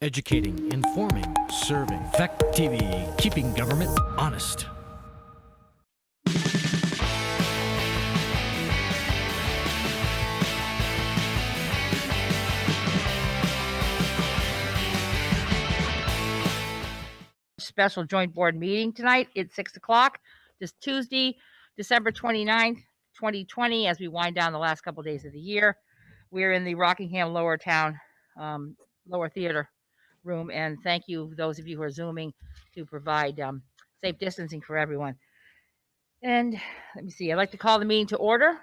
Educating, informing, serving. Fact TV, keeping government honest. Special joint board meeting tonight. It's 6 o'clock. This Tuesday, December 29th, 2020, as we wind down the last couple of days of the year. We're in the Rockingham Lower Town, Lower Theater room, and thank you, those of you who are Zooming, to provide safe distancing for everyone. And let me see, I'd like to call the meeting to order.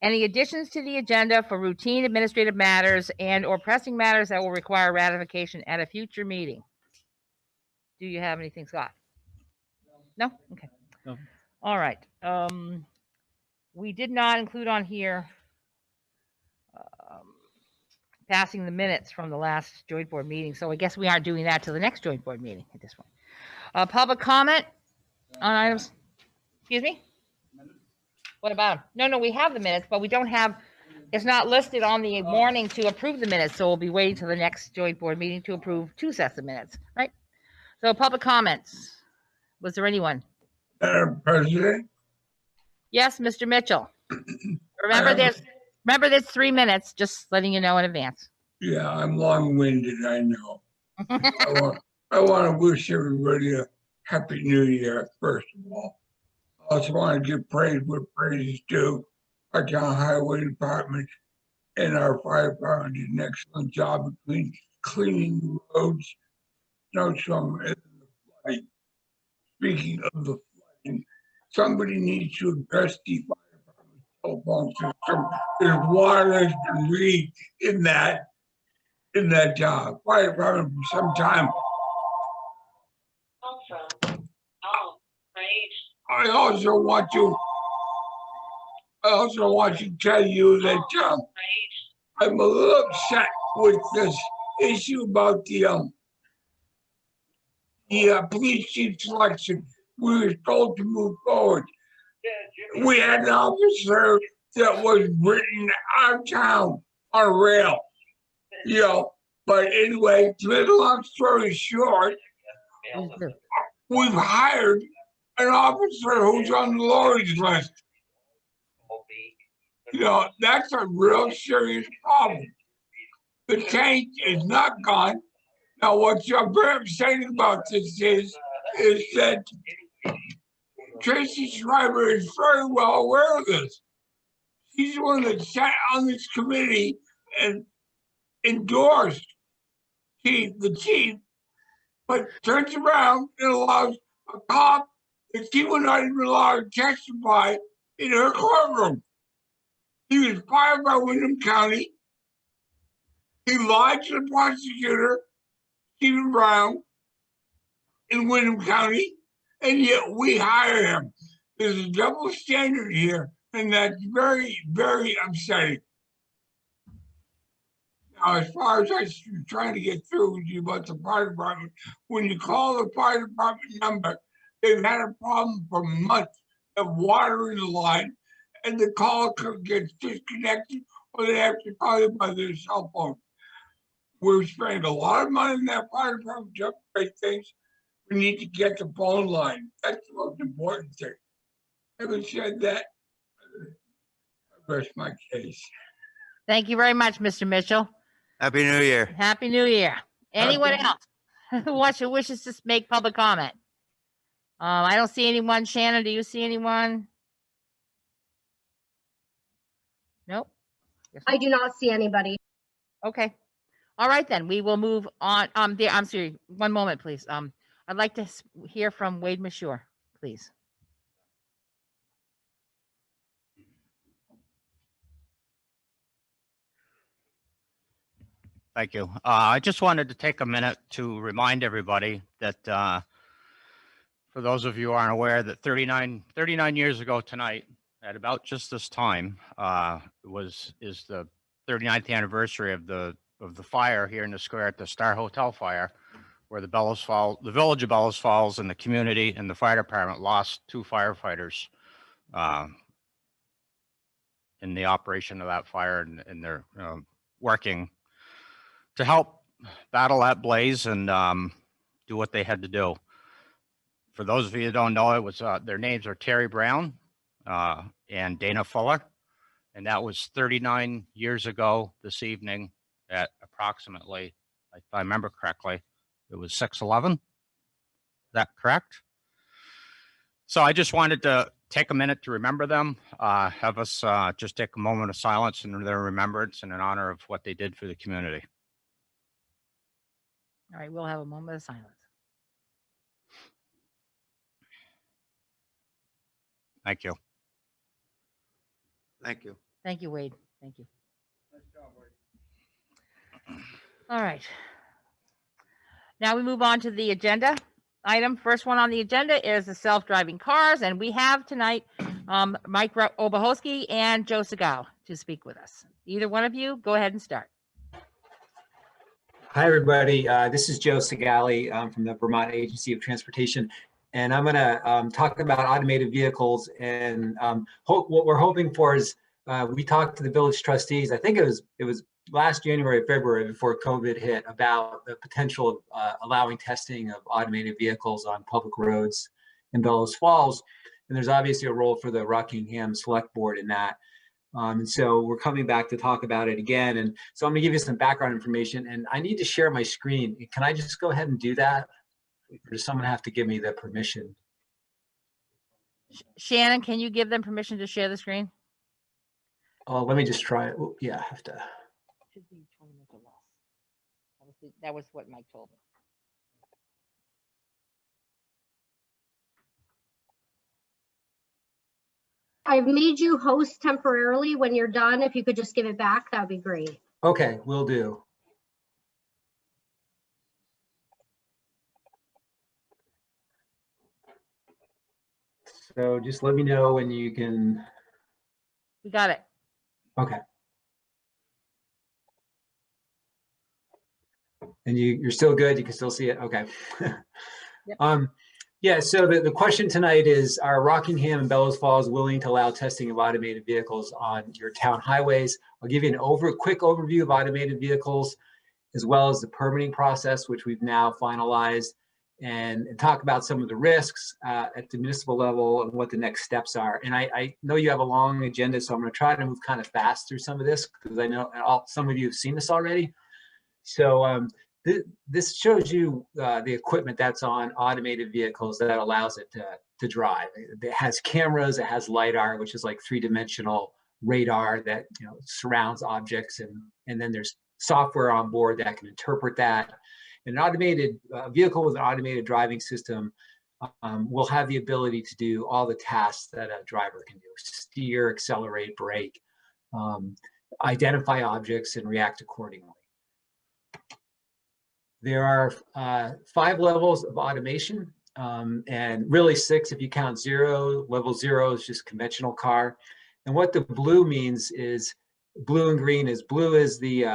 Any additions to the agenda for routine administrative matters and or pressing matters that will require ratification at a future meeting? Do you have anything, Scott? No? Okay. No. All right. We did not include on here passing the minutes from the last joint board meeting, so I guess we aren't doing that till the next joint board meeting at this point. Public comment on items? Excuse me? What about them? No, we have the minutes, but we don't have, it's not listed on the warning to approve the minutes, so we'll be waiting till the next joint board meeting to approve 2 sets of minutes, right? So public comments. Was there anyone? President? Yes, Mr. Mitchell. Remember there's 3 minutes, just letting you know in advance. Yeah, I'm long-winded, I know. I want to wish everybody a happy new year, first of all. I also want to give praise where praise is due. Our town highway department and our fire department did an excellent job of cleaning roads, snowstorm, and the flooding. Speaking of the flooding, somebody needs to address the fire department telephone system. There's water has been leaked in that job. Fire department for some time. I also want to tell you that I'm a little upset with this issue about the police chief selection. We were told to move forward. We had an officer that was written out of town on rail, But anyway, to make a long story short, we've hired an officer who's on the Lori's list. That's a real serious problem. The tank is not gone. Now, what's very upsetting about this is that Tracy Schreiber is very well aware of this. She's the one that sat on this committee and endorsed the chief, but turns around and allows a cop that she would not even allow to testify in her courtroom. He was fired by Windham County. He lied to the prosecutor, Stephen Brown, in Windham County, and yet we hire him. There's a double standard here, and that's very, very upsetting. Now, as far as I'm trying to get through with you about the fire department, when you call the fire department number, they've had a problem for months of water in the line, and the call gets disconnected, or they have to call you by their cell phone. We're spending a lot of money in that fire department to upgrade things. We need to get the phone line. That's the most important thing. Having said that, I rest my case. Thank you very much, Mr. Mitchell. Happy New Year. Happy New Year. Anyone else who wishes to make public comment? I don't see anyone. Shannon, do you see anyone? Nope. I do not see anybody. Okay. All right, then we will move on. I'm sorry. One moment, please. I'd like to hear from Wade Mashur, please. Thank you. I just wanted to take a minute to remind everybody that, for those of you who aren't aware, that 39 years ago tonight, at about just this time, is the 39th anniversary of the fire here in the square at the Star Hotel fire, where the village of Bellows Falls and the community and the fire department lost 2 firefighters in the operation of that fire, and they're working to help battle that blaze and do what they had to do. For those of you who don't know, it was their names are Terry Brown and Dana Fuller, and that was 39 years ago this evening at approximately, if I remember correctly, it was 6:11. Is that correct? So I just wanted to take a minute to remember them, have us just take a moment of silence in their remembrance and in honor of what they did for the community. All right, we'll have a moment of silence. Thank you. Thank you. Thank you, Wade. Thank you. All right. Now we move on to the agenda item. First one on the agenda is the self-driving cars, and we have tonight Mike Obahoski and Joe Segal to speak with us. Either one of you, go ahead and start. Hi, everybody. This is Joe Segali from the Vermont Agency of Transportation, and I'm going to talk about automated vehicles. And what we're hoping for is we talked to the village trustees. I think it was last January or February before COVID hit, about the potential of allowing testing of automated vehicles on public roads in Bellows Falls. And there's obviously a role for the Rockingham Select Board in that. And so we're coming back to talk about it again. And so I'm gonna give you some background information, and I need to share my screen. Can I just go ahead and do that? Or does someone have to give me the permission? Shannon, can you give them permission to share the screen? Oh, let me just try it. Oh, yeah, I have to. Should be 20 minutes or less. That was what Mike told me. I've made you host temporarily. When you're done, if you could just give it back, that would be great. Okay, will do. So just let me know when you can. We got it. Okay. And you're still good? You can still see it? Okay. Yep. Yeah, so the question tonight is, are Rockingham and Bellows Falls willing to allow testing of automated vehicles on your town highways? I'll give you an quick overview of automated vehicles, as well as the permitting process, which we've now finalized, and talk about some of the risks at the municipal level and what the next steps are. And I know you have a long agenda, so I'm going to try to move kind of fast through some of this, because I know some of you have seen this already. So this shows you the equipment that's on automated vehicles that allows it to drive. It has cameras, it has LiDAR, which is like three-dimensional radar that surrounds objects, and then there's software on board that can interpret that. An automated vehicle with an automated driving system will have the ability to do all the tasks that a driver can do: steer, accelerate, brake, identify objects, and react accordingly. There are 5 levels of automation, and really 6 if you count 0. Level 0 is just conventional car. And what the blue means is, blue and green is, blue is the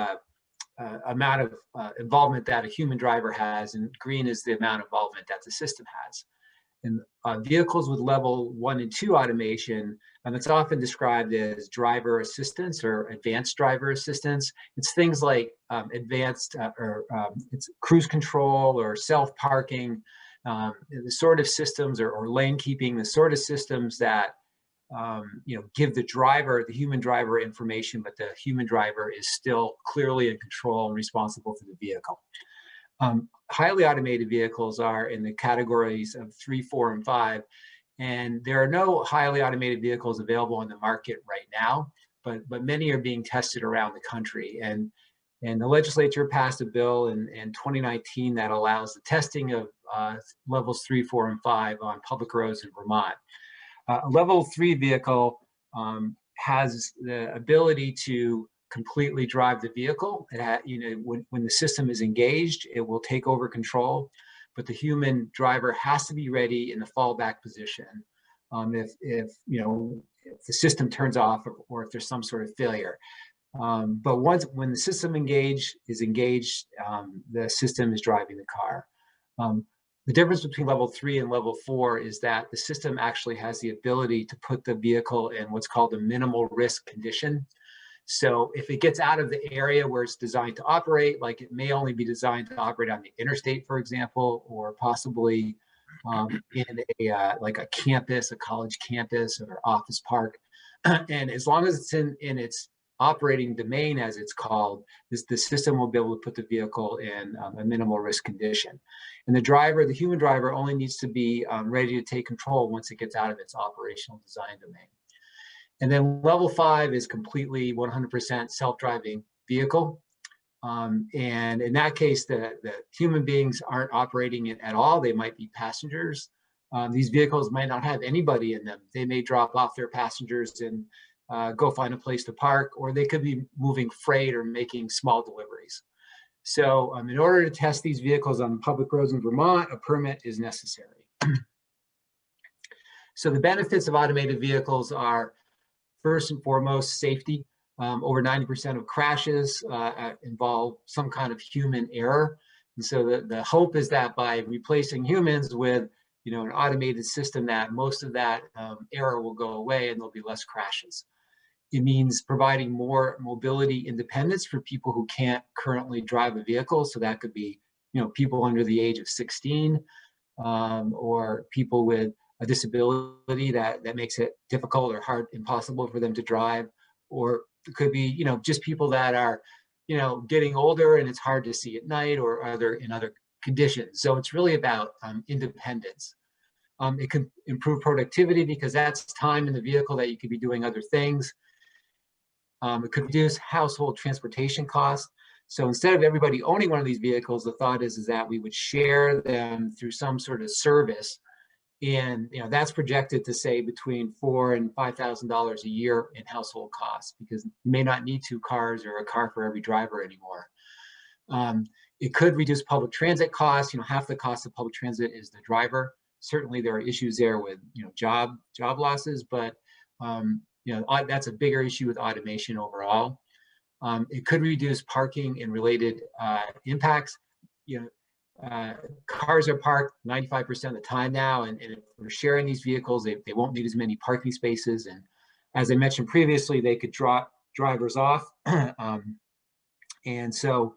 amount of involvement that a human driver has, and green is the amount of involvement that the system has. And vehicles with level 1 and 2 automation, and it's often described as driver assistance or advanced driver assistance. It's things like advanced it's cruise control or self-parking, the sort of systems, or lane keeping, the sort of systems that give the human driver information, but the human driver is still clearly in control and responsible for the vehicle. Highly automated vehicles are in the categories of 3, 4, and 5, and there are no highly automated vehicles available on the market right now, but many are being tested around the country. And the legislature passed a bill in 2019 that allows the testing of levels 3, 4, and 5 on public roads in Vermont. A level 3 vehicle has the ability to completely drive the vehicle. When the system is engaged, it will take over control, but the human driver has to be ready in the fallback position if the system turns off, or if there's some sort of failure. But when the system is engaged, the system is driving the car. The difference between level 3 and level 4 is that the system actually has the ability to put the vehicle in what's called a minimal risk condition. So if it gets out of the area where it's designed to operate, like it may only be designed to operate on the interstate, for example, or possibly in like a campus, a college campus or office park. And as long as it's in its operating domain, as it's called, the system will be able to put the vehicle in a minimal risk condition. And the human driver only needs to be ready to take control once it gets out of its operational design domain. And then level 5 is completely 100% self-driving vehicle. And in that case, the human beings aren't operating it at all. They might be passengers. These vehicles might not have anybody in them. They may drop off their passengers and go find a place to park, or they could be moving freight or making small deliveries. So in order to test these vehicles on public roads in Vermont, a permit is necessary. So the benefits of automated vehicles are, first and foremost, safety. Over 90% of crashes involve some kind of human error. And so the hope is that by replacing humans with an automated system, that most of that error will go away and there'll be less crashes. It means providing more mobility independence for people who can't currently drive a vehicle. So that could be people under the age of 16 or people with a disability that makes it difficult or impossible for them to drive, or it could be just people that are getting older and it's hard to see at night, or in other conditions. So it's really about independence. It can improve productivity because that's time in the vehicle that you could be doing other things. It could reduce household transportation costs. So instead of everybody owning one of these vehicles, the thought is that we would share them through some sort of service. And that's projected to save between $4,000 and $5,000 a year in household costs, because you may not need 2 cars or a car for every driver anymore. It could reduce public transit costs. Half the cost of public transit is the driver. Certainly there are issues there with job losses, but that's a bigger issue with automation overall. It could reduce parking and related impacts. Cars are parked 95% of the time now, and if we're sharing these vehicles, they won't need as many parking spaces. And as I mentioned previously, they could drop drivers off. And so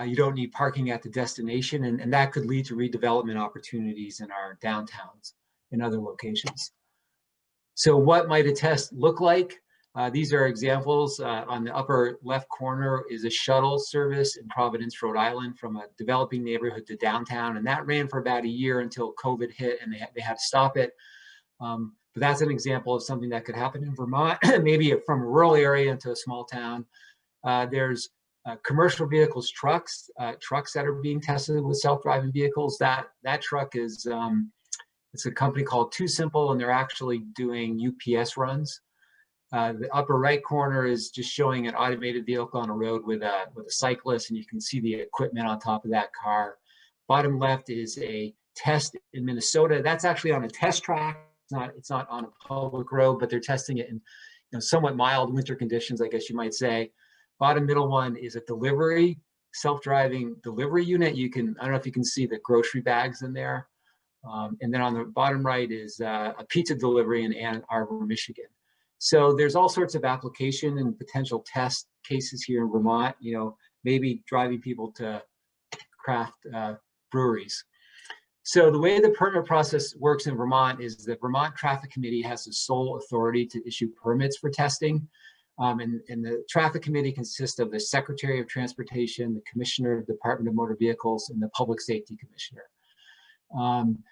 you don't need parking at the destination, and that could lead to redevelopment opportunities in our downtowns and other locations. So what might a test look like? These are examples. On the upper left corner is a shuttle service in Providence, Rhode Island, from a developing neighborhood to downtown. And that ran for about a year until COVID hit and they had to stop it. But that's an example of something that could happen in Vermont, maybe from a rural area into a small town. There's commercial vehicles, trucks that are being tested with self-driving vehicles. That truck is, it's a company called Too Simple, and they're actually doing UPS runs. The upper right corner is just showing an automated vehicle on a road with a cyclist, and you can see the equipment on top of that car. Bottom left is a test in Minnesota. That's actually on a test track. It's not on a public road, but they're testing it in somewhat mild winter conditions, I guess you might say. Bottom middle one is a self-driving delivery unit. I don't know if you can see the grocery bags in there. And then on the bottom right is a pizza delivery in Ann Arbor, Michigan. So there's all sorts of application and potential test cases here in Vermont, maybe driving people to craft breweries. So the way the permit process works in Vermont is the Vermont Traffic Committee has the sole authority to issue permits for testing. And the Traffic Committee consists of the Secretary of Transportation, the Commissioner of the Department of Motor Vehicles, and the Public Safety Commissioner.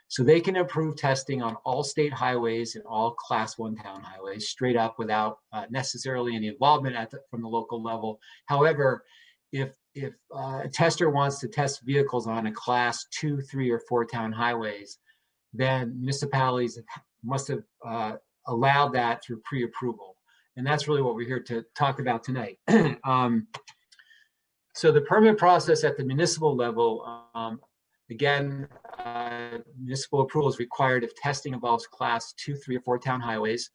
So they can approve testing on all state highways and all Class 1 town highways straight up without necessarily any involvement from the local level. However, if a tester wants to test vehicles on a Class 2, 3, or 4 town highways, then municipalities must have allowed that through pre-approval. And that's really what we're here to talk about tonight. So the permit process at the municipal level, again, municipal approval is required if testing involves Class 2, 3, or 4 town highways.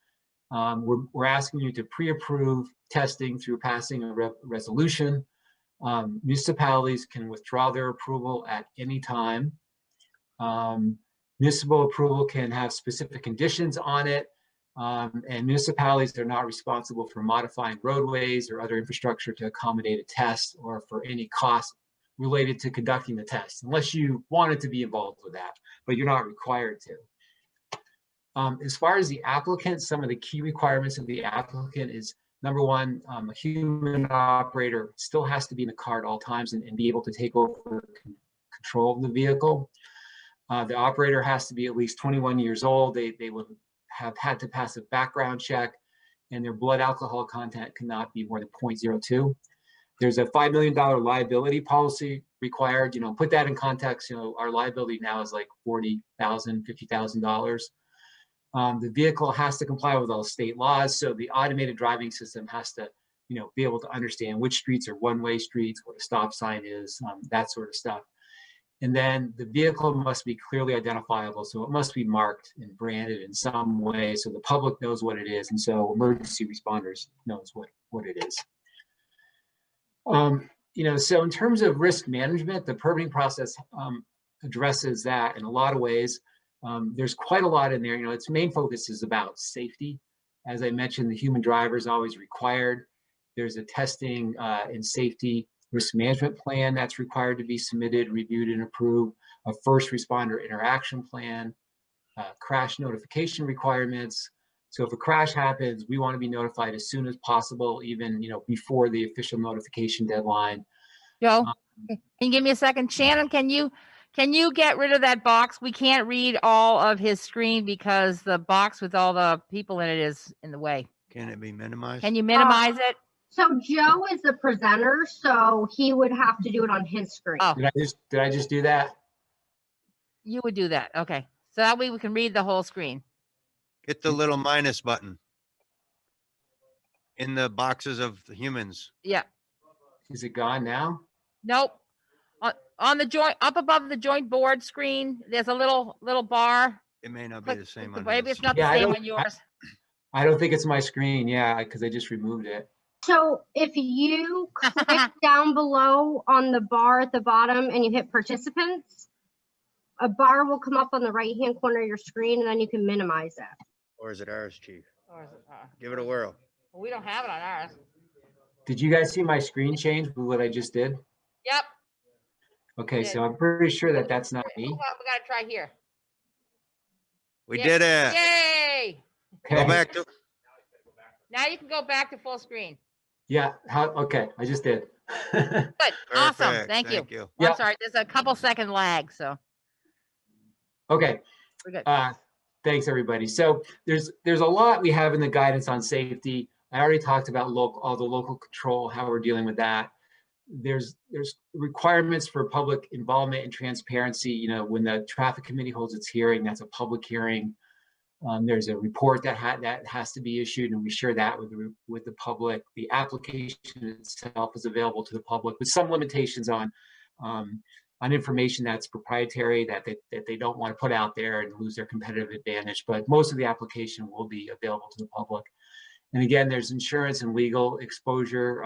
We're asking you to pre-approve testing through passing a resolution. Municipalities can withdraw their approval at any time. Municipal approval can have specific conditions on it. And municipalities are not responsible for modifying roadways or other infrastructure to accommodate a test or for any cost related to conducting the test, unless you wanted to be involved with that, but you're not required to. As far as the applicant, some of the key requirements of the applicant is, number one, a human operator still has to be in the car at all times and be able to take over control of the vehicle. The operator has to be at least 21 years old. They will have had to pass a background check, and their blood alcohol content cannot be more than 0.02. There's a $5 million liability policy required. Put that in context. Our liability now is like $40,000, $50,000. The vehicle has to comply with all state laws. So the automated driving system has to, be able to understand which streets are one-way streets, what a stop sign is, that sort of stuff. And then the vehicle must be clearly identifiable. So it must be marked and branded in some way so the public knows what it is. And so emergency responders knows what it is. So in terms of risk management, the permitting process addresses that in a lot of ways. There's quite a lot in there. Its main focus is about safety. As I mentioned, the human driver is always required. There's a testing and safety risk management plan that's required to be submitted, reviewed, and approved. A first responder interaction plan, crash notification requirements. So if a crash happens, we want to be notified as soon as possible, even before the official notification deadline. Joe, can you give me a second? Shannon, can you get rid of that box? We can't read all of his screen because the box with all the people in it is in the way. Can it be minimized? Can you minimize it? So Joe is the presenter, so he would have to do it on his screen. Oh, Did I just do that? you would do that. Okay. So that way we can read the whole screen. Hit the little minus button in the boxes of the humans. Yeah. Is it gone now? Nope. On the joint, up above the joint board screen, there's a little bar. It may not be the same on Maybe his. it's not Yeah, the I same don't- on yours. I don't think it's my screen. Yeah, because I just removed it. So if you click down below on the bar at the bottom and you hit participants, a bar will come up on the right-hand corner of your screen, and then you can minimize it. Or is it ours, Chief? Or is it, Give it a whirl. well, we don't have it on ours. Did you guys see my screen change with what I just did? Yep. Okay, Did. so I'm pretty sure that that's not me. Hold on, we gotta try here. We Yeah. did it. Yay! Go Okay. back to, Now you can go back to full screen. Yeah, okay, I just did. Good. Awesome. perfect. Thank you. you. Well, Yeah. I'm sorry. There's a couple second lag, so Okay, we're good. thanks everybody. So there's a lot we have in the guidance on safety. I already talked about all the local control, how we're dealing with that. There's requirements for public involvement and transparency. When the traffic committee holds its hearing, that's a public hearing. There's a report that has to be issued, and we share that with the public. The application itself is available to the public with some limitations on information that's proprietary that they don't want to put out there and lose their competitive advantage. But most of the application will be available to the public. And again, there's insurance and legal exposure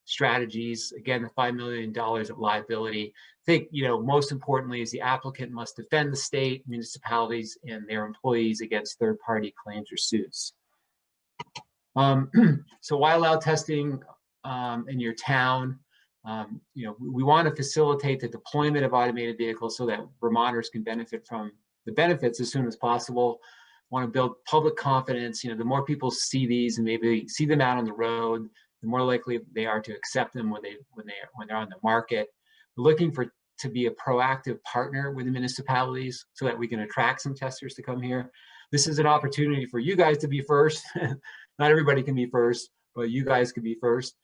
strategies. Again, the $5 million of liability. I think, most importantly is the applicant must defend the state, municipalities, and their employees against third-party claims or suits. So why allow testing in your town? We want to facilitate the deployment of automated vehicles so that Vermonters can benefit from the benefits as soon as possible. Want to build public confidence. The more people see these and maybe see them out on the road, the more likely they are to accept them when they're on the market. We're looking to be a proactive partner with the municipalities so that we can attract some testers to come here. This is an opportunity for you guys to be first. Not everybody can be first, but you guys can be first.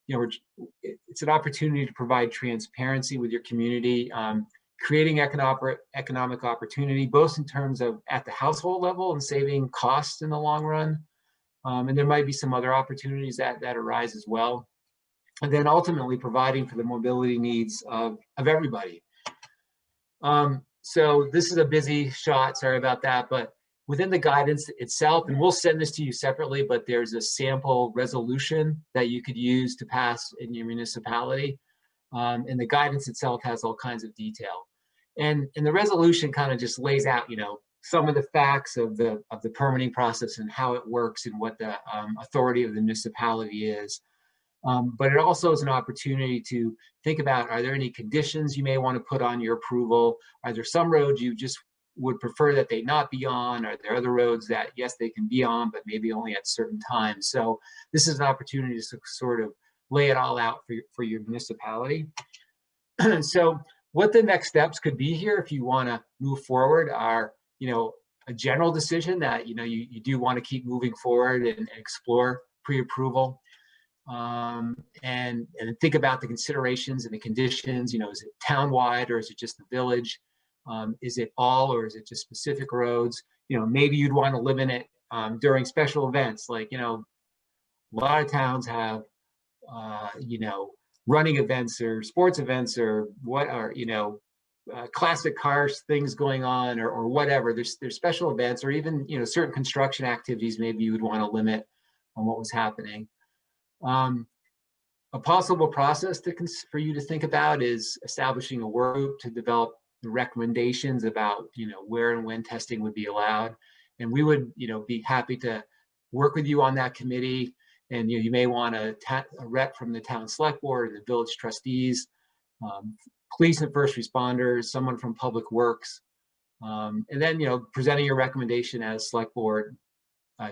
It's an opportunity to provide transparency with your community, creating economic opportunity, both in terms of at the household level and saving costs in the long run. And there might be some other opportunities that arise as well. And then ultimately providing for the mobility needs of everybody. So this is a busy shot, sorry about that, but within the guidance itself, and we'll send this to you separately, but there's a sample resolution that you could use to pass in your municipality. And the guidance itself has all kinds of detail. And the resolution kind of just lays out, some of the facts of the permitting process and how it works and what the authority of the municipality is. But it also is an opportunity to think about, are there any conditions you may want to put on your approval? Are there some roads you just would prefer that they not be on? Are there other roads that, yes, they can be on, but maybe only at certain times? So this is an opportunity to sort of lay it all out for your municipality. So what the next steps could be here, if you want to move forward, are, a general decision that, you do want to keep moving forward and explore pre-approval. And think about the considerations and the conditions. Is it townwide or is it just the village? Is it all or is it just specific roads? Maybe you'd want to limit it during special events, like, a lot of towns have, running events or sports events or what are, classic cars things going on or whatever. There's special events or even, certain construction activities maybe you would want to limit on what was happening. A possible process for you to think about is establishing a work group to develop the recommendations about, where and when testing would be allowed. And we would, be happy to work with you on that committee. And you may want a rep from the town select board and the village trustees, police and first responders, someone from public works, and then, presenting your recommendation as select board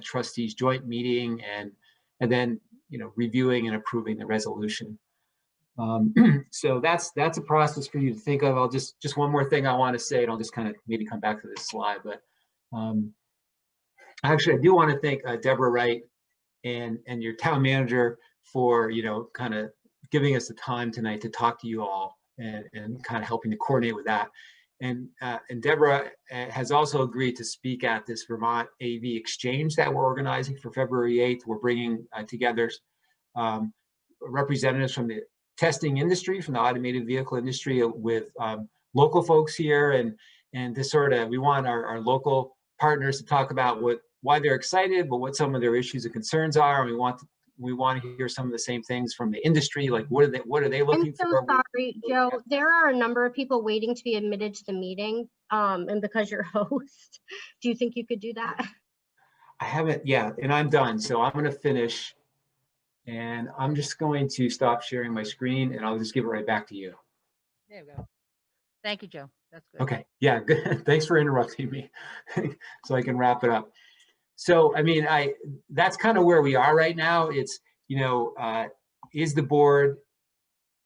trustees joint meeting and then, reviewing and approving the resolution. So that's a process for you to think of. I'll just one more thing I want to say, and I'll just kind of maybe come back to this slide, but actually I do want to thank Deborah Wright and your town manager for, kind of giving us the time tonight to talk to you all and kind of helping to coordinate with that. And Deborah has also agreed to speak at this Vermont AV exchange that we're organizing for February 8th. We're bringing together representatives from the testing industry, from the automated vehicle industry, with local folks here, and this we want our local partners to talk about why they're excited, but what some of their issues and concerns are. And we want to hear some of the same things from the industry, like what are they looking for? I'm so sorry, Joe. There are a number of people waiting to be admitted to the meeting, and because you're host, do you think you could do that? I haven't yet, and I'm done. So I'm going to finish, and I'm just going to stop sharing my screen, and I'll just give it right back to you. There we go. Thank you, Joe. That's good. Okay. Yeah. Good. Thanks for interrupting me, so I can wrap it up. So, I mean, that's kind of where we are right now. It's, is the board,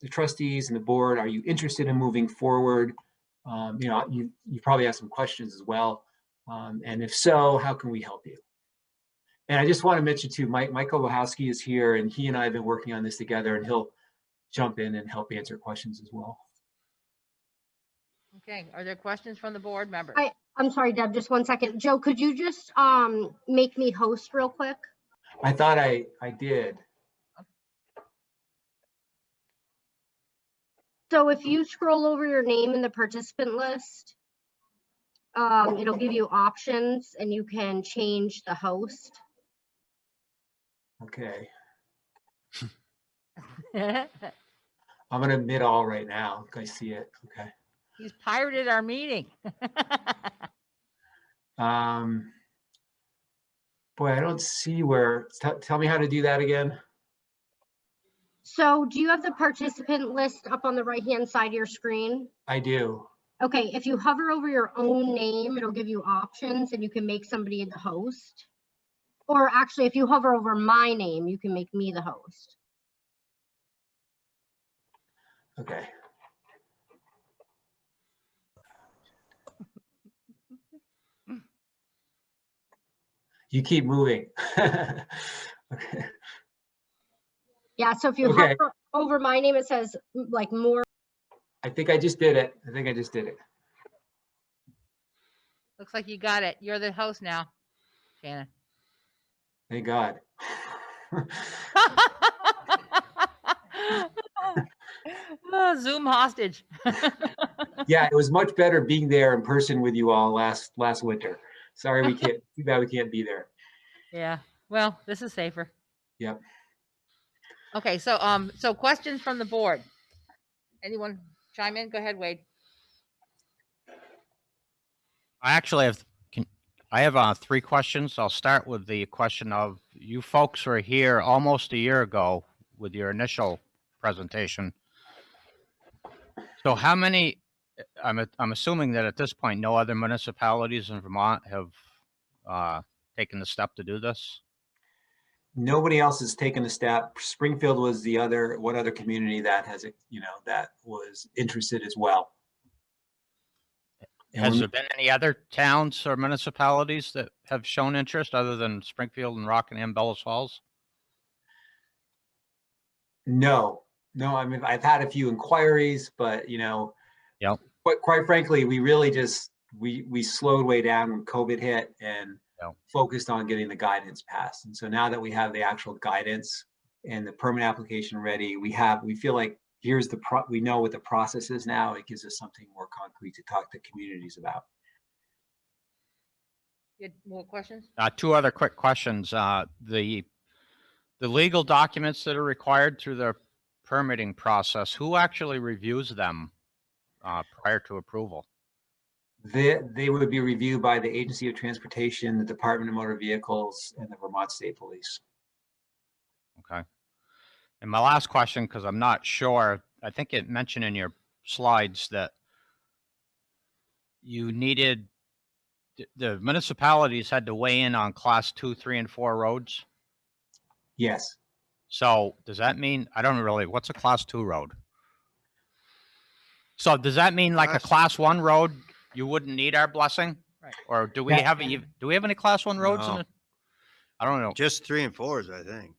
the trustees and the board, are you interested in moving forward? You probably have some questions as well. And if so, how can we help you? And I just want to mention too, Michael Wachowski is here, and he and I have been working on this together, and he'll jump in and help answer questions as well. Okay. Are there questions from the board members? I'm sorry, Deb, just 1 second. Joe, could you just make me host real quick? I thought I did. So if you scroll over your name in the participant list, it'll give you options and you can change the host. Okay. I'm going to admit all right now. I see it. Okay. He's pirated our meeting. Boy, I don't see where. Tell me how to do that again. So do you have the participant list up on the right-hand side of your screen? I do. Okay, if you hover over your own name, it'll give you options and you can make somebody the host. Or actually, if you hover over my name, you can make me the host. Okay. You keep moving. Okay. Yeah, so if you Okay. hover over my name, it says like more. I think I just did it. Looks like you got it. You're the host now, Shannon. Thank God. Oh, Zoom hostage. Yeah, it was much better being there in person with you all last winter. Sorry, too bad we can't be there. Yeah. Well, this is safer. Yep. Okay. So, so questions from the board. Anyone chime in? Go ahead, Wade. I actually have, I have 3 questions. I'll start with the question of, you folks were here almost a year ago with your initial presentation. So how many, I'm assuming that at this point, no other municipalities in Vermont have taken the step to do this? Nobody else has taken the step. Springfield was the one other community that has, that was interested as well. And Has we're- there been any other towns or municipalities that have shown interest other than Springfield and Rockingham, Bellows Falls? No, I mean, I've had a few inquiries, but Yep. but quite frankly, we really just, we slowed way down when COVID hit and Yep. focused on getting the guidance passed. And so now that we have the actual guidance and the permit application ready, we feel like we know what the process is now. It gives us something more concrete to talk to communities about. You had more questions? 2 other quick questions. The legal documents that are required through the permitting process, who actually reviews them prior to approval? They would be reviewed by the Agency of Transportation, the Department of Motor Vehicles, and the Vermont State Police. Okay. And my last question, because I'm not sure, I think it mentioned in your slides that you needed, the municipalities had to weigh in on class 2, 3, and 4 roads. Yes. So does that mean, what's a class 2 road? So does that mean like a class 1 road, you wouldn't need our blessing? Right. Or do we have any class 1 roads in No. it? I don't know. Just 3 and 4s, I think.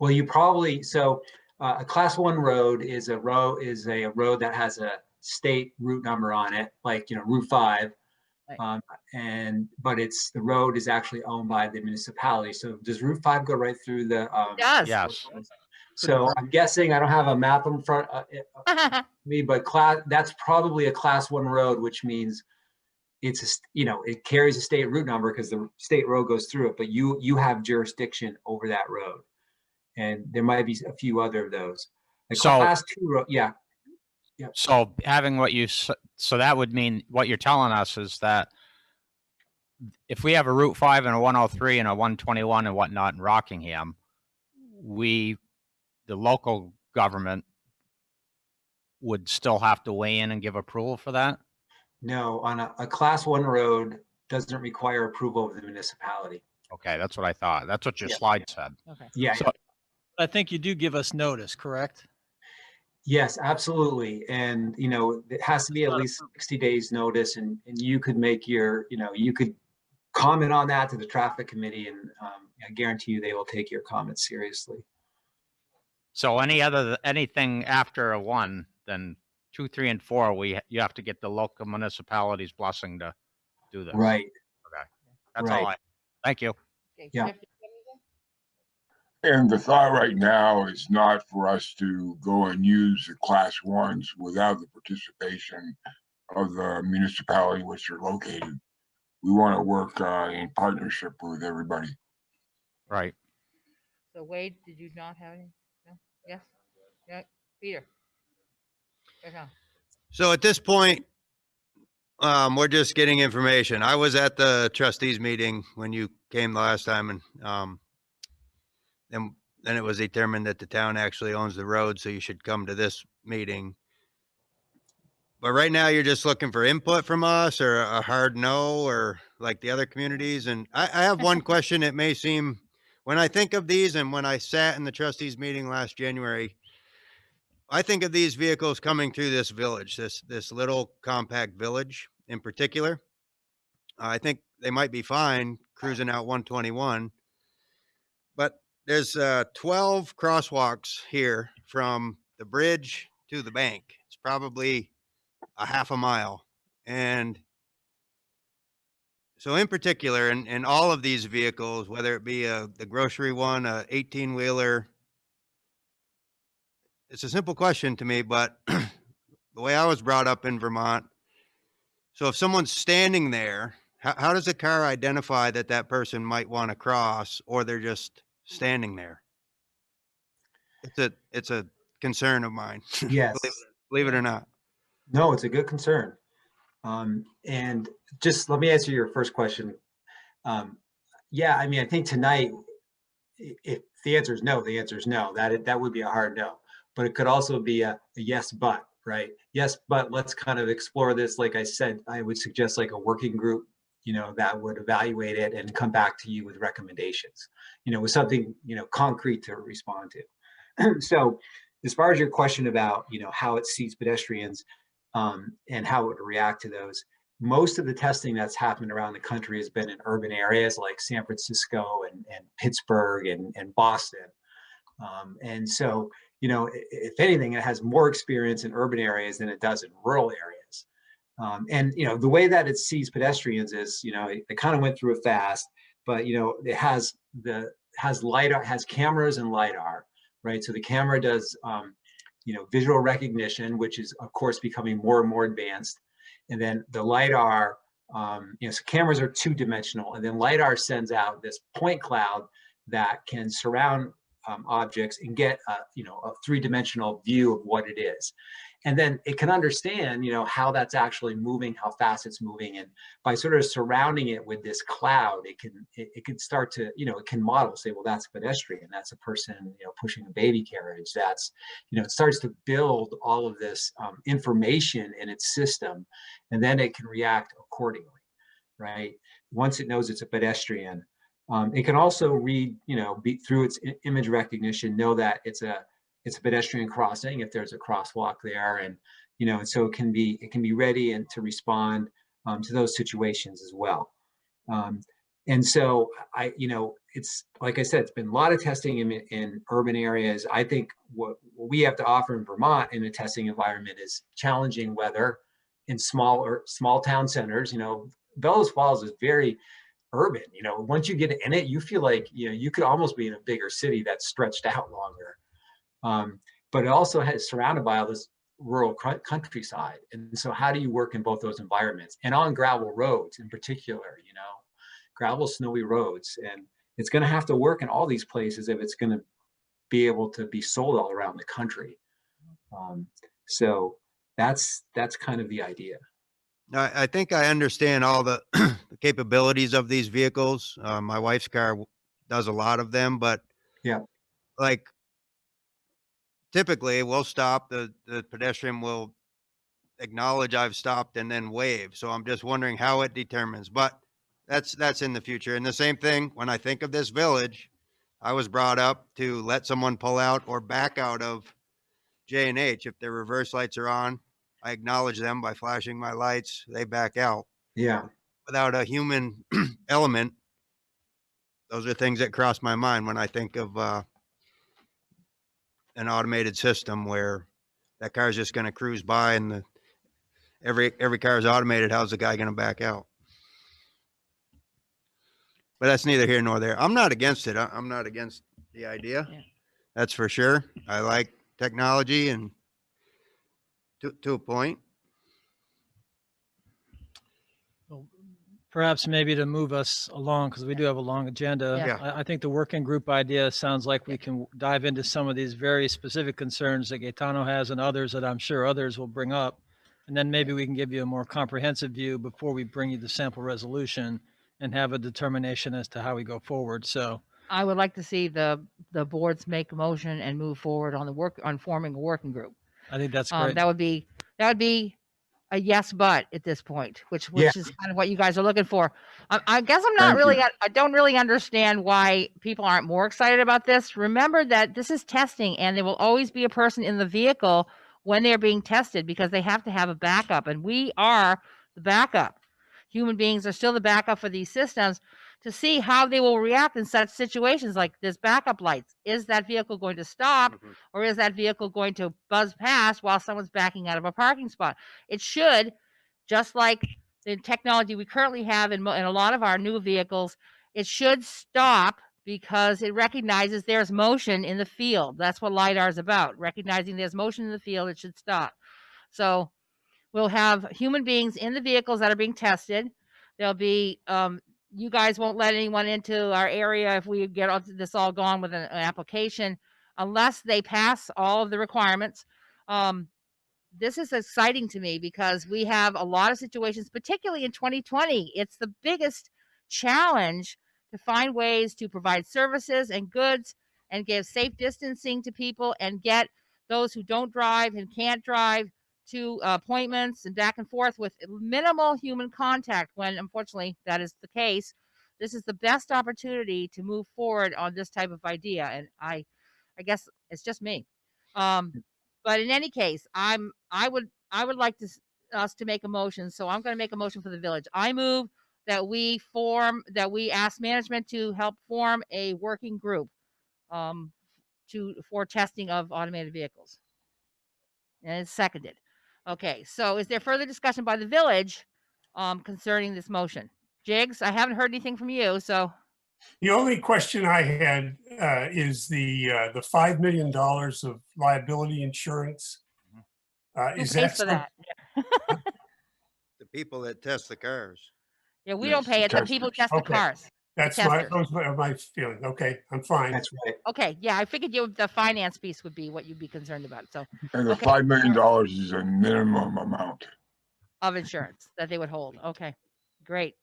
Well, a class 1 road is a road that has a state route number on it, like, Route 5. Right. But the road is actually owned by the municipality. So does Route 5 go right through the? It does. Yes. So I'm guessing, I don't have a map in front of me, but that's probably a class 1 road, which means it carries a state route number because the state road goes through it, but you have jurisdiction over that road. And there might be a few other of those. The class 2 road, yeah. So having so that would mean what you're telling us is that if we have a Route 5 and a 103 and a 121 and whatnot in Rockingham, the local government would still have to weigh in and give approval for that? No, on a class 1 road doesn't require approval of the municipality. Okay, that's what I thought. That's what your slide said. Okay. Yeah. So- I think you do give us notice, correct? Yes, absolutely. And, it has to be at least 60 days notice, and you could make you could comment on that to the traffic committee, and I guarantee you they will take your comments seriously. So anything after a 1, then 2, 3, and 4, you have to get the local municipality's blessing to do this. Right. Okay. That's all Right. Thank you. Okay, Yeah. Jeff, did you have anything? And the thought right now is not for us to go and use the class 1s without the participation of the municipality which they're located. We want to work in partnership with everybody. Right. So Wade, did you not have any? No? Yes? Yeah, Peter? Yes, no. So at this point, we're just getting information. I was at the trustees meeting when you came the last time, and then it was determined that the town actually owns the road, so you should come to this meeting. But right now, you're just looking for input from us, or a hard no, or like the other communities. And I have one question. It may seem, when I think of these, and when I sat in the trustees meeting last January, I think of these vehicles coming through this village, this little compact village in particular. I think they might be fine cruising out 121, but there's 12 crosswalks here from the bridge to the bank. It's probably a half a mile. And so in particular, in all of these vehicles, whether it be the grocery one, a 18-wheeler, it's a simple question to me, but the way I was brought up in Vermont, so if someone's standing there, how does a car identify that person might want to cross, or they're just standing there? It's a concern of mine. Yes. Believe it or not. No, it's a good concern. And just let me answer your first question Yeah, I mean, I think tonight, if the answer is no, the answer is no. That would be a hard no. But it could also be a yes, but, right? Yes, but let's kind of explore this. Like I said, I would suggest like a working group, that would evaluate it and come back to you with recommendations, with something, concrete to respond to. So as far as your question about, how it sees pedestrians, and how it would react to those, most of the testing that's happened around the country has been in urban areas like San Francisco and Pittsburgh and Boston. And so, if anything, it has more experience in urban areas than it does in rural areas. And the way that it sees pedestrians is, it kind of went through it fast, but it has LiDAR, has cameras and LiDAR, right? So the camera does visual recognition, which is of course becoming more and more advanced. And then the LiDAR, so cameras are 2-dimensional, and then LiDAR sends out this point cloud that can surround objects and get a 3-dimensional view of what it is. And then it can understand, how that's actually moving, how fast it's moving. And by sort of surrounding it with this cloud, it can start to, it can model, say, well, that's a pedestrian, that's a person, pushing a baby carriage. That's, it starts to build all of this information in its system, and then it can react accordingly, right? Once it knows it's a pedestrian, it can also read, through its image recognition, know that it's a pedestrian crossing if there's a crosswalk there, and and so it can be ready and to respond to those situations as well. And so it's like I said, it's been a lot of testing in urban areas. I think what we have to offer in Vermont in a testing environment is challenging weather in small town centers. Bellows Falls is very urban. Once you get in it, you feel like you could almost be in a bigger city that's stretched out longer. But it also is surrounded by all this rural countryside. And so how do you work in both those environments and on gravel roads in particular, gravel, snowy roads? And it's going to have to work in all these places if it's going to be able to be sold all around the country. So that's kind of the idea. I think I understand all the the capabilities of these vehicles. My wife's car does a lot of them, but yeah, like typically we'll stop, the pedestrian will acknowledge I've stopped and then wave. So I'm just wondering how it determines, but that's in the future. And the same thing, when I think of this village, I was brought up to let someone pull out or back out of J&H. If their reverse lights are on, I acknowledge them by flashing my lights, they back out. Yeah. Without a human element, those are things that cross my mind when I think of an automated system where that car is just going to cruise by, and every car is automated. How's the guy going to back out? But that's neither here nor there. I'm not against it. I'm not against the idea. Yeah. That's for sure. I like technology, and to a point. Well, perhaps maybe to move us along, because we do have a long agenda. Yeah. I think the working group idea sounds like we can dive into some of these very specific concerns that Gaetano has and others that I'm sure others will bring up. And then maybe we can give you a more comprehensive view before we bring you the sample resolution and have a determination as to how we go forward. So I would like to see the boards make a motion and move forward on forming a working group. I think that's great. That would be a yes, but at this point, which Yeah. is kind of what you guys are looking for. I guess I'm not Thank really, you. I don't really understand why people aren't more excited about this. Remember that this is testing, and there will always be a person in the vehicle when they're being tested, because they have to have a backup, and we are the backup. Human beings are still the backup for these systems to see how they will react in such situations. Like there's backup lights. Is that vehicle going to stop, or is that vehicle going to buzz past while someone's backing out of a parking spot? It should, just like the technology we currently have in a lot of our new vehicles, it should stop because it recognizes there's motion in the field. That's what LiDAR is about. Recognizing there's motion in the field, it should stop. So we'll have human beings in the vehicles that are being tested. There'll be, you guys won't let anyone into our area if we get this all gone with an application, unless they pass all of the requirements. This is exciting to me because we have a lot of situations, particularly in 2020. It's the biggest challenge to find ways to provide services and goods and give safe distancing to people and get those who don't drive and can't drive to appointments and back and forth with minimal human contact when unfortunately that is the case. This is the best opportunity to move forward on this type of idea. And I guess it's just me. But in any case, I would like us to make a motion. So I'm going to make a motion for the village. I move that we ask management to help form a working group for testing of automated vehicles. And it's seconded. Okay, so is there further discussion by the village concerning this motion? Jigs, I haven't heard anything from you, so. The only question I had is the $5 million of liability insurance. Who Is pays that for that? The people that test the cars. Yeah, we Yes, don't pay the it. The people testers. test the Okay. cars. That's Testers. those are my feeling. Okay, I'm fine. That's right. Okay, yeah, I figured the finance piece would be what you'd be concerned about. So And the Okay. $5 million is a minimum amount. of insurance that they would hold. Okay, great.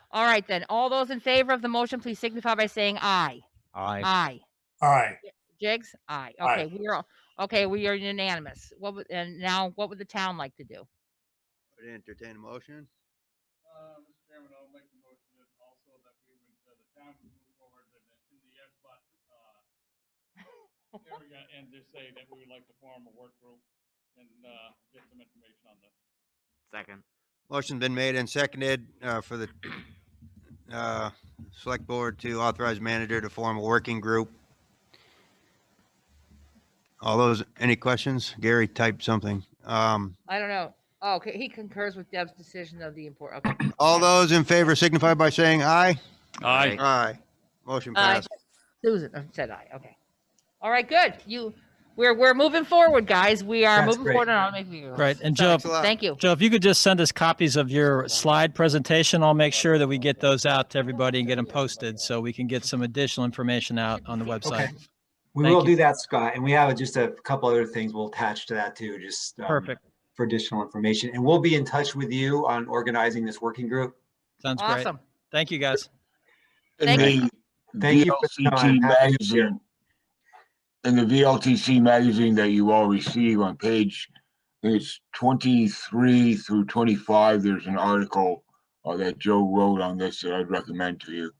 All right then. All those in favor of the motion, please signify by saying aye. Aye. Aye. Aye. Jigs? Aye. Aye. Okay, we are unanimous. And now what would the town like to do? Would entertain a motion? Mr. Chairman, I'll make the motion that also that we would, the town would move forward in the yes but area and just say that we would like to form a work group and get some information on this. Second. Motion's been made and seconded for the select board to authorize manager to form a working group. All those, any questions? Gary typed something. I don't know. Oh, okay, he concurs with Deb's decision of the import. Okay. All those in favor signify by saying aye. Aye. Aye. Motion Aye. passed. Susan said aye. Okay. All right, good. We're moving forward, guys. We are That's moving great. forward on automated vehicles. Right. And So, Joe, Thanks a lot. thank you. Joe, if you could just send us copies of your slide presentation, I'll make sure that we get those out to everybody and get them posted so we can get some additional information out on the website. Okay. We Thank will you. do that, Scott. And we have just a couple other things we'll attach to that too, just Perfect. for additional information. And we'll be in touch with you on organizing this working group. Sounds great. Awesome. Thank you, guys. In Thank the Thank you for your time. VLCT Happy New Year. magazine, in the VLTC magazine that you all receive on page, I think it's 23 through 25, there's an article that Joe wrote on this that I'd recommend to you.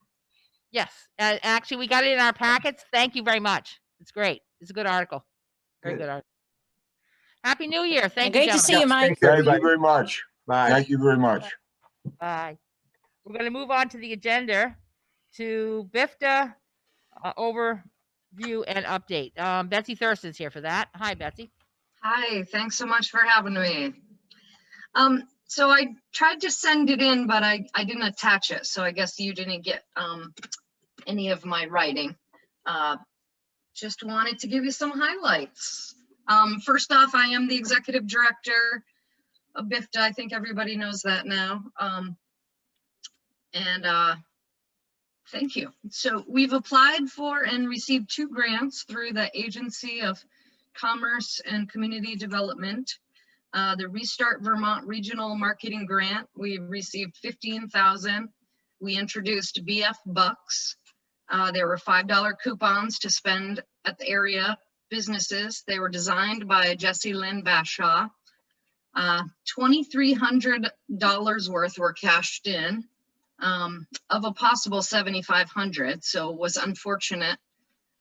Yes. Actually, we got it in our packets. Thank you very much. It's great. It's a good article. Very Good. good article. Happy New Year. Thank you, Great to gentlemen. see you, Mike. Thanks, Thank you everybody. very much. Bye. Thank you very much. Bye. We're going to move on to the agenda to BIFTA overview and update. Betsy Thurston's here for that. Hi, Betsy. Hi, thanks so much for having me. So I tried to send it in, but I didn't attach it. So I guess you didn't get any of my writing. Just wanted to give you some highlights. First off, I am the executive director of BIFTA. I think everybody knows that now. Thank you. So we've applied for and received 2 grants through the Agency of Commerce and Community Development. The Restart Vermont Regional Marketing Grant, we received $15,000. We introduced BF Bucks. There were $5 coupons to spend at the area businesses. They were designed by Jessie Lynn Bashaw. $2,300 worth were cashed in of a possible $7,500. So it was unfortunate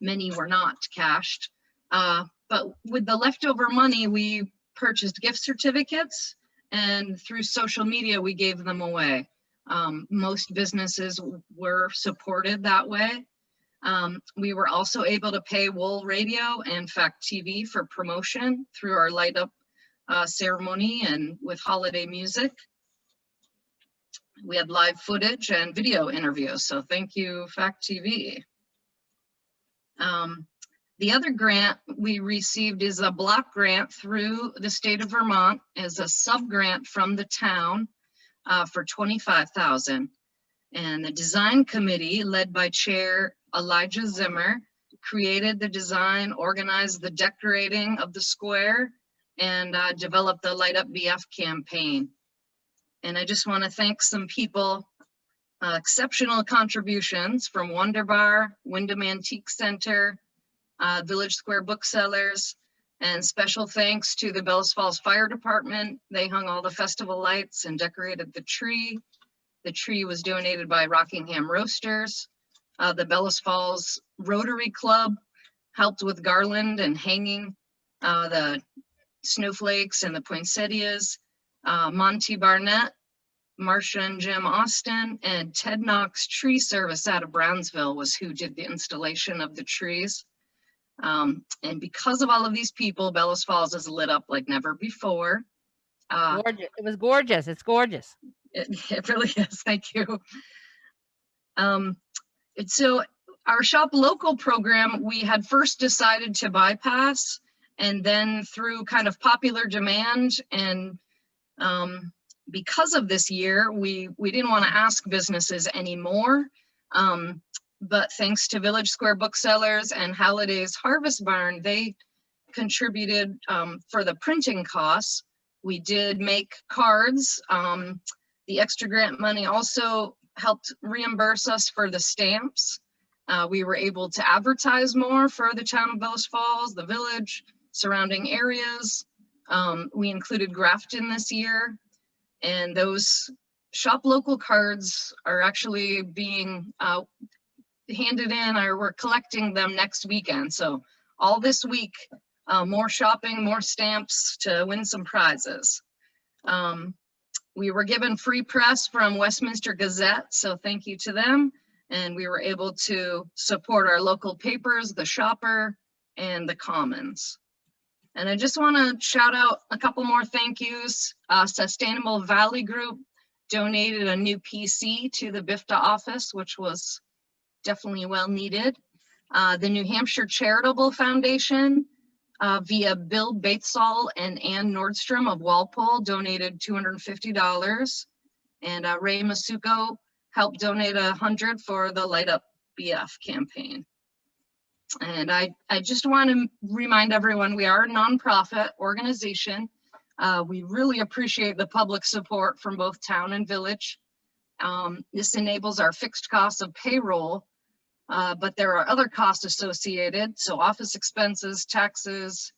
many were not cashed. But with the leftover money, we purchased gift certificates, and through social media, we gave them away. Most businesses were supported that way. We were also able to pay Wool Radio and Fact TV for promotion through our light up ceremony and with holiday music. We had live footage and video interviews, so thank you, Fact TV. The other grant we received is a block grant through the state of Vermont as a sub-grant from the town for $25,000. And the design committee led by Chair Elijah Zimmer created the design, organized the decorating of the square, and developed the Light Up BF campaign. And I just want to thank some people exceptional contributions from Wonder Bar, Wyndham Antique Center, Village Square Booksellers, and special thanks to the Bellows Falls Fire Department. They hung all the festival lights and decorated the tree. The tree was donated by Rockingham Roasters. The Bellows Falls Rotary Club helped with garland and hanging the snowflakes and the poinsettias. Monty Barnett, Marcia and Jim Austin, and Ted Knox Tree Service out of Brownsville was who did the installation of the trees. And because of all of these people, Bellows Falls is lit up like never before. Gorgeous. It was gorgeous. It's gorgeous. It really is. Thank you. So our Shop Local program, we had first decided to bypass, and then through kind of popular demand and because of this year, we didn't want to ask businesses anymore. But thanks to Village Square Booksellers and Halliday's Harvest Barn, they contributed for the printing costs. We did make cards. The extra grant money also helped reimburse us for the stamps. We were able to advertise more for the town of Bellows Falls, the village, surrounding areas. We included Grafton this year, and those Shop Local cards are actually being handed in, or we're collecting them next weekend. So all this week, more shopping, more stamps to win some prizes. We were given free press from Westminster Gazette, so thank you to them. And we were able to support our local papers, The Shopper and The Commons. And I just want to shout out a couple more thank yous. Sustainable Valley Group donated a new PC to the BIFTA office, which was definitely well needed. The New Hampshire Charitable Foundation via Bill Batesall and Ann Nordstrom of Walpole donated $250. And Ray Masuko helped donate $100 for the Light Up BF campaign. And I just want to remind everyone, we are a nonprofit organization. We really appreciate the public support from both town and village. This enables our fixed costs of payroll, but there are other costs associated. So office expenses, taxes,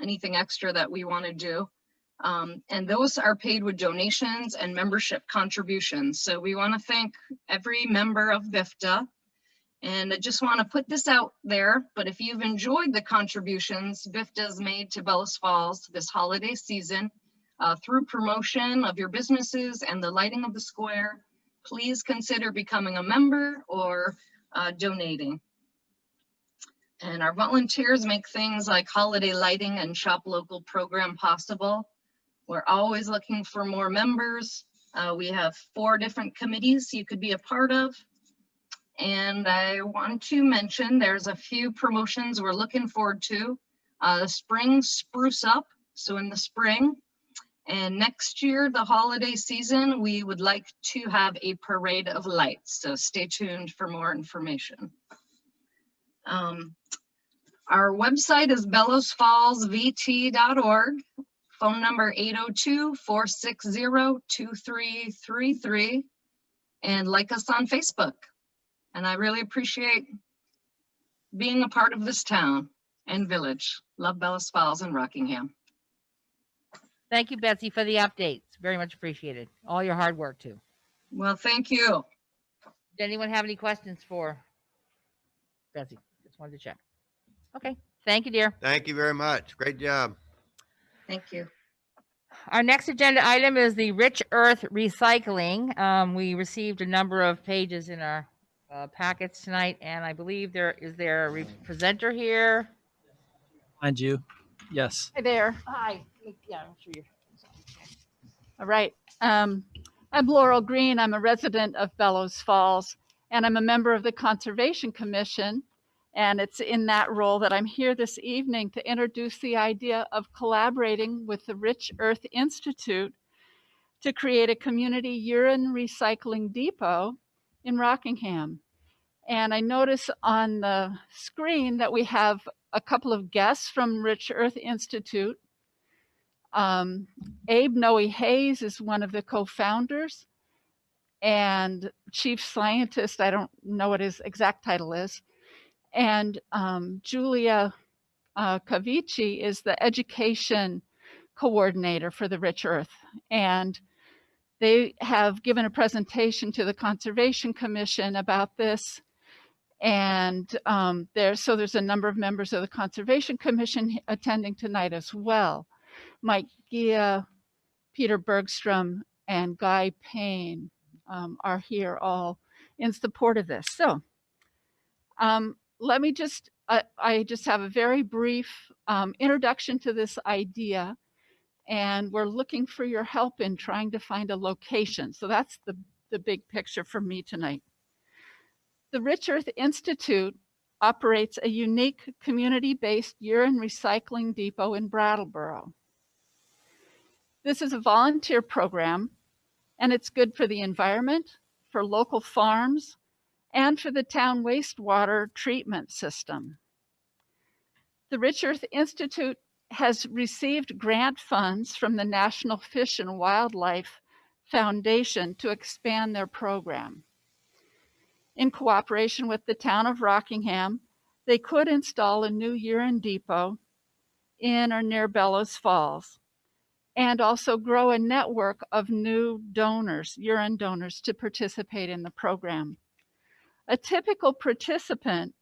anything extra that we want to do. And those are paid with donations and membership contributions. So we want to thank every member of BIFTA. And I just want to put this out there, but if you've enjoyed the contributions BIFTA has made to Bellows Falls this holiday season through promotion of your businesses and the lighting of the square, please consider becoming a member or donating. And our volunteers make things like holiday lighting and Shop Local program possible. We're always looking for more members. We have 4 different committees you could be a part of. And I want to mention there's a few promotions we're looking forward to. The spring spruce up, so in the spring. And next year, the holiday season, we would like to have a parade of lights. So stay tuned for more information. Our website is bellowsfallsvt.org. Phone number 802-460-2333. And like us on Facebook. And I really appreciate being a part of this town and village. Love Bellows Falls and Rockingham. Thank you, Betsy, for the updates. Very much appreciated. All your hard work, too. Well, thank you. Did anyone have any questions for Betsy? Just wanted to check. Okay. Thank you, dear. Thank you very much. Great job. Thank you. Our next agenda item is the Rich Earth Recycling. We received a number of pages in our packets tonight, and I believe there is a presenter here. Mind you. Yes. Hi there. Hi. Yeah, I'm sure you're. All right. I'm Laurel Green. I'm a resident of Bellows Falls, and I'm a member of the Conservation Commission. And it's in that role that I'm here this evening to introduce the idea of collaborating with the Rich Earth Institute to create a community urine recycling depot in Rockingham. And I notice on the screen that we have a couple of guests from Rich Earth Institute. Abe Noe Hayes is one of the co-founders, and chief scientist. I don't know what his exact title is. And Julia Cavici is the education coordinator for the Rich Earth. And they have given a presentation to the Conservation Commission about this. And there's a number of members of the Conservation Commission attending tonight as well. Mike Gia, Peter Bergstrom, and Guy Payne are here all in support of this. So let me just, I just have a very brief introduction to this idea, and we're looking for your help in trying to find a location. So that's the big picture for me tonight. The Rich Earth Institute operates a unique community-based urine recycling depot in Brattleboro. This is a volunteer program, and it's good for the environment, for local farms, and for the town wastewater treatment system. The Rich Earth Institute has received grant funds from the National Fish and Wildlife Foundation to expand their program. In cooperation with the town of Rockingham, they could install a new urine depot in or near Bellows Falls, and also grow a network of new donors, urine donors, to participate in the program. A typical participant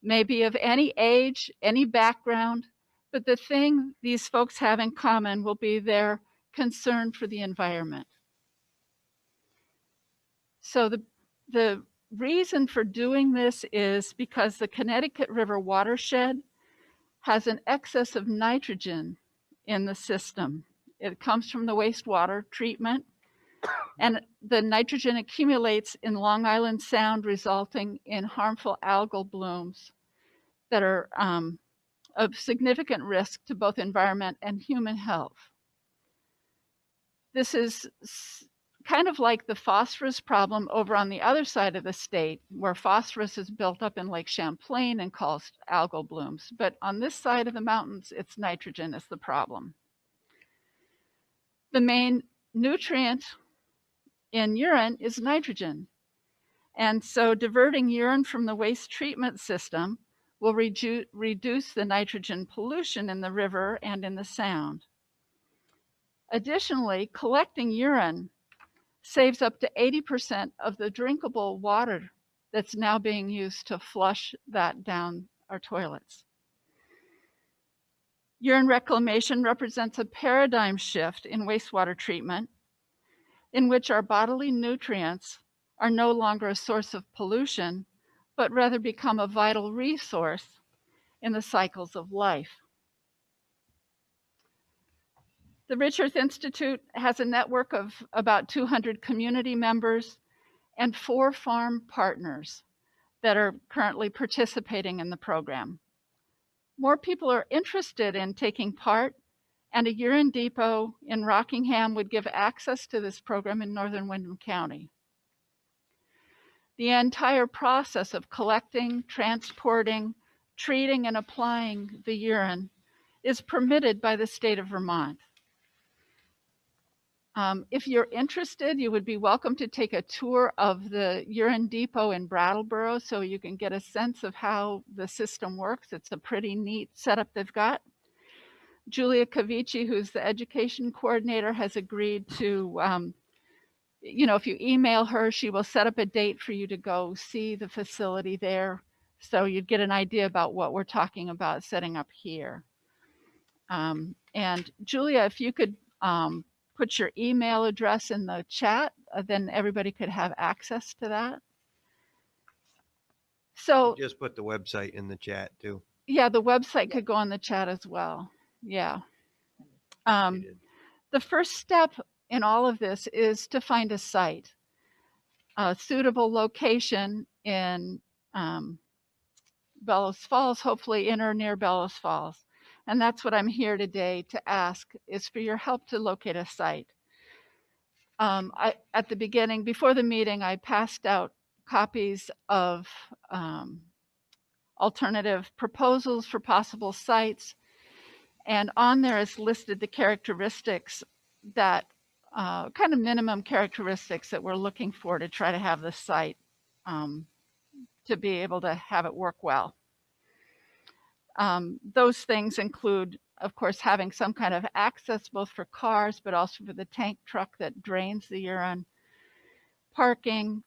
may be of any age, any background, but the thing these folks have in common will be their concern for the environment. So the reason for doing this is because the Connecticut River watershed has an excess of nitrogen in the system. It comes from the wastewater treatment, and the nitrogen accumulates in Long Island Sound, resulting in harmful algal blooms that are of significant risk to both environment and human health. This is kind of like the phosphorus problem over on the other side of the state, where phosphorus is built up in Lake Champlain and caused algal blooms. But on this side of the mountains, it's nitrogen is the problem. The main nutrient in urine is nitrogen. And so diverting urine from the waste treatment system will reduce the nitrogen pollution in the river and in the sound. Additionally, collecting urine saves up to 80% of the drinkable water that's now being used to flush that down our toilets. Urine reclamation represents a paradigm shift in wastewater treatment, in which our bodily nutrients are no longer a source of pollution, but rather become a vital resource in the cycles of life. The Rich Earth Institute has a network of about 200 community members and 4 farm partners that are currently participating in the program. More people are interested in taking part, and a urine depot in Rockingham would give access to this program in northern Windham County. The entire process of collecting, transporting, treating, and applying the urine is permitted by the state of Vermont. If you're interested, you would be welcome to take a tour of the urine depot in Brattleboro so you can get a sense of how the system works. It's a pretty neat setup they've got. Julia Cavici, who's the education coordinator, has agreed to, if you email her, she will set up a date for you to go see the facility there, so you'd get an idea about what we're talking about setting up here. And Julia, if you could put your email address in the chat, then everybody could have access to that. So Just put the website in the chat too. yeah, the website could go on the chat as well. Yeah. The first step in all of this is to find a site, a suitable location in Bellows Falls, hopefully in or near Bellows Falls. And that's what I'm here today to ask, is for your help to locate a site. At the beginning, before the meeting, I passed out copies of alternative proposals for possible sites. And on there is listed the characteristics that kind of minimum characteristics that we're looking for to try to have the site to be able to have it work well. Those things include, of course, having some kind of access both for cars, but also for the tank truck that drains the urine, parking,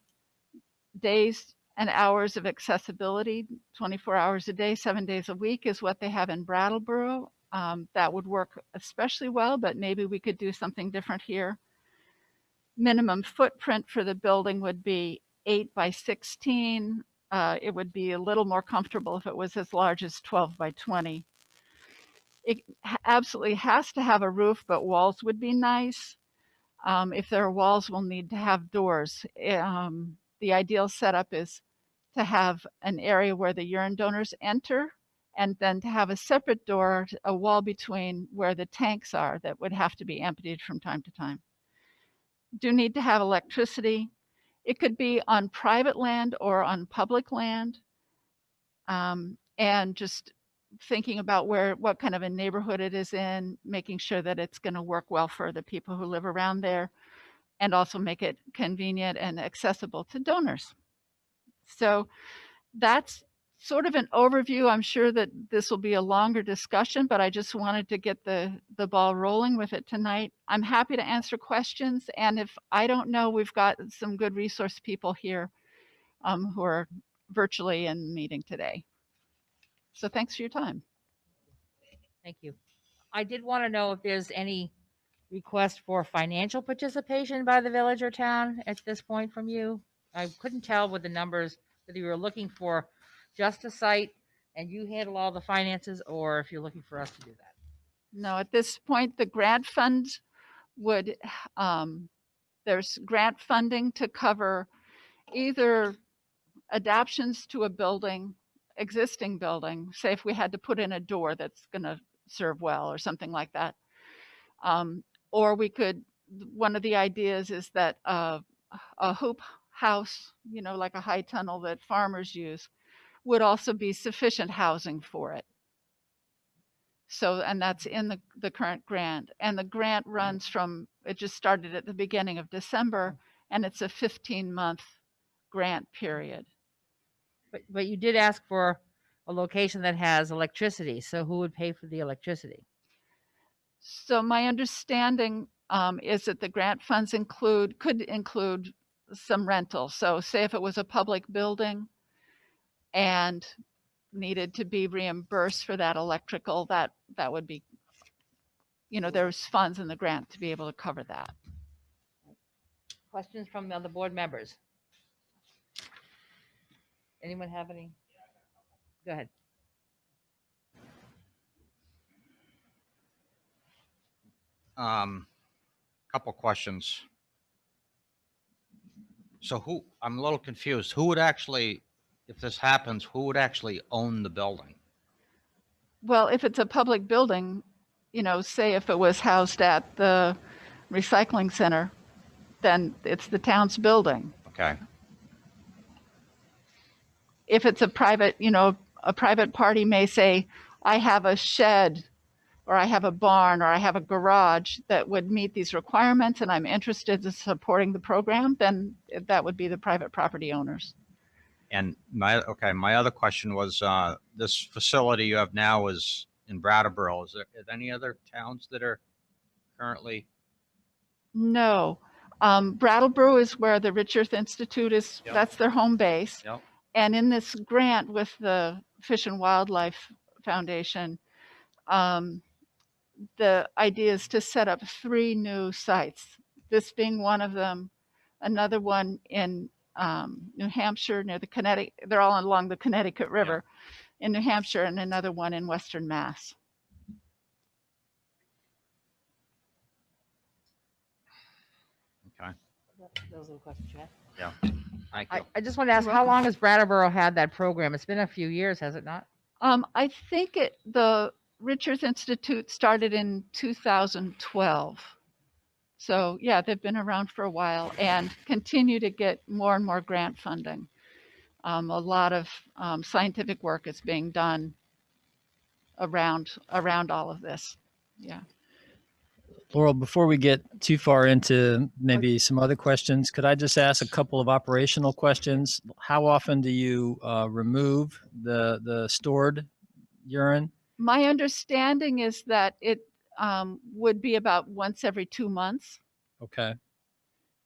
days and hours of accessibility, 24 hours a day, 7 days a week is what they have in Brattleboro. That would work especially well, but maybe we could do something different here. Minimum footprint for the building would be 8 by 16. It would be a little more comfortable if it was as large as 12 by 20. It absolutely has to have a roof, but walls would be nice. If there are walls, we'll need to have doors. The ideal setup is to have an area where the urine donors enter, and then to have a separate door, a wall between where the tanks are that would have to be emptied from time to time. Do need to have electricity. It could be on private land or on public land. And just thinking about what kind of a neighborhood it is in, making sure that it's going to work well for the people who live around there, and also make it convenient and accessible to donors. So that's sort of an overview. I'm sure that this will be a longer discussion, but I just wanted to get the ball rolling with it tonight. I'm happy to answer questions, and if I don't know, we've got some good resource people here who are virtually in the meeting today. So thanks for your time. Thank you. I did want to know if there's any request for financial participation by the village or town at this point from you. I couldn't tell with the numbers whether you were looking for just a site and you handle all the finances, or if you're looking for us to do that. No, at this point, the grant fund would, there's grant funding to cover either adaptions to a building, existing building, say if we had to put in a door that's going to serve well or something like that. Or we could, one of the ideas is that a hoop house, you know, like a high tunnel that farmers use, would also be sufficient housing for it. So, and that's in the current grant. And the grant runs from, it just started at the beginning of December, and it's a 15-month grant period. But you did ask for a location that has electricity. So who would pay for the electricity? So my understanding is that the grant funds could include some rental. So say if it was a public building and needed to be reimbursed for that electrical, that would be, you know, there's funds in the grant to be able to cover that. Questions from the other board members? Anyone have any? Go ahead. Couple questions. So I'm a little confused. Who would actually, if this happens, who would actually own the building? Well, if it's a public building, you know, say if it was housed at the recycling center, then it's the town's building. Okay. If it's a private, you know, a private party may say, I have a shed, or I have a barn, or I have a garage that would meet these requirements, and I'm interested in supporting the program, then that would be the private property owners. And my other question was, this facility you have now is in Brattleboro. Is there any other towns that are currently? No. Brattleboro is where the Rich Earth Institute is. Yep. That's their home base. Yep. And in this grant with the Fish and Wildlife Foundation, the idea is to set up 3 new sites, this being one of them, another one in New Hampshire near the Connecticut, they're all along the Connecticut River in New Hampshire, and another one in Western Mass. Okay. Those are the questions you had. Yeah. Thank you. I just want to ask, how long has Brattleboro had that program? It's been a few years, has it not? I think the Rich Earth Institute started in 2012. So yeah, they've been around for a while and continue to get more and more grant funding. A lot of scientific work is being done around all of this. Yeah. Laurel, before we get too far into maybe some other questions, could I just ask a couple of operational questions? How often do you remove the stored urine? My understanding is that it would be about once every 2 months. Okay.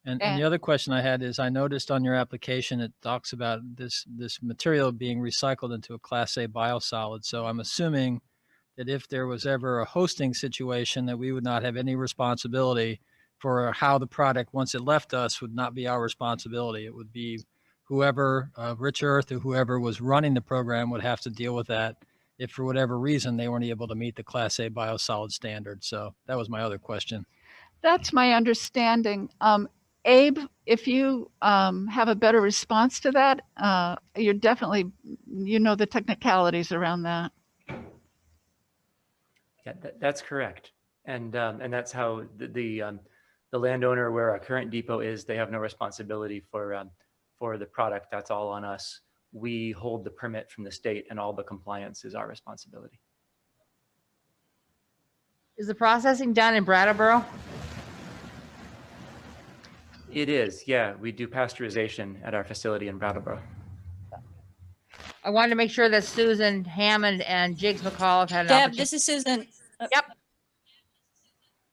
And And- the other question I had is I noticed on your application, it talks about this material being recycled into a Class A biosolid. So I'm assuming that if there was ever a hosting situation, that we would not have any responsibility for how the product, once it left us, would not be our responsibility. It would be whoever, Rich Earth or whoever was running the program would have to deal with that if for whatever reason they weren't able to meet the Class A biosolid standard. So that was my other question. That's my understanding. Abe, if you have a better response to that, you're definitely, you know, the technicalities around that. Yeah, that's correct. And that's how the landowner where our current depot is, they have no responsibility for the product. That's all on us. We hold the permit from the state and all the compliance is our responsibility. Is the processing done in Brattleboro? It is, yeah. We do pasteurization at our facility in Brattleboro. I wanted to make sure that Susan Hammond and Jigs McAuliffe had an Deb, opportunity. this is Susan. Yep.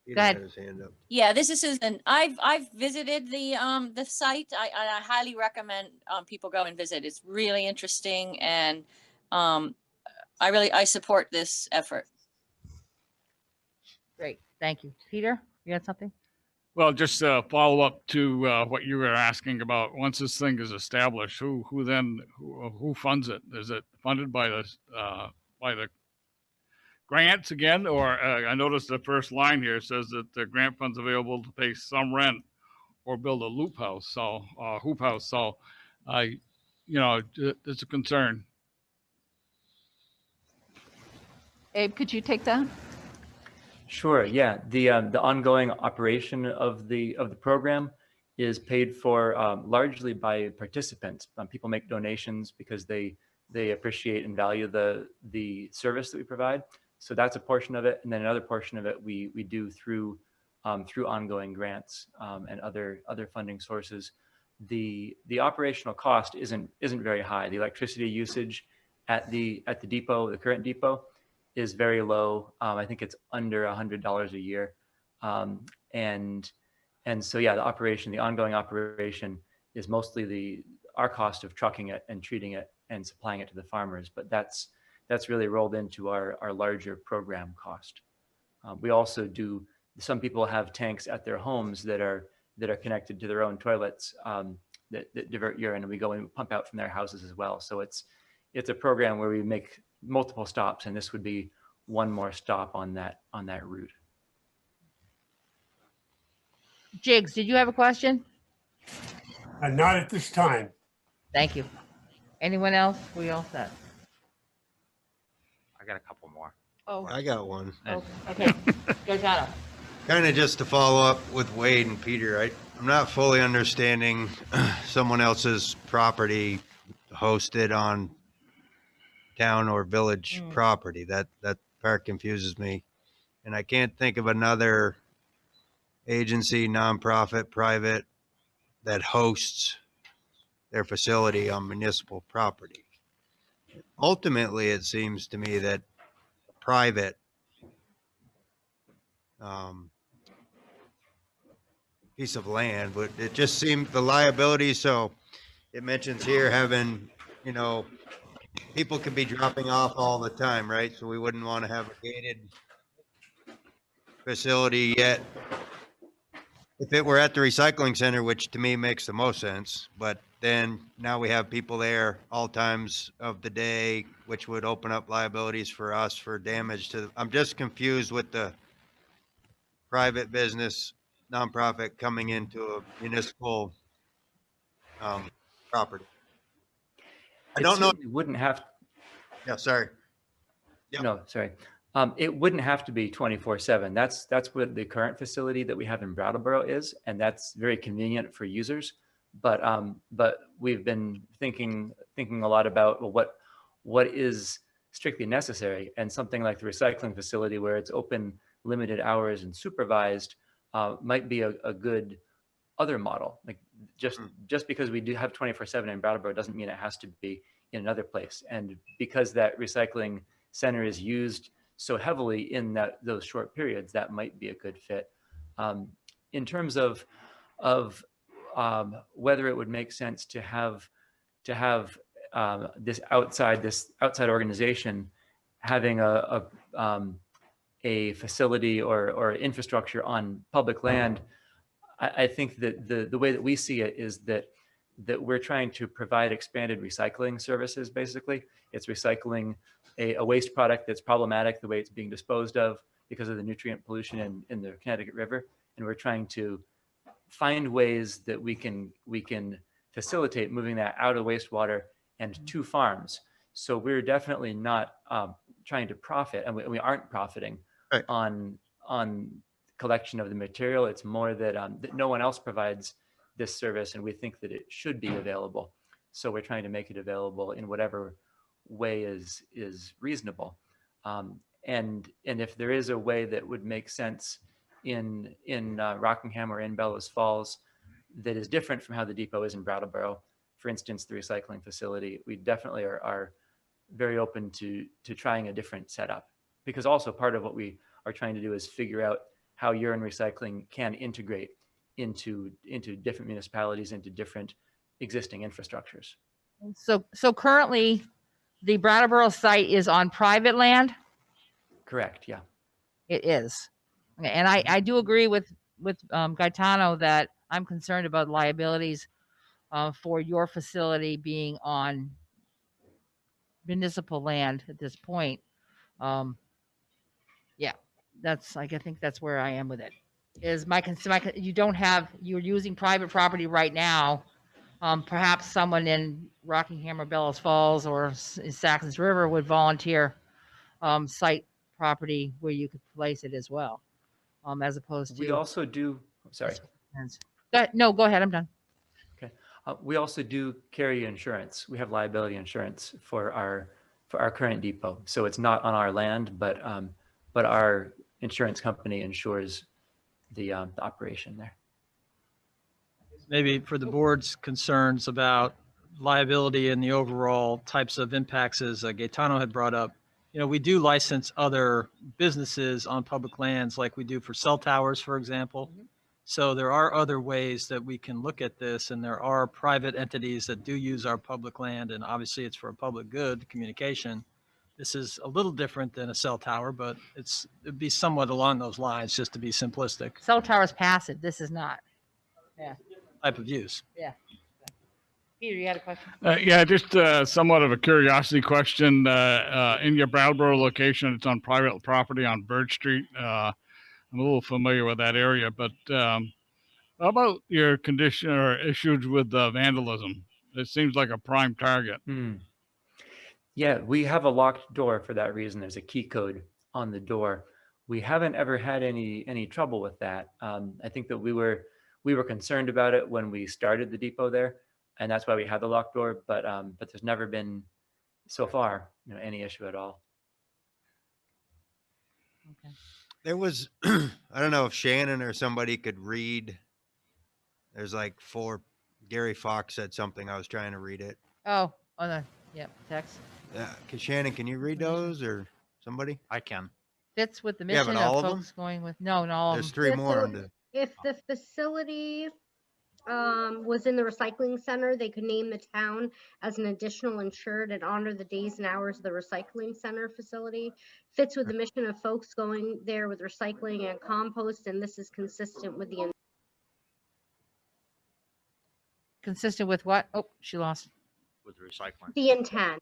Peter Go ahead. had his hand up. Yeah, this is Susan. I've visited the site. I highly recommend people go and visit. It's really interesting, and I support this effort. Great, thank you. Peter, you had something? Well, just follow up to what you were asking about. Once this thing is established, who funds it? Is it funded by the grants again, or I noticed the first line here says that the grant funds available to pay some rent or build a loop house, so hoop house. So, it's a concern. Abe, could you take that? Sure. Yeah. The ongoing operation of the program is paid for largely by participants. People make donations because they appreciate and value the service that we provide. So that's a portion of it, and then another portion of it we do through ongoing grants and other funding sources. The operational cost isn't very high. The electricity usage at the depot, the current depot, is very low. I think it's under $100 a year. And so, yeah, the ongoing operation is mostly our cost of trucking it and treating it and supplying it to the farmers. But that's really rolled into our larger program cost. We also do, some people have tanks at their homes that are connected to their own toilets that divert urine, and we go and pump out from their houses as well. So it's a program where we make multiple stops, and this would be one more stop on that route. Jigs, did you have a question? Not at this time. Thank you. Anyone else? We all set? I got a couple more. Oh, I got one. okay. Giordano. Kind of just to follow up with Wade and Peter, I'm not fully understanding someone else's property hosted on town or village property. That part confuses me. And I can't think of another agency, nonprofit, private that hosts their facility on municipal property. Ultimately, it seems to me that private piece of land, but it just seemed the liability. So it mentions here having, people can be dropping off all the time, right? So we wouldn't want to have a gated facility yet. If it were at the recycling center, which to me makes the most sense, but then now we have people there all times of the day, which would open up liabilities for us for damage to, I'm just confused with the private business, nonprofit coming into a municipal property. I don't know. It wouldn't have. Yeah, sorry. Yep. No, sorry. It wouldn't have to be 24/7. That's what the current facility that we have in Brattleboro is, and that's very convenient for users. But we've been thinking a lot about, what is strictly necessary, and something like the recycling facility where it's open limited hours and supervised might be a good other model. Like just because we do have 24/7 in Brattleboro doesn't mean it has to be in another place. And because that recycling center is used so heavily in those short periods, that might be a good fit. In terms of whether it would make sense to have this outside organization having a facility or infrastructure on public land, I think that the way that we see it is that we're trying to provide expanded recycling services. Basically, it's recycling a waste product that's problematic the way it's being disposed of because of the nutrient pollution in the Connecticut River, and we're trying to find ways that we can facilitate moving that out of wastewater and to farms. So we're definitely not trying to profit, and we aren't profiting on collection of the material. It's more that that no one else provides this service, and we think that it should be available. So we're trying to make it available in whatever way is reasonable. And if there is a way that would make sense in Rockingham or in Bellows Falls that is different from how the depot is in Brattleboro, for instance, the recycling facility, we definitely are very open to trying a different setup, because also part of what we are trying to do is figure out how urine recycling can integrate into different municipalities, into different existing infrastructures. So currently the Brattleboro site is on private land? Correct, yeah. It is. Okay, and I do agree with Gaetano that I'm concerned about liabilities for your facility being on municipal land at this point. Yeah, I think that's where I am with it. Is you're using private property right now. Perhaps someone in Rockingham or Bellows Falls or in Saxons River would volunteer site property where you could place it as well, as opposed to. We also do, sorry. No, go ahead, I'm done. Okay. We also do carry insurance. We have liability insurance for our current depot. So it's not on our land, but our insurance company insures the operation there. Maybe for the board's concerns about liability and the overall types of impacts, as Gaetano had brought up, we do license other businesses on public lands like we do for cell towers, for example. So there are other ways that we can look at this, and there are private entities that do use our public land, and obviously it's for a public good, communication. This is a little different than a cell tower, but it'd be somewhat along those lines, just to be simplistic. Cell tower's passive, this is not. Yeah. Type of use. Yeah. Peter, you had a question? Yeah, just somewhat of a curiosity question. In your Brattleboro location, it's on private property on Bird Street. I'm a little familiar with that area, but how about your condition or issues with vandalism? It seems like a prime target. Yeah, we have a locked door for that reason. There's a key code on the door. We haven't ever had any trouble with that. I think that we were concerned about it when we started the depot there, and that's why we had the locked door. But there's never been so far any issue at all. Okay. There was, I don't know if Shannon or somebody could read. There's like Gary Fox said something. I was trying to read it. Oh, text. Yeah, Shannon, can you read those, or somebody? I can. Fits with the Yeah, mission but all of of folks going with, no, not all of There's them. three more on the. If the facility was in the recycling center, they could name the town as an additional insured and honor the days and hours of the recycling center facility. Fits with the mission of folks going there with recycling and compost, and this is consistent with the. Consistent with what? Oh, she lost. With recycling. The intent.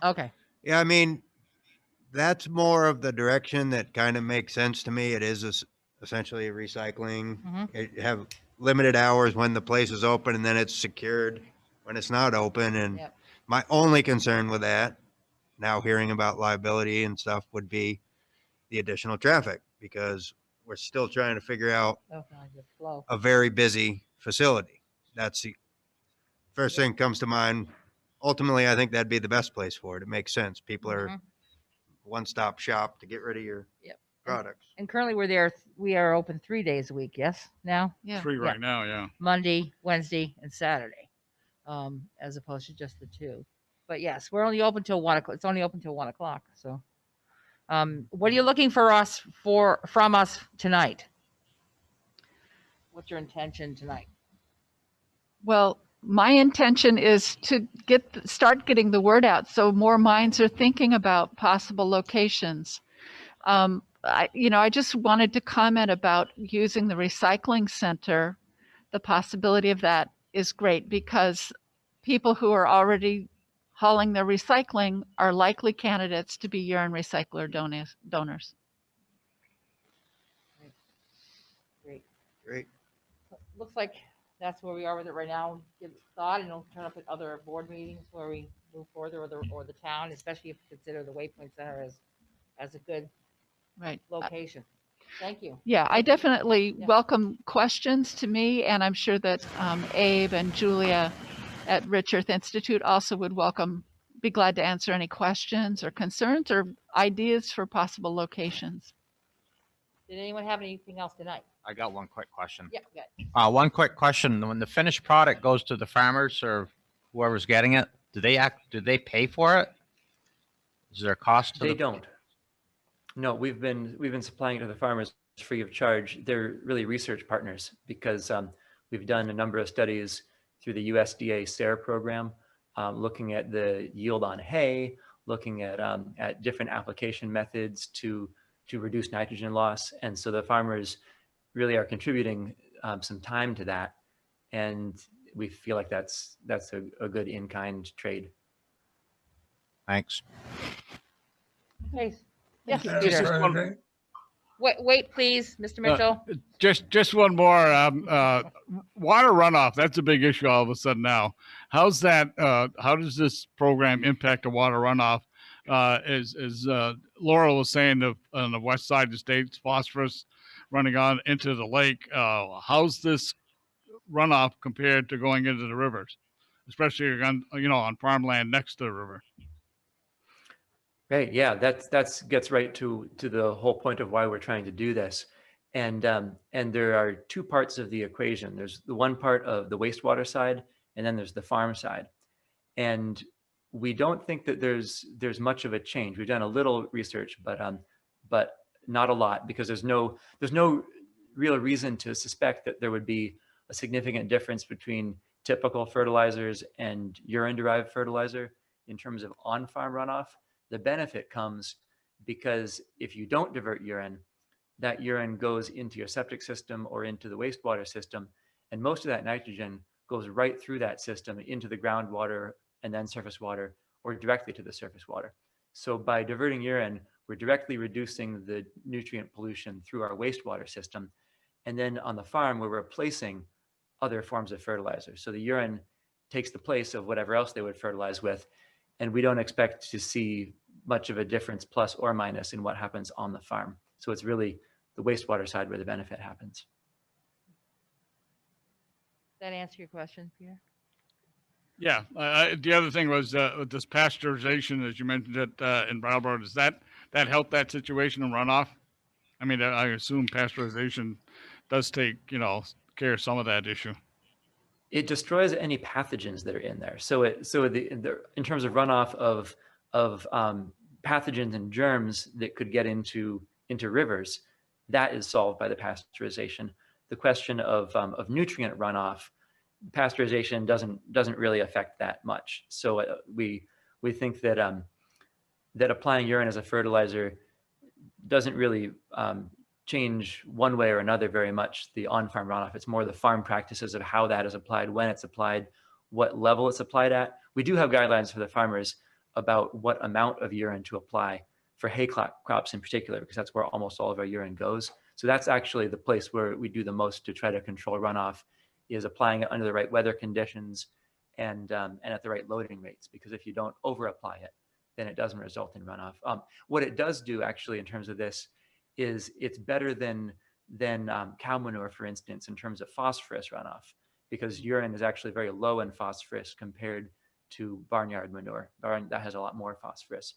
Okay. Yeah, I mean, that's more of the direction that kind of makes sense to me. It is essentially a recycling. It have limited hours when the place is open, and then it's secured when it's not open. And my only concern with that, now hearing about liability and stuff, would be the additional traffic, because we're still trying to figure out a very busy facility. That's the first thing comes to mind. Ultimately, I think that'd be the best place for it. It makes sense. People are one-stop shop to get rid of your products. And currently we are open 3 days a week. Yes. Now. Yeah. 3 right now, yeah. Monday, Wednesday, and Saturday, as opposed to just the 2. But yes, we're only open till 1 o'clock. It's only open till 1 o'clock. So, what are you looking from us tonight? What's your intention tonight? Well, my intention is to start getting the word out so more minds are thinking about possible locations. I just wanted to comment about using the recycling center. The possibility of that is great because people who are already hauling their recycling are likely candidates to be urine recycler donors. Great. Looks like that's where we are with it right now. Give it thought, and we'll turn up at other board meetings where we move further, or the town, especially if you consider the Waypoint Center as a good Right. location. Thank you. Yeah, I definitely Yeah. welcome questions to me, and I'm sure that Abe and Julia at Rich Earth Institute also would be glad to answer any questions or concerns or ideas for possible locations. Did anyone have anything else tonight? I got one quick question. Yeah, good. One quick question. When the finished product goes to the farmers or whoever's getting it, do they pay for it? Is there a cost to They don't. No, we've been supplying it to the farmers free of charge. They're really research partners because we've done a number of studies through the USDA SARE program, looking at the yield on hay, looking at different application methods to reduce nitrogen loss, and so the farmers really are contributing some time to that, and we feel like that's a good in-kind trade. Thanks. Okay. Yes, Madam Peter. President, Wait, please, Mr. Mitchell. Just one more. Water runoff. That's a big issue all of a sudden now. How's that? How does this program impact the water runoff? As Laura was saying, on the west side of the state, phosphorus running on into the lake. How's this runoff compared to going into the rivers, especially on farmland next to the river? Right. Yeah, that's gets right to the whole point of why we're trying to do this. And there are two parts of the equation. There's the one part of the wastewater side, and then there's the farm side. And we don't think that there's much of a change. We've done a little research, but not a lot, because there's no real reason to suspect that there would be a significant difference between typical fertilizers and urine-derived fertilizer in terms of on-farm runoff. The benefit comes because if you don't divert urine, that urine goes into your septic system or into the wastewater system, and most of that nitrogen goes right through that system into the groundwater and then surface water, or directly to the surface water. So by diverting urine, we're directly reducing the nutrient pollution through our wastewater system. And then on the farm, we're replacing other forms of fertilizer. So the urine takes the place of whatever else they would fertilize with. And we don't expect to see much of a difference, plus or minus, in what happens on the farm. So it's really the wastewater side where the benefit happens. That answer your question, Peter? Yeah. The other thing was with this pasteurization, as you mentioned it in Brattleboro, does that help that situation in runoff? I mean, I assume pasteurization does take care of some of that issue. It destroys any pathogens that are in there. So in terms of runoff of pathogens and germs that could get into rivers, that is solved by the pasteurization. The question of nutrient runoff, pasteurization doesn't really affect that much. So we think that that applying urine as a fertilizer doesn't really change one way or another very much the on-farm runoff. It's more the farm practices of how that is applied, when it's applied, what level it's applied at. We do have guidelines for the farmers about what amount of urine to apply for hay crops in particular, because that's where almost all of our urine goes. So that's actually the place where we do the most to try to control runoff, is applying it under the right weather conditions and at the right loading rates, because if you don't over apply it, then it doesn't result in runoff. What it does do actually in terms of this is it's better than cow manure, for instance, in terms of phosphorus runoff, because urine is actually very low in phosphorus compared to barnyard manure. That has a lot more phosphorus.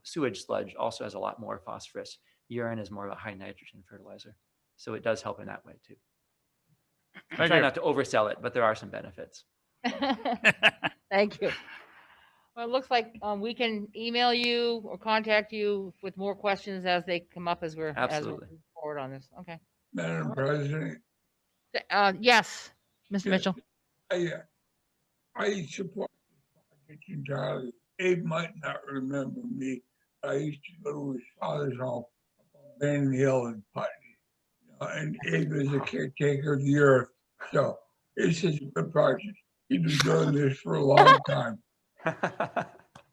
Sewage sludge also has a lot more phosphorus. urine is more of a high nitrogen fertilizer. So it does help in that way too. I Thank try you. not to oversell it, but there are some benefits. Thank you. Well, it looks like we can email you or contact you with more questions as they come up as we're Absolutely. moving forward on this. Okay. Madam President, Yes, Mr. Yeah. Mitchell. I support this project entirely. Abe might not remember me. I used to go to his father's home up on Bannon Hill in Putney. And Abe is a caretaker of the earth. So it's just a good project. He's been doing this for a long time.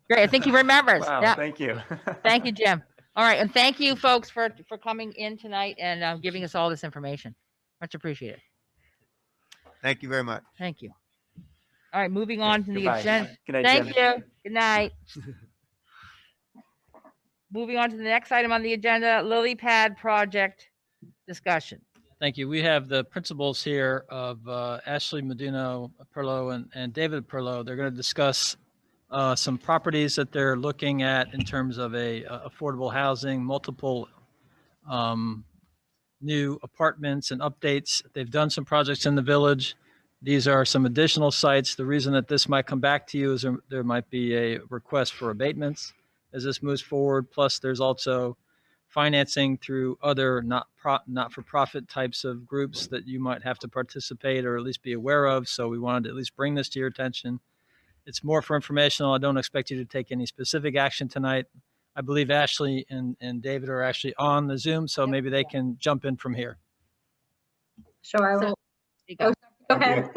Great. I think he remembers. Wow, Yeah. thank you. Thank you, Jim. All right. And thank you folks for coming in tonight and giving us all this information. Much appreciated. Thank you very much. Thank you. All right. Moving on to the Goodbye. agenda. Good night, Thank Jim. you. Good night. Moving on to the next item on the agenda, lily pad project discussion. Thank you. We have the principals here of Ashley Medino Perlo and David Perlo. They're going to discuss some properties that they're looking at in terms of affordable housing, multiple new apartments and updates. They've done some projects in the village. These are some additional sites. The reason that this might come back to you is there might be a request for abatements as this moves forward. Plus, there's also financing through other not-for-profit types of groups that you might have to participate or at least be aware of. So we wanted to at least bring this to your attention. It's more for informational. I don't expect you to take any specific action tonight. I believe Ashley and David are actually on the Zoom, so maybe they can jump in from here. Sure, I will. Go ahead.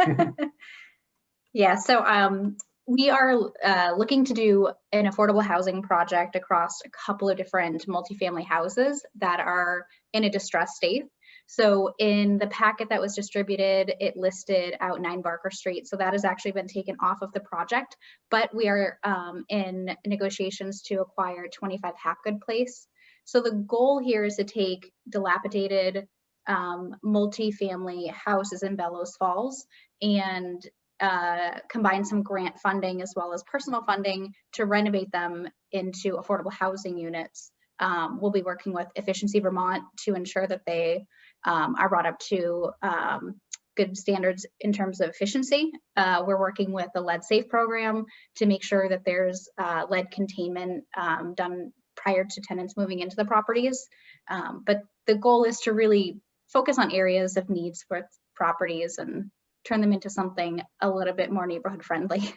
Yeah, so we are looking to do an affordable housing project across a couple of different multifamily houses that are in a distressed state. So in the packet that was distributed, it listed out 9 Barker Street. So that has actually been taken off of the project, but we are in negotiations to acquire 25 Hapgood Place. So the goal here is to take dilapidated multifamily houses in Bellows Falls and combine some grant funding as well as personal funding to renovate them into affordable housing units. We'll be working with Efficiency Vermont to ensure that they are brought up to good standards in terms of efficiency. We're working with the Lead Safe program to make sure that there's lead containment done prior to tenants moving into the properties. But the goal is to really focus on areas of needs for properties and turn them into something a little bit more neighborhood friendly.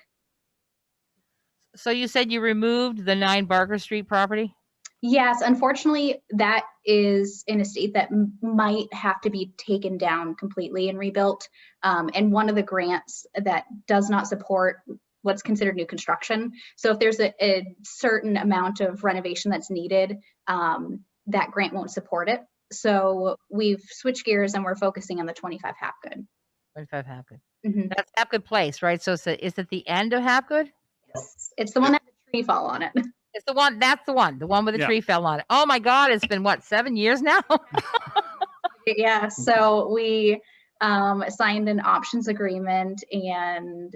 So you said you removed the 9 Barker Street property? Yes, unfortunately, that is in a state that might have to be taken down completely and rebuilt. And one of the grants that does not support what's considered new construction. So if there's a certain amount of renovation that's needed, that grant won't support it. So we've switched gears and we're focusing on the 25 Hapgood. 25 Hapgood. Mm-hmm. That's Hapgood Place, right? So is it the end of Hapgood? Yes, it's the one that had the tree fall on it. It's the one, that's the one where the tree fell on it. Oh my God, it's been what, 7 years now? Yeah, so we signed an options agreement and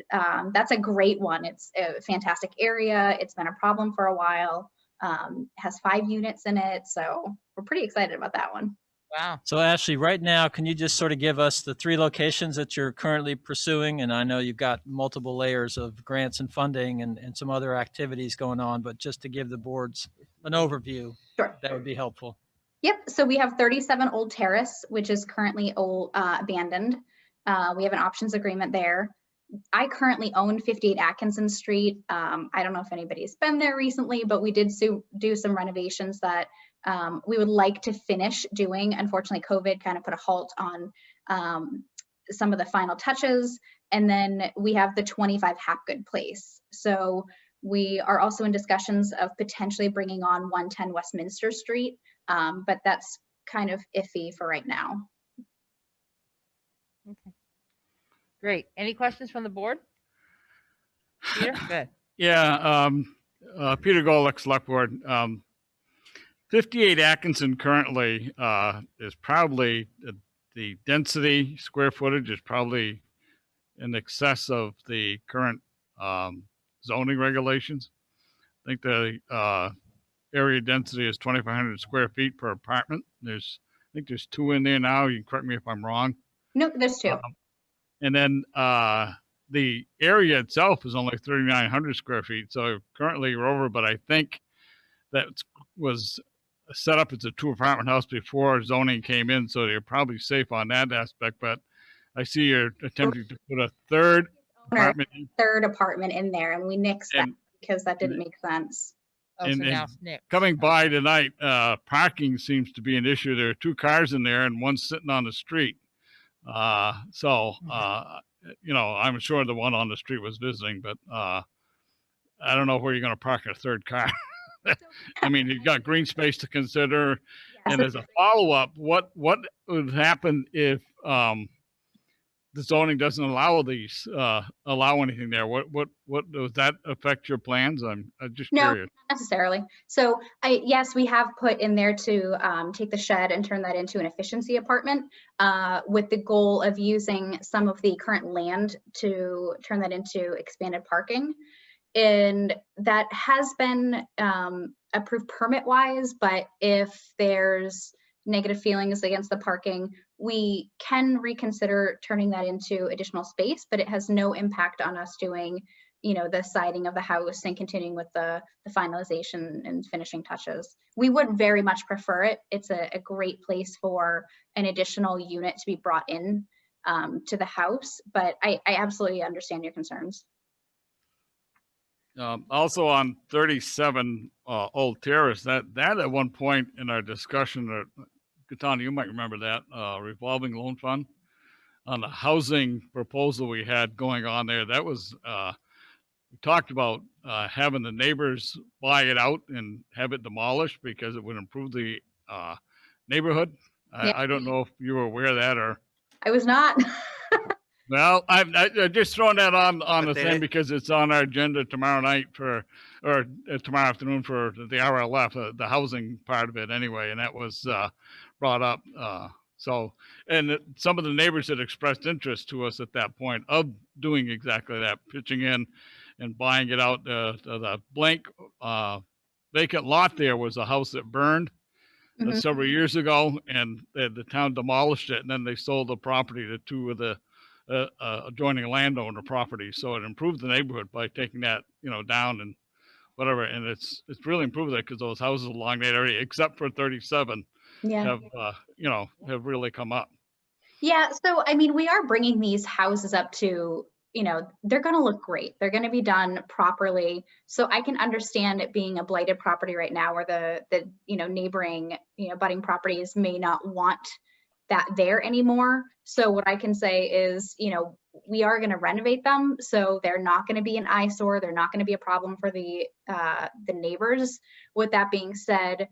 that's a great one. It's a fantastic area. It's been a problem for a while. Has 5 units in it. So we're pretty excited about that one. Wow. So Ashley, right now, can you just sort of give us the 3 locations that you're currently pursuing? And I know you've got multiple layers of grants and funding and some other activities going on, but just to give the boards an overview, sure, that would be helpful. Yep, so we have 37 Old Terrace, which is currently abandoned. We have an options agreement there. I currently own 58 Atkinson Street. I don't know if anybody's been there recently, but we did do some renovations that we would like to finish doing. Unfortunately, COVID kind of put a halt on some of the final touches. And then we have the 25 Hapgood Place. So we are also in discussions of potentially bringing on 110 Westminster Street, but that's kind of iffy for right now. Okay. Great. Any questions from the board? Peter, go ahead. Yeah, Peter Golick, Select Board. 58 Atkinson currently is probably the density square footage is probably in excess of the current zoning regulations. I think area density is 2,500 square feet per apartment. I think there's 2 in there now. You can correct me if I'm wrong. No, there's 2. And then the area itself is only 3,900 square feet. So currently you're over, but I think that was set up as a 2-apartment house before zoning came in. So you're probably safe on that aspect. But I see you're attempting to put a 3rd apartment. 3rd apartment in there, and we nixed that because that didn't make sense. Oh, so And now it's Nick. coming by tonight, parking seems to be an issue. There are 2 cars in there and one's sitting on the street. You know, I'm sure the one on the street was visiting, but I don't know where you're going to park a 3rd car. I mean, you've got green space to consider. And as a follow-up, what would happen if the zoning doesn't allow anything there? What does that affect your plans? I'm just curious. Not necessarily. So yes, we have put in there to take the shed and turn that into an efficiency apartment with the goal of using some of the current land to turn that into expanded parking. And that has been approved permit wise, but if there's negative feelings against the parking, we can reconsider turning that into additional space, but it has no impact on us doing, you know, the siding of the house and continuing with the finalization and finishing touches. We would very much prefer it. It's a great place for an additional unit to be brought in to the house, but I absolutely understand your concerns. Also on 37 Old Terrace, that at one point in our discussion, Katana, you might remember that revolving loan fund on the housing proposal we had going on there. That was we talked about having the neighbors buy it out and have it demolished because it would improve the neighborhood. I don't know if you were aware of that or. I was not. Well, I'm just throwing that on the thing because it's on our agenda tomorrow night or tomorrow afternoon for the RLF, the housing part of it anyway, and that was brought up. And some of the neighbors had expressed interest to us at that point of doing exactly that, pitching in and buying it out. The blank vacant lot there was a house that burned several years ago, and the town demolished it, and then they sold the property to 2 of the adjoining landowner property. So it improved the neighborhood by taking that, you know, down and whatever. And it's really improved that because those houses along that area, except for 37, have, you know, have really come up. Yeah. So, I mean, we are bringing these houses up to, you know, they're going to look great. They're going to be done properly. So I can understand it being a blighted property right now where the you know, neighboring, you know, budding properties may not want that there anymore. So what I can say is, you know, we are going to renovate them, so they're not going to be an eyesore. They're not going to be a problem for the neighbors. With that being said,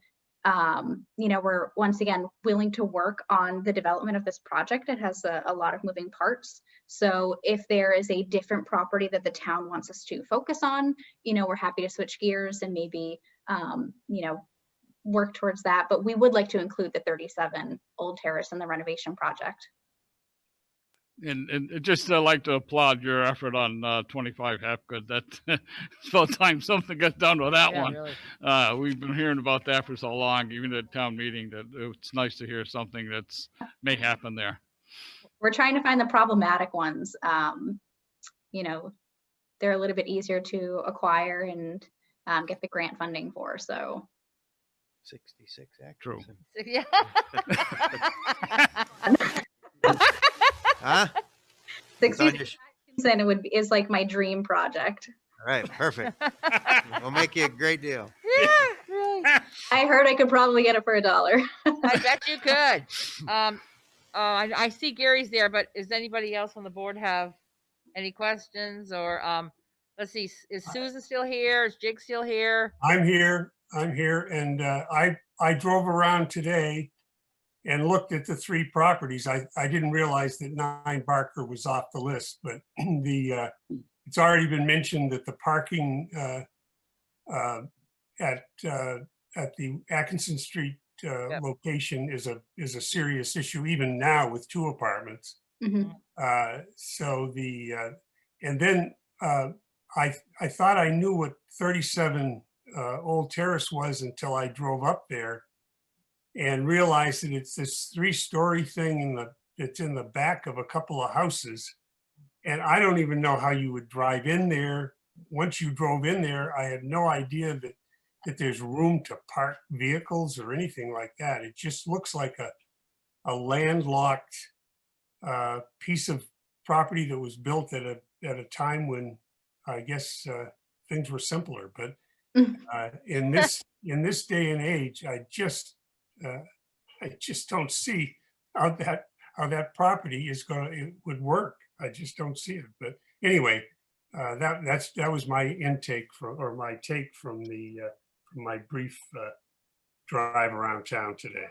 you know, we're once again willing to work on the development of this project. It has a lot of moving parts. So if there is a different property that the town wants us to focus on, you know, we're happy to switch gears and maybe, you know, work towards that, but we would like to include the 37 Old Terrace in the renovation project. And just like to applaud your effort on 25 Hapgood. That it's about time something gets done with that one. Really. We've been hearing about that for so long, even at town meeting, that it's nice to hear something that's may happen there. We're trying to find the problematic ones. You know, they're a little bit easier to acquire and get the grant funding for. So 66 acres. True. Yeah. Huh? 66 and it would be, is like my dream project. All right, perfect. We'll make you a great deal. Yeah, really. I heard I could probably get it for $1. I bet you could. I see Gary's there, but does anybody else on the board have any questions or let's see, is Susan still here? Is Jig still here? I'm here, and I drove around today and looked at the 3 properties. I didn't realize that 9 Barker was off the list, but it's already been mentioned that the parking at the Atkinson Street location is a serious issue even now with 2 apartments. So and then I thought I knew what 37 Old Terrace was until I drove up there and realized that it's this 3-story thing it's in the back of a couple of houses. And I don't even know how you would drive in there. Once you drove in there, I had no idea that there's room to park vehicles or anything like that. It just looks like a landlocked piece of property that was built at a time when I guess things were simpler. But in this day and age, I just don't see how that property it would work. I just don't see it. But anyway, that was my intake or my take from my brief drive around town today.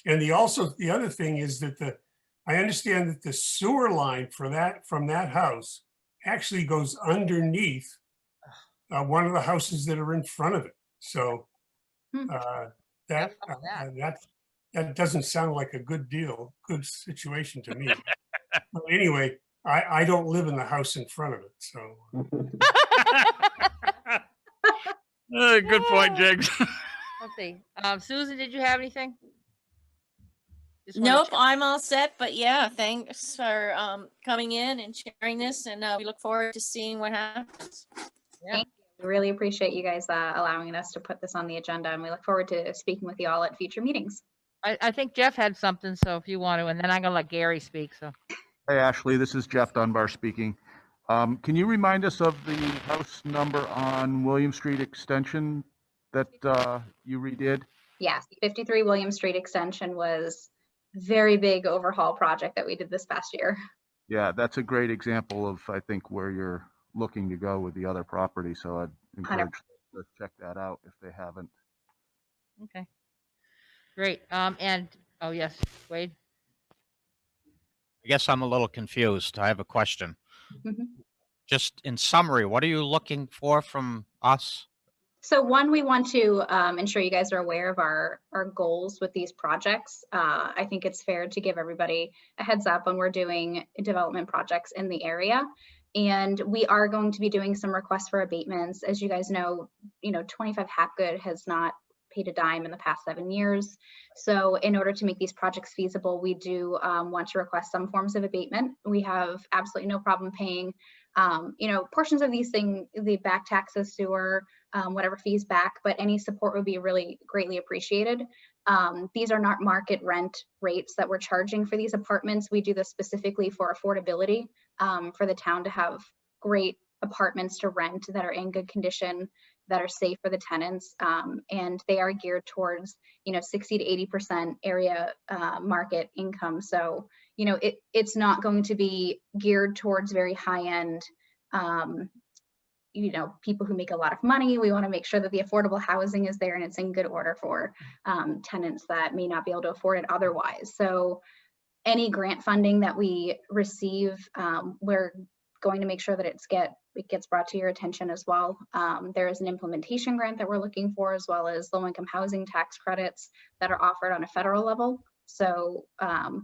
And the other thing is that I understand that the sewer line from that house actually goes underneath one of the houses that are in front of it. So that doesn't sound like a good situation to me. But anyway, I don't live in the house in front of it, so. Good point, Jigs. Let's see. Susan, did you have anything? Nope, I'm all set, but yeah, thanks for coming in and sharing this, and we look forward to seeing what happens. Thank you. We really appreciate you guys allowing us to put this on the agenda, and we look forward to speaking with you all at future meetings. I think Jeff had something, so if you want to, and then I'm gonna let Gary speak. So. Hey, Ashley, this is Jeff Dunbar speaking. Can you remind us of the house number on William Street Extension that you redid? Yes, 53 William Street Extension was a very big overhaul project that we did this past year. Yeah, that's a great example of, I think, where you're looking to go with the other property. So I'd encourage them to check that out if they haven't. Okay. Great. And oh yes, Wade. I guess I'm a little confused. I have a question. Mm-hmm. Just in summary, what are you looking for from us? So one, we want to ensure you guys are aware of our goals with these projects. I think it's fair to give everybody a heads up when we're doing development projects in the area. And we are going to be doing some requests for abatements. As you guys know, 25 Hapgood has not paid a dime in the past 7 years. So in order to make these projects feasible, we do want to request some forms of abatement. We have absolutely no problem paying, portions of these things, the back taxes, sewer, whatever fees back, but any support would be really greatly appreciated. These are not market rent rates that we're charging for these apartments. We do this specifically for affordability, for the town to have great apartments to rent that are in good condition, that are safe for the tenants, and they are geared towards 60 to 80% area market income. So it's not going to be geared towards very high end people who make a lot of money. We want to make sure that the affordable housing is there and it's in good order for tenants that may not be able to afford it otherwise. So any grant funding that we receive, we're going to make sure that it gets brought to your attention as well. There is an implementation grant that we're looking for, as well as low-income housing tax credits that are offered on a federal level. So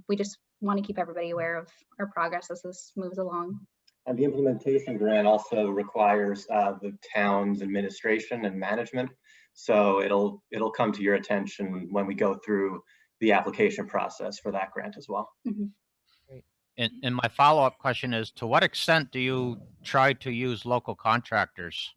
we just want to keep everybody aware of our progress as this moves along. And the implementation grant also requires the town's administration and management. So it'll come to your attention when we go through the application process for that grant as well. Mm-hmm. And my follow-up question is, to what extent do you try to use local contractors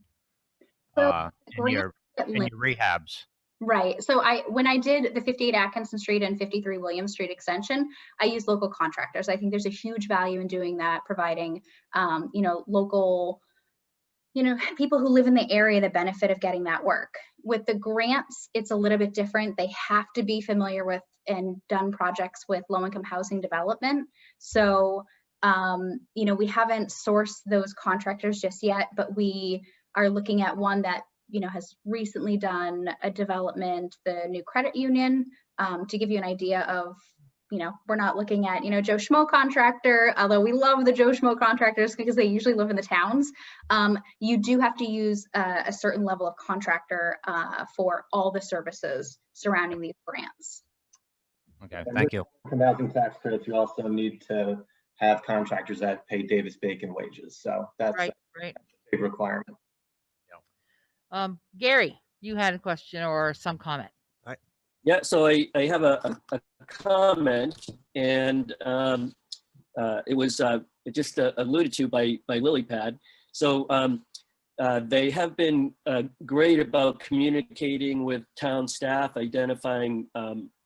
in your rehabs? Right. So when I did the 58 Atkinson Street and 53 William Street extension, I used local contractors. I think there's a huge value in doing that, providing, local, people who live in the area the benefit of getting that work. With the grants, it's a little bit different. They have to be familiar with and done projects with low-income housing development. So, we haven't sourced those contractors just yet, but we are looking at one that has recently done a development, the new credit union, to give you an idea of, we're not looking at, Joe Schmo contractor, although we love the Joe Schmo contractors because they usually live in the towns. You do have to use a certain level of contractor for all the services surrounding these grants. Okay, thank you. For housing tax credits, you also need to have contractors that pay Davis-Bacon wages. So that's right. a big requirement. Gary, you had a question or some comment. Yeah, so I have a comment, and it was just alluded to by LilyPad. So they have been great about communicating with town staff, identifying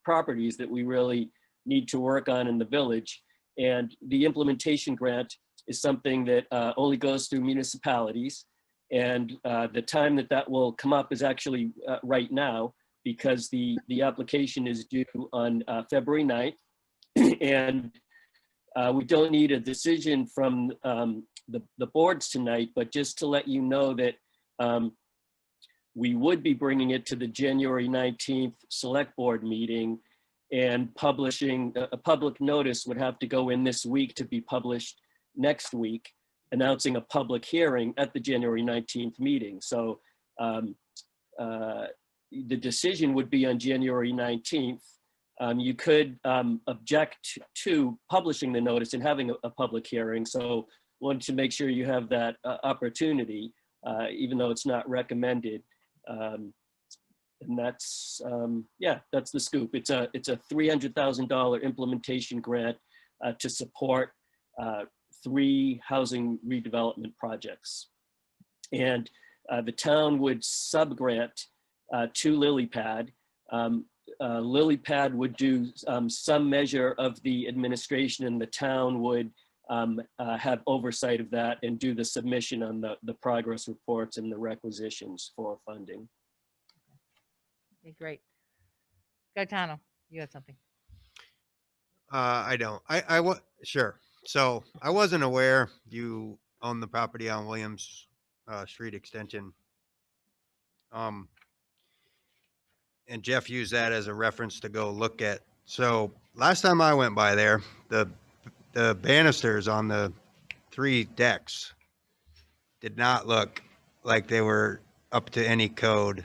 properties that we really need to work on in the village. And the implementation grant is something that only goes through municipalities. And the time that will come up is actually right now, because the application is due on February 9th. And we don't need a decision from the boards tonight, but just to let you know that we would be bringing it to the January 19th select board meeting, and publishing a public notice would have to go in this week to be published next week, announcing a public hearing at the January 19th meeting. So the decision would be on January 19th. You could object to publishing the notice and having a public hearing. So wanted to make sure you have that opportunity, even though it's not recommended. And that's, yeah, that's the scoop. It's a $300,000 implementation grant to support 3 housing redevelopment projects. And the town would subgrant to LilyPad. LilyPad would do some measure of the administration, and the town would have oversight of that and do the submission on the progress reports and the requisitions for funding. Okay, great. Gaetano, you had something. I don't. Sure. So I wasn't aware you own the property on Williams Street Extension. And Jeff used that as a reference to go look at. So last time I went by there, the banisters on the 3 decks did not look like they were up to any code.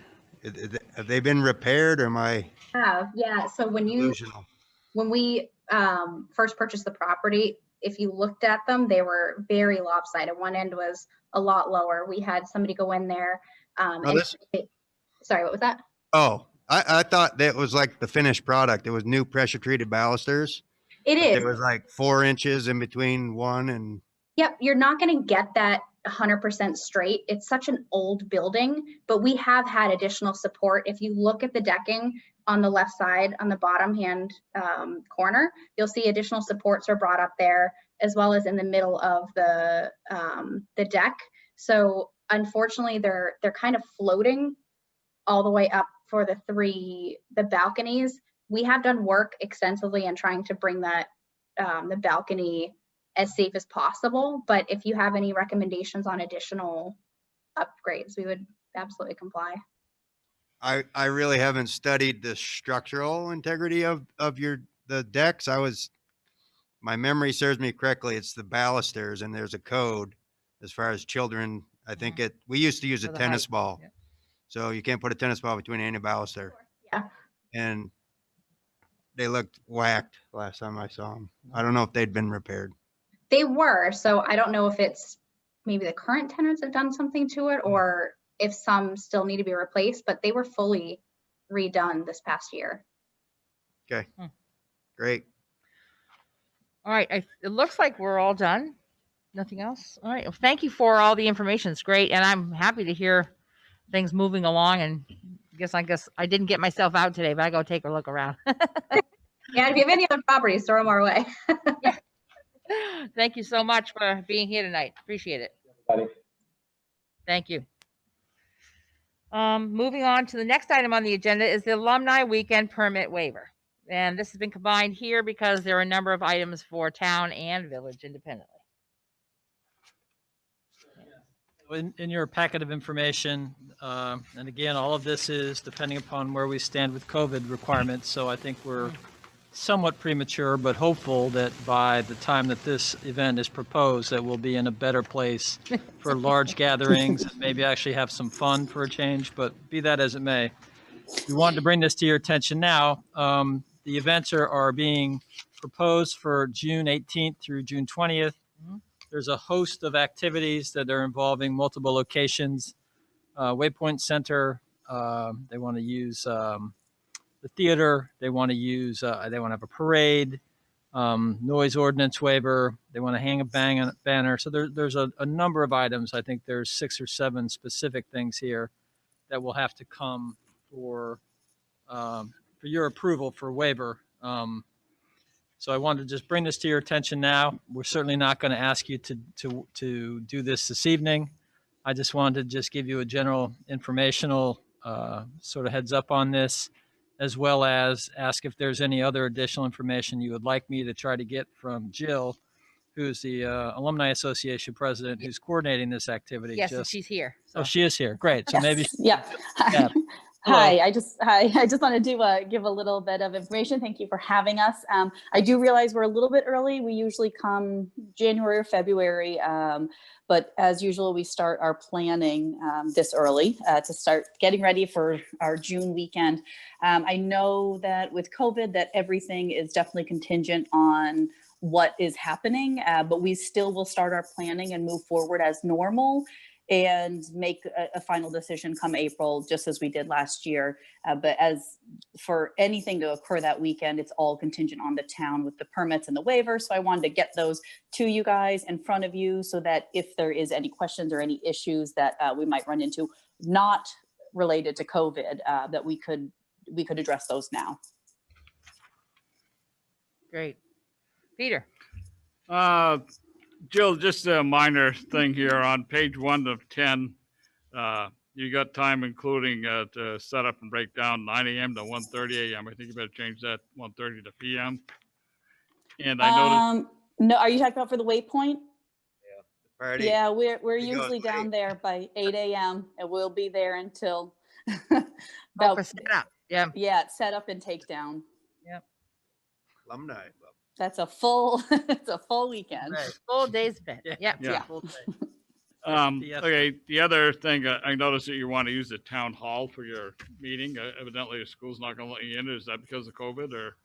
Have they been repaired, or am I Yeah. So delusional? when we first purchased the property, if you looked at them, they were very lopsided. One end was a lot lower. We had somebody go in there. Sorry, what was that? Oh, I thought that was like the finished product. It was new pressure treated balusters. It is. It was like 4 inches in between one and. Yep, you're not going to get that 100% straight. It's such an old building, but we have had additional support. If you look at the decking on the left side, on the bottom hand corner, you'll see additional supports are brought up there, as well as in the middle of the deck. So unfortunately, they're kind of floating all the way up for the balconies. We have done work extensively in trying to bring that the balcony as safe as possible. But if you have any recommendations on additional upgrades, we would absolutely comply. I really haven't studied the structural integrity of the decks. My memory serves me correctly. It's the balusters, and there's a code as far as children. I think we used to use a tennis ball. Yeah. So you can't put a tennis ball between any baluster. Yeah. And they looked whacked last time I saw them. I don't know if they'd been repaired. They were. So I don't know if it's maybe the current tenants have done something to it, or if some still need to be replaced, but they were fully redone this past year. Okay. Great. All right. It looks like we're all done. Nothing else. All right. Well, thank you for all the information. It's great. And I'm happy to hear things moving along. And I guess I didn't get myself out today, but I go take a look around. Yeah. If you have any other properties, throw them our way. Thank you so much for being here tonight. Appreciate it. Thank you. Moving on to the next item on the agenda is the alumni weekend permit waiver. And this has been combined here because there are a number of items for town and village independently. In your packet of information, and again, all of this is depending upon where we stand with COVID requirements. So I think we're somewhat premature, but hopeful that by the time that this event is proposed, that we'll be in a better place for large gatherings and maybe actually have some fun for a change. But be that as it may, we wanted to bring this to your attention now. The events are being proposed for June 18th through June 20th. There's a host of activities that are involving multiple locations. Waypoint Center. They want to use the theater. They want to use. They want to have a parade. Noise ordinance waiver. They want to hang a banner. So there's a number of items. I think there's 6 or 7 specific things here that will have to come for your approval for waiver. So I wanted to just bring this to your attention now. We're certainly not going to ask you to do this evening. I just wanted to just give you a general informational sort of heads up on this, as well as ask if there's any other additional information you would like me to try to get from Jill, who's the Alumni Association president, who's coordinating this activity. Yes, and she's here. Oh, she is here. Great. So maybe. Yeah. Yeah. Hi, I just wanted to give a little bit of information. Thank you for having us. I do realize we're a little bit early. We usually come January or February, but as usual, we start our planning this early to start getting ready for our June weekend. I know that with COVID, that everything is definitely contingent on what is happening, but we still will start our planning and move forward as normal and make a final decision come April, just as we did last year. But as for anything to occur that weekend, it's all contingent on the town with the permits and the waiver. So I wanted to get those to you guys in front of you so that if there is any questions or any issues that we might run into, not related to COVID, that we could address those now. Great. Peter. Jill, just a minor thing here on page 1 of 10. You got time including to set up and break down 9 a.m. to 1:30 a.m. I think you better change that 1:30 to p.m. And I noticed. No, are you talking about for the waypoint? Party. Yeah, we're You go usually down late. there by 8 a.m. and we'll be there until For about setup. Yeah. yeah, set up and take down. Yep. Alumni club. That's a full it's a full weekend. Right. Full day's event. Yep. Yeah. Full day. Okay, the other thing, I noticed that you want to use the town hall for your meeting. Evidently, the school's not going to let you in. Is that because of COVID or?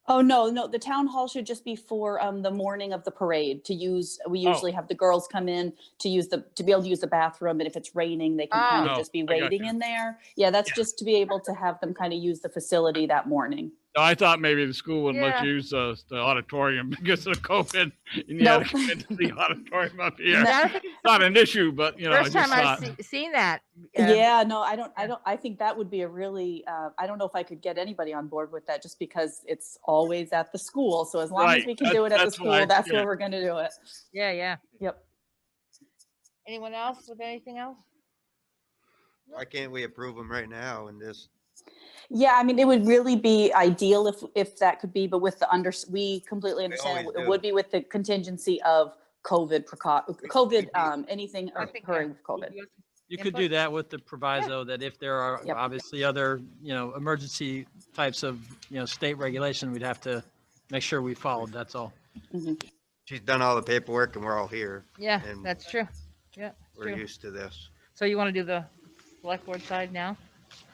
Oh, no, the town hall should just be for the morning of the parade to use. We usually have the girls come in to be able to use the bathroom. And if it's raining, they can kind of just be waiting in there. Yeah, that's just to be able to have them kind of use the facility that morning. No, I thought maybe the school wouldn't let you use the auditorium because of COVID. And you had to come into the auditorium up here. It's not an issue, but you know, First time I've seen that. Yeah, no, I don't. I think that would be a really. I don't know if I could get anybody on board with that, just because it's always at the school. So as long as we can do it at the school, that's where we're going to do it. Yeah. Yep. Anyone else with anything else? Why can't we approve them right now and just? Yeah, I mean, it would really be ideal if that could be, but with the we completely understand it would be with the contingency of COVID anything occurring with COVID. You could do that with the proviso that if there are obviously other, emergency types of, state regulation, we'd have to make sure we followed. That's all. Mm-hmm. She's done all the paperwork and we're all here. Yeah, and that's true. Yeah. we're used to this. So you want to do the select board side now?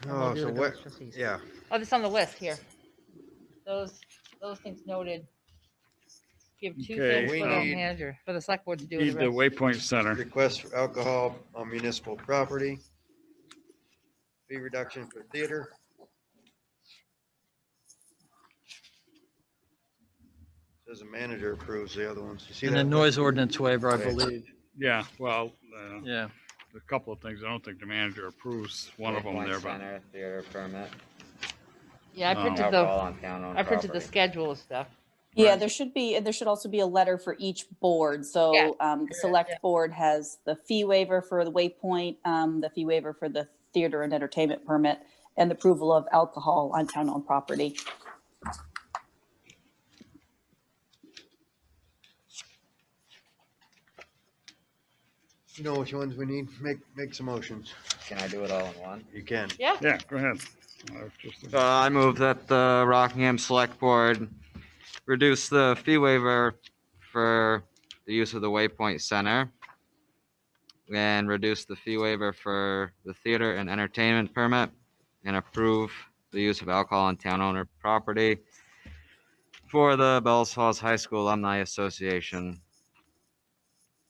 Oh, so what? Yeah. Oh, this on the list here. Those things noted. Give 2 things for the manager, for the select board to do. Need the Waypoint Center. Request for alcohol on municipal property. Fee reduction for theater. Says the manager approves the other ones. You see And that? the noise ordinance waiver, I believe. Yeah, well, yeah, a couple of things. I don't think the manager approves one of them there, but Center, theater permit. Yeah, I printed the schedule of stuff. Yeah, there should also be a letter for each board. So the select board has the fee waiver for the Waypoint, the fee waiver for the theater and entertainment permit, and the approval of alcohol on town-owned property. You know which ones we need? Make some motions. Can I do it all in one? You can. Yeah. Yeah, go ahead. I move that the Rockingham Select Board reduce the fee waiver for the use of the Waypoint Center and reduce the fee waiver for the theater and entertainment permit and approve the use of alcohol on town owner property for the Bells Falls High School Alumni Association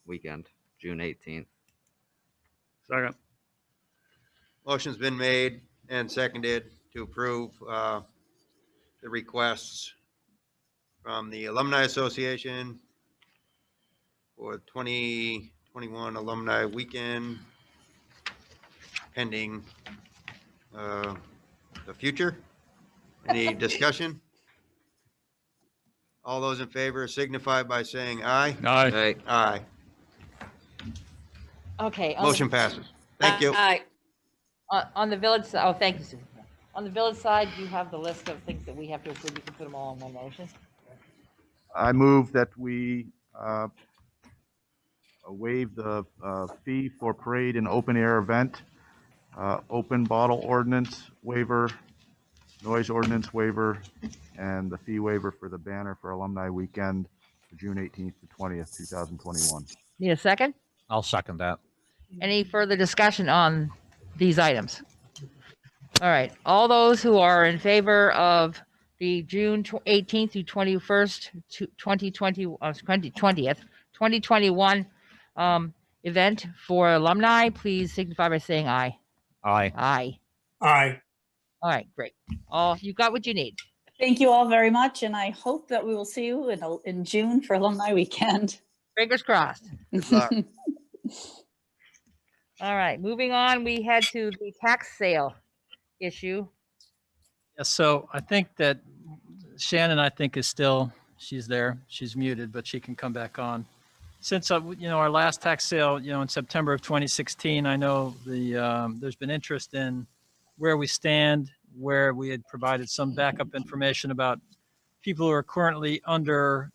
weekend, June 18th. Second. Motion's been made and seconded to approve the requests from the Alumni Association for 2021 Alumni Weekend pending the future. Any discussion? All those in favor signify by saying aye. Aye. Aye. Okay. Motion passes. Thank you. On the village, oh, thank you, Susan. On the village side, you have the list of things that we have to approve. You can put them all in one motion. I move that we waive the fee for parade and open air event, open bottle ordinance waiver, noise ordinance waiver, and the fee waiver for the banner for Alumni Weekend, June 18th to 20th, 2021. Need a second? I'll second that. Any further discussion on these items? All right. All those who are in favor of the June 18th through 21st, 2021 event for alumni, please signify by saying aye. Aye. Aye. Aye. All right, great. You got what you need. Thank you all very much, and I hope that we will see you in June for Alumni Weekend. Fingers crossed. Good luck. All right, moving on, we head to the tax sale issue. Yeah, so I think that Shannon, I think, is still, she's there. She's muted, but she can come back on. Since, our last tax sale, in September of 2016, I know there's been interest in where we stand, where we had provided some backup information about people who are currently under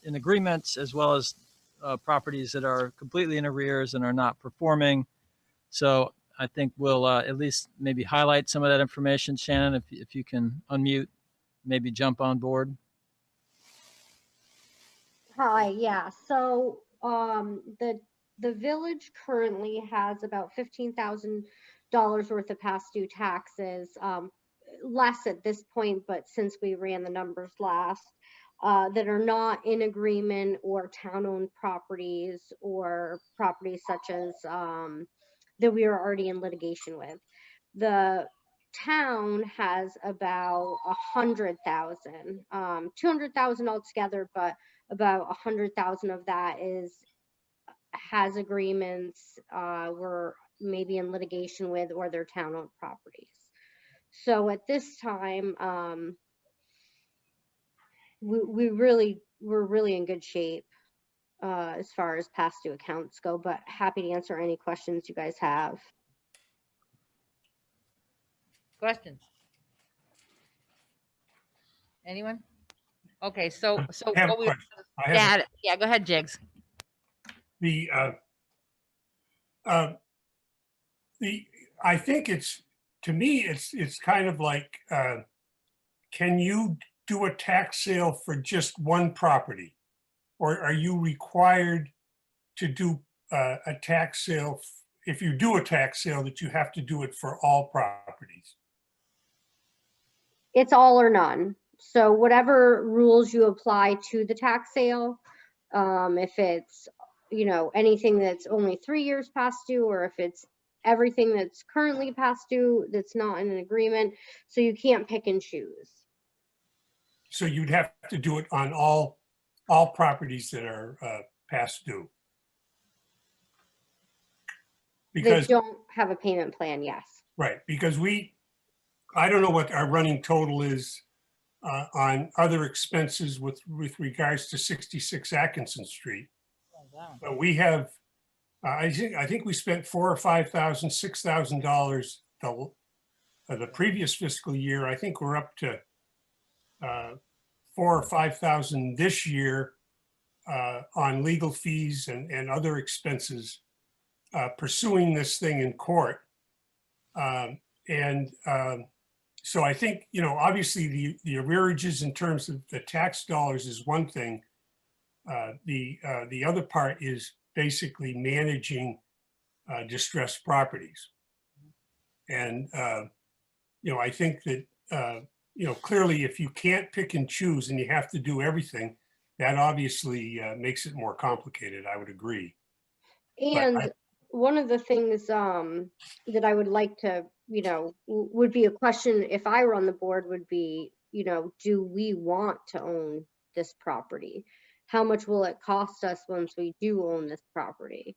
in agreements, as well as properties that are completely in arrears and are not performing. So I think we'll at least maybe highlight some of that information. Shannon, if you can unmute, maybe jump on board. Hi, yeah. So the village currently has about $15,000 worth of past due taxes, less at this point, but since we ran the numbers last, that are not in agreement, or town-owned properties, or properties such as that we are already in litigation with. The town has about 100,000, 200,000 altogether, but about 100,000 of that has agreements we're maybe in litigation with, or their town-owned properties. So at this time, we're really in good shape as far as past due accounts go, but happy to answer any questions you guys have. Questions? Anyone? Okay, so I have what a we question. I have yeah, go ahead, Jigs. I think to me, it's kind of like, can you do a tax sale for just one property? Or are you required to do a tax sale? If you do a tax sale, that you have to do it for all properties? It's all or none. So whatever rules you apply to the tax sale, if it's, anything that's only 3 years past due, or if it's everything that's currently past due that's not in an agreement, so you can't pick and choose. So you'd have to do it on all properties that are past due? Because they don't have a payment plan, yes. Right, because I don't know what our running total is on other expenses with regards to 66 Atkinson Street. But we have, I think we spent $4,000 or $5,000, $6,000 the previous fiscal year. I think we're up to $4,000 or $5,000 this year on legal fees and other expenses pursuing this thing in court. So I think, obviously the arrearages in terms of the tax dollars is one thing. The other part is basically managing distressed properties. And, I think that, clearly if you can't pick and choose and you have to do everything, that obviously makes it more complicated. I would agree. And one of the things that I would like to, would be a question if I were on the board would be, do we want to own this property? How much will it cost us once we do own this property?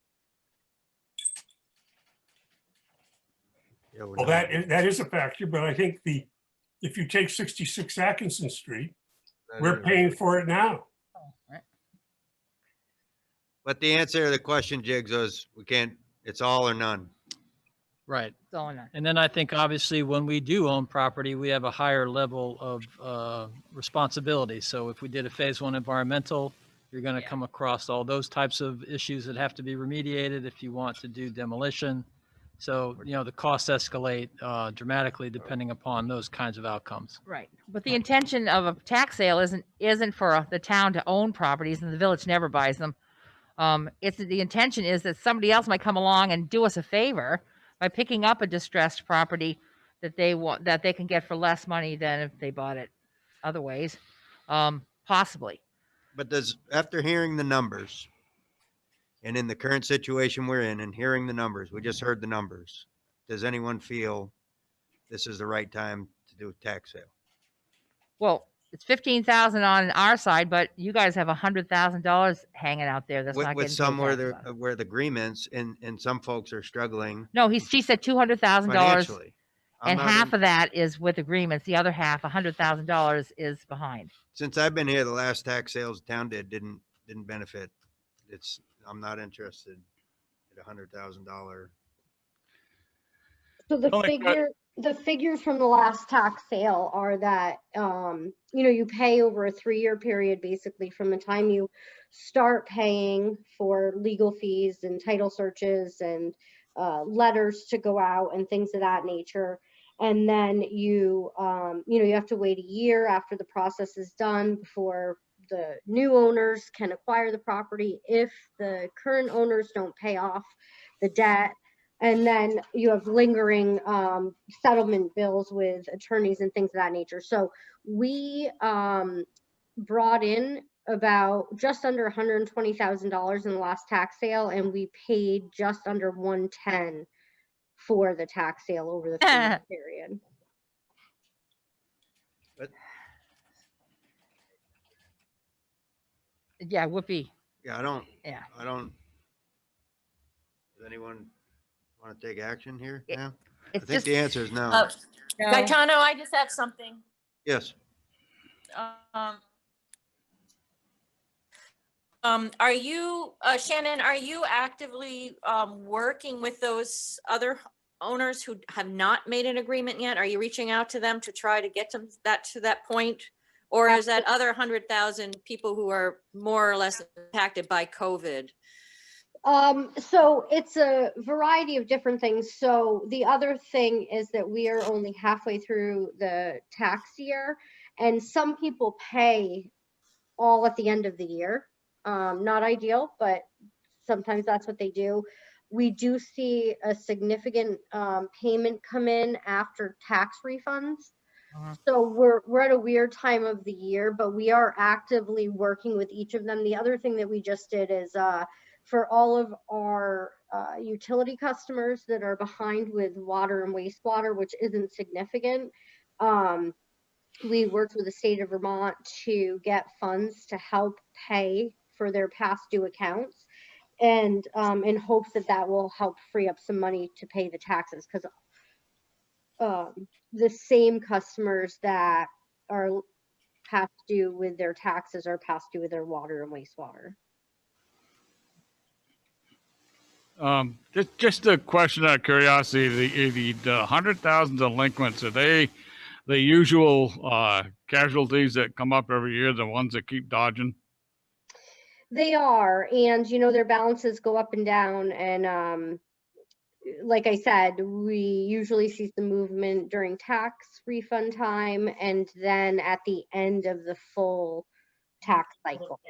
Yeah, we're Well, not- that is a factor, but I think if you take 66 Atkinson Street, that we're is- paying for it now. But the answer to the question, Jigs, was we can't, it's all or none. Right. It's all or none. And then I think obviously when we do own property, we have a higher level of responsibility. So if we did a phase one environmental, you're going to come across all those types of issues that have to be remediated if you want to do demolition. So, the costs escalate dramatically depending upon those kinds of outcomes. Right. But the intention of a tax sale isn't for the town to own properties, and the village never buys them. It's the intention is that somebody else might come along and do us a favor by picking up a distressed property that they can get for less money than if they bought it other ways, possibly. But after hearing the numbers, and in the current situation we're in and hearing the numbers, we just heard the numbers, does anyone feel this is the right time to do a tax sale? Well, it's 15,000 on our side, but you guys have $100,000 hanging out there. That's not With getting some paid where tax on. where the agreements and some folks are struggling No, she said $200,000, financially. I'm and not half in- of that is with agreements. The other half, $100,000, is behind. Since I've been here, the last tax sales the town didn't benefit. I'm not interested in $100,000. So the Only que- the figures from the last tax sale are that, you pay over a 3-year period, basically from the time you start paying for legal fees and title searches and letters to go out and things of that nature. And then you have to wait a year after the process is done before the new owners can acquire the property if the current owners don't pay off the debt. And then you have lingering settlement bills with attorneys and things of that nature. So we brought in about just under $120,000 in the last tax sale, and we paid just under $110,000 for the tax sale over the 3-year period. Yeah, Whoopi. Yeah, I don't. Does anyone want to take action here now? I it's think just- the answer is no. No. Gaetano, I just have something. Yes. Are you, Shannon, are you actively working with those other owners who have not made an agreement yet? Are you reaching out to them to try to get to that point? Or is that other 100,000 people who are more or less impacted by COVID? So it's a variety of different things. So the other thing is that we are only halfway through the tax year, and some people pay all at the end of the year. Not ideal, but sometimes that's what they do. We do see a significant payment come in after tax refunds. So we're at a weird time of the year, but we are actively working with each of them. The other thing that we just did is for all of our utility customers that are behind with water and wastewater, which isn't significant, we worked with the state of Vermont to get funds to help pay for their past due accounts, and in hopes that will help free up some money to pay the taxes, because the same customers that are past due with their taxes are past due with their water and wastewater. Just a question out of curiosity, the 100,000 delinquents, are they the usual casualties that come up every year, the ones that keep dodging? They are, and their balances go up and down, and like I said, we usually see some movement during tax refund time and then at the end of the full tax cycle.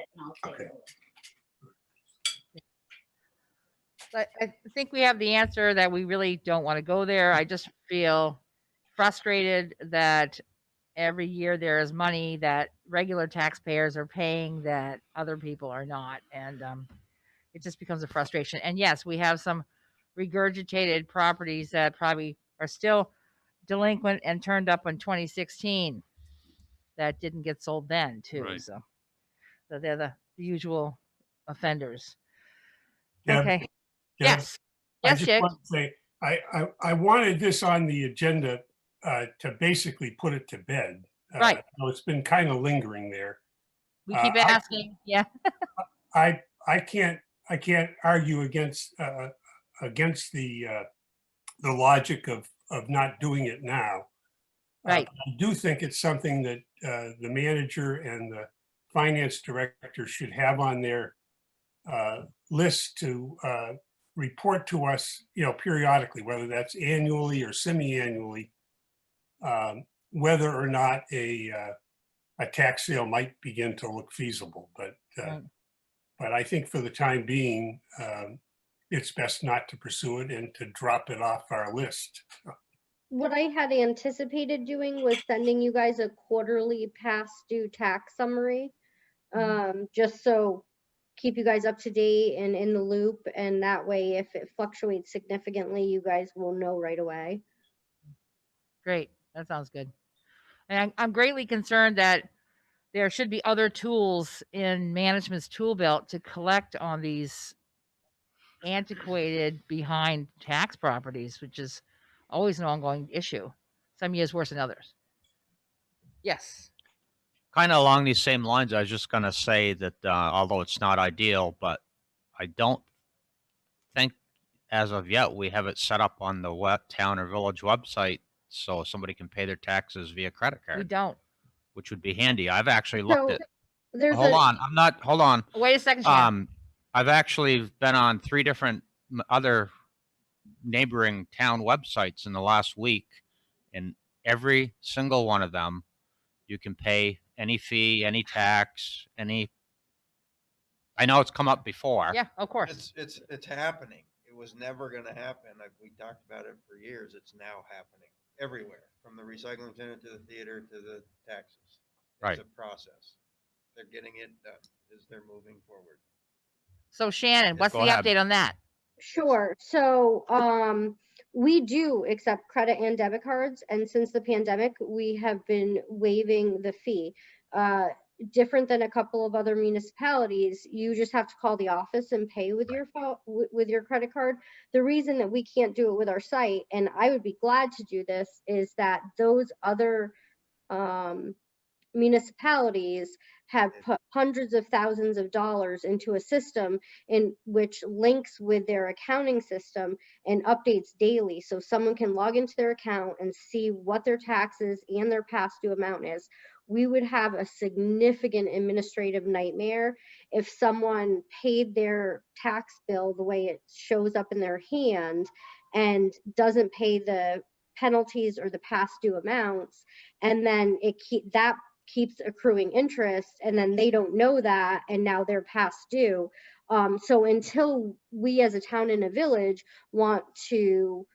But I think we have the answer that we really don't want to go there. I just feel frustrated that every year there is money that regular taxpayers are paying that other people are not. And it just becomes a frustration. And yes, we have some regurgitated properties that probably are still delinquent and turned up in 2016 that didn't get sold then too. Right. So they're the usual offenders. Deb, Okay. Deb, Yes. I Yes, just Jake. want to say, I wanted this on the agenda to basically put it to bed. Right. So it's been kind of lingering there. We keep I- asking. Yeah. I can't argue against the logic of not doing it now. Right. I do think it's something that the manager and the finance director should have on their list to report to us, periodically, whether that's annually or semi-annually, whether or not a tax sale might begin to look feasible. But I think for the time being, it's best not to pursue it and to drop it off our list. What I had anticipated doing was sending you guys a quarterly past due tax summary, just so keep you guys up to date and in the loop. And that way, if it fluctuates significantly, you guys will know right away. Great. That sounds good. And I'm greatly concerned that there should be other tools in management's tool belt to collect on these antiquated behind tax properties, which is always an ongoing issue. Some years worse than others. Yes. Kind of along these same lines, I was just going to say that although it's not ideal, but I don't think as of yet we have it set up on the town or village website so somebody can pay their taxes via credit card. We don't. Which would be handy. I've actually looked So at. there's Hold on. Hold on. Wait a second, Shannon. I've actually been on 3 different other neighboring town websites in the last week, and every single one of them, you can pay any fee, any tax, any. I know it's come up before. Yeah, of course. It's happening. It was never going to happen. We talked about it for years. It's now happening everywhere, from the recycling center to the theater to the taxes. Right. It's a process. They're getting it done as they're moving forward. So Shannon, what's the go ahead. update on that? Sure. So we do accept credit and debit cards. And since the pandemic, we have been waiving the fee. Different than a couple of other municipalities, you just have to call the office and pay with your with your credit card. The reason that we can't do it with our site, and I would be glad to do this, is that those other municipalities have put hundreds of thousands of dollars into a system in which links with their accounting system and updates daily. So someone can log into their account and see what their taxes and their past due amount is. We would have a significant administrative nightmare if someone paid their tax bill the way it shows up in their hand and doesn't pay the penalties or the past due amounts, and then that keeps accruing interest, and then they don't know that, and now they're past due. So until we as a town and a village want to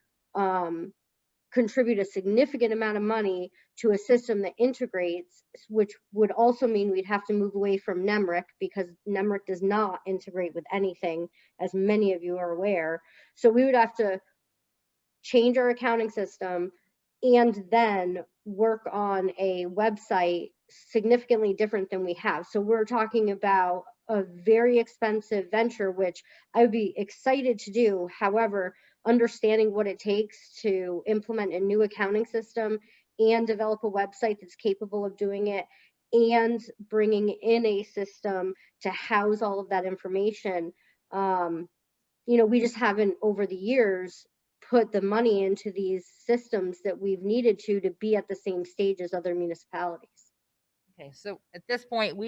contribute a significant amount of money to a system that integrates, which would also mean we'd have to move away from NEMRIC, because NEMRIC does not integrate with anything, as many of you are aware. So we would have to change our accounting system and then work on a website significantly different than we have. So we're talking about a very expensive venture, which I would be excited to do. However, understanding what it takes to implement a new accounting system and develop a website that's capable of doing it, and bringing in a system to house all of that information, we just haven't over the years put the money into these systems that we've needed to be at the same stage as other municipalities. Okay, so at this point,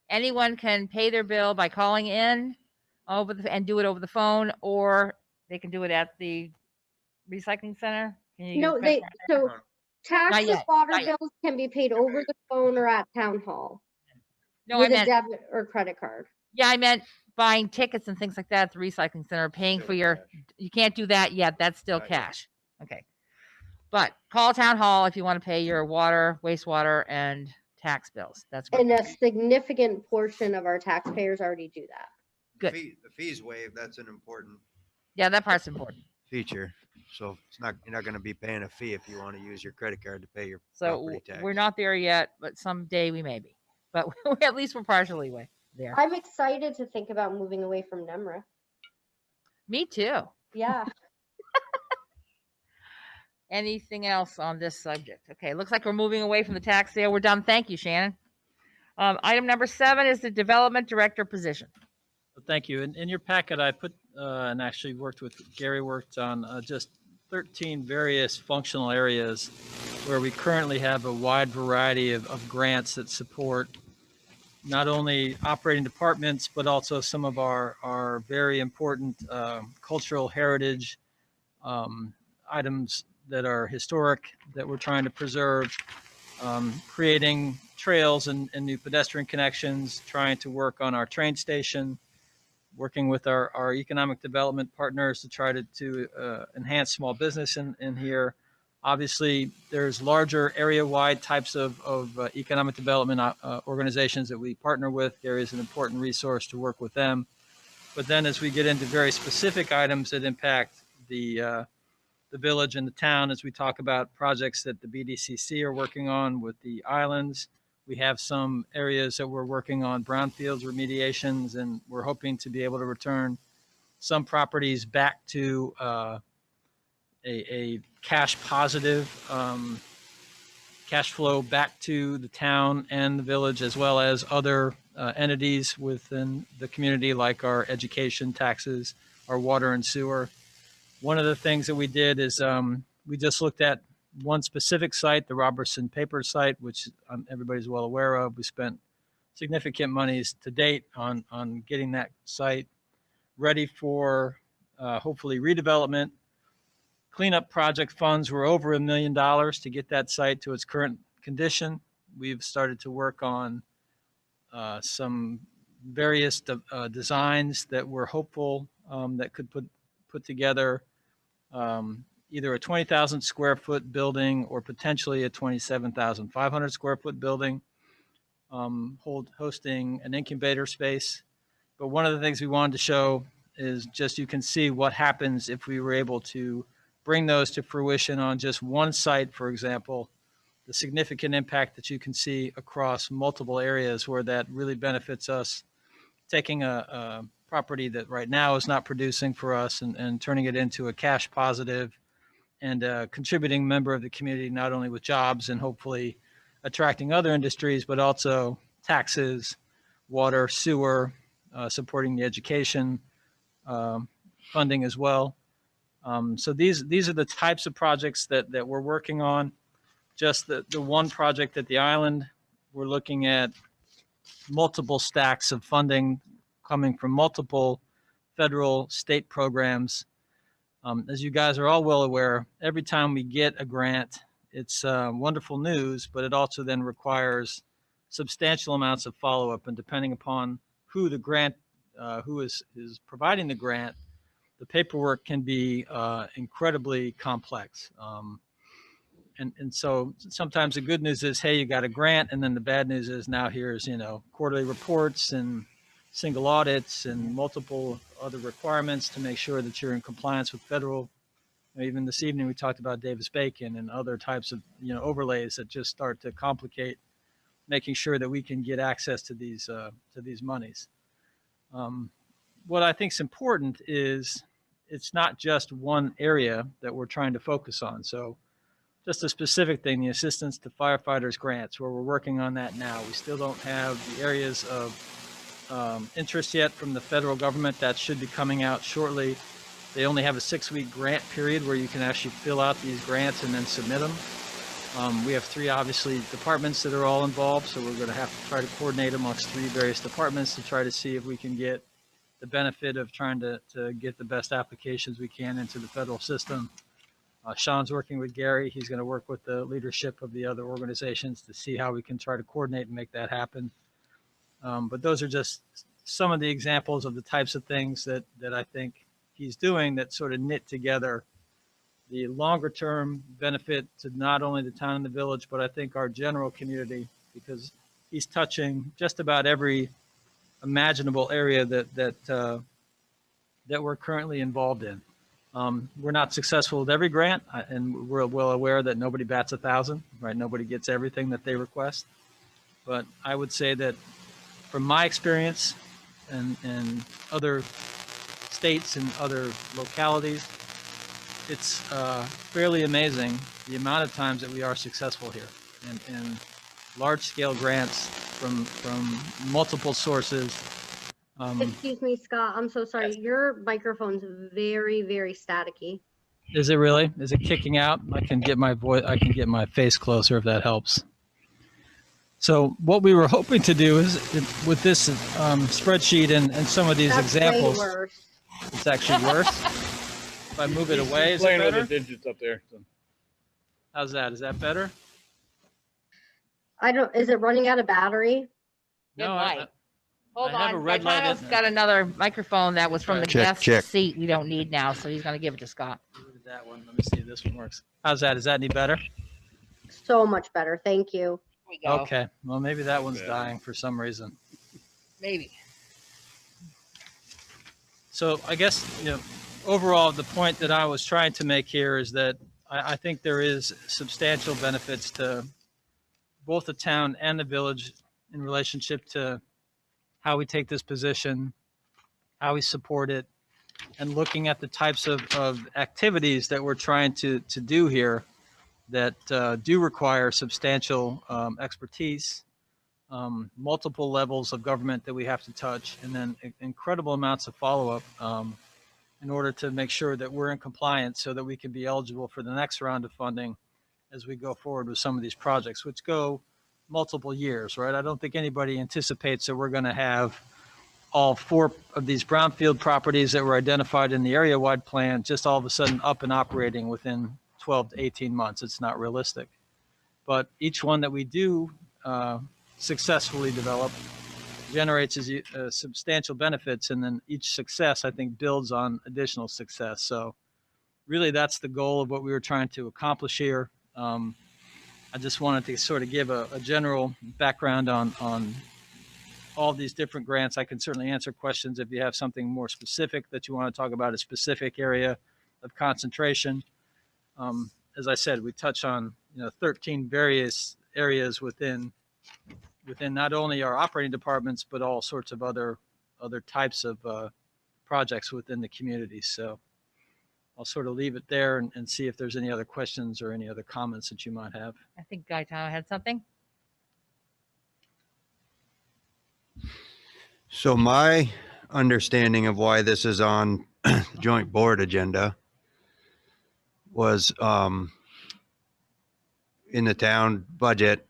anyone can pay their bill by calling in and do it over the phone, or they can do it at the recycling center. No, taxes, water bills can be paid over the phone or at town hall. No, with I meant a debit or credit card. Yeah, I meant buying tickets and things like that at the recycling center, paying for you can't do that yet. That's still cash. Okay. But call town hall if you want to pay your water, wastewater, and tax bills. That's great. And a significant portion of our taxpayers already do that. Good. The fees waived, that's an important Yeah, that part's important. feature. So you're not going to be paying a fee if you want to use your credit card to pay your So property tax. we're not there yet, but someday we may be. But at least we're partially there. I'm excited to think about moving away from NEMRA. Me too. Yeah. Anything else on this subject? Okay, looks like we're moving away from the tax sale. We're done. Thank you, Shannon. Item number 7 is the development director position. Thank you. In your packet, I put and actually Gary worked on just 13 various functional areas where we currently have a wide variety of grants that support not only operating departments, but also some of our very important cultural heritage items that are historic that we're trying to preserve, creating trails and new pedestrian connections, trying to work on our train station, working with our economic development partners to try to enhance small business in here. Obviously, there's larger area-wide types of economic development organizations that we partner with. Gary is an important resource to work with them. But then as we get into very specific items that impact the village and the town, as we talk about projects that the BDCC are working on with the islands, we have some areas that we're working on brownfields remediations, and we're hoping to be able to return some properties back to a cash positive cash flow back to the town and the village, as well as other entities within the community, like our education taxes, our water and sewer. One of the things that we did is we just looked at one specific site, the Robertson Paper site, which everybody's well aware of. We spent significant monies to date on getting that site ready for hopefully redevelopment. Cleanup project funds were over $1 million to get that site to its current condition. We've started to work on some various designs that we're hopeful that could put together either a 20,000 square foot building or potentially a 27,500 square foot building, hosting an incubator space. But one of the things we wanted to show is just you can see what happens if we were able to bring those to fruition on just one site, for example, the significant impact that you can see across multiple areas where that really benefits us, taking a property that right now is not producing for us and turning it into a cash positive and a contributing member of the community, not only with jobs and hopefully attracting other industries, but also taxes, water, sewer, supporting the education funding as well. So these are the types of projects that we're working on. Just the one project at the island, we're looking at multiple stacks of funding coming from multiple federal, state programs. As you guys are all well aware, every time we get a grant, it's wonderful news, but it also then requires substantial amounts of follow-up. And depending upon who the grant, who is providing the grant, the paperwork can be incredibly complex. And so sometimes the good news is, hey, you got a grant, and then the bad news is now here's, quarterly reports and single audits and multiple other requirements to make sure that you're in compliance with federal. Even this evening, we talked about Davis-Bacon and other types of, overlays that just start to complicate making sure that we can get access to these monies. What I think is important is it's not just one area that we're trying to focus on. So just a specific thing, the assistance to firefighters grants, where we're working on that now. We still don't have the areas of interest yet from the federal government. That should be coming out shortly. They only have a 6-week grant period where you can actually fill out these grants and then submit them. We have 3, obviously, departments that are all involved, so we're going to have to try to coordinate amongst 3 various departments to try to see if we can get the benefit of trying to get the best applications we can into the federal system. Sean's working with Gary. He's going to work with the leadership of the other organizations to see how we can try to coordinate and make that happen. But those are just some of the examples of the types of things that I think he's doing that sort of knit together the longer term benefit to not only the town and the village, but I think our general community, because he's touching just about every imaginable area that that we're currently involved in. We're not successful with every grant, and we're well aware that nobody bats 1,000, right? Nobody gets everything that they request. But I would say that from my experience and other states and other localities, it's fairly amazing the amount of times that we are successful here. And large-scale grants from multiple sources. Excuse me, Scott, I'm so sorry. Your microphone's very, very staticky. Is it really? Is it kicking out? I can get my voice. I can get my face closer if that helps. So what we were hoping to do is with this spreadsheet and some of these That's examples, way worse. it's actually worse. If I move it away, is it Playing with better? the digits up there. So. How's that? Is that better? Is it running out of battery? No, Hold I have on. a red light Gaetano's in- got another microphone that was from the Check, guest check. seat we don't need now, so he's going to give it to Scott. That one. Let me see if this one works. How's that? Is that any better? So much better. Thank you. There we go. Okay. Well, maybe that one's dying for some reason. Maybe. So I guess, overall, the point that I was trying to make here is that I think there is substantial benefits to both the town and the village in relationship to how we take this position, how we support it, and looking at the types of activities that we're trying to do here that do require substantial expertise, multiple levels of government that we have to touch, and then incredible amounts of follow-up in order to make sure that we're in compliance so that we can be eligible for the next round of funding as we go forward with some of these projects, which go multiple years, right? I don't think anybody anticipates that we're going to have all 4 of these brownfield properties that were identified in the area-wide plan just all of a sudden up and operating within 12 to 18 months. It's not realistic. But each one that we do successfully develop generates substantial benefits, and then each success, I think, builds on additional success. So really, that's the goal of what we were trying to accomplish here. I just wanted to sort of give a general background on all these different grants. I can certainly answer questions if you have something more specific that you want to talk about, a specific area of concentration. As I said, we touch on 13 various areas within not only our operating departments, but all sorts of other types of projects within the community. So I'll sort of leave it there and see if there's any other questions or any other comments that you might have. I think Gaetano had something. So my understanding of why this is on joint board agenda was in the town budget.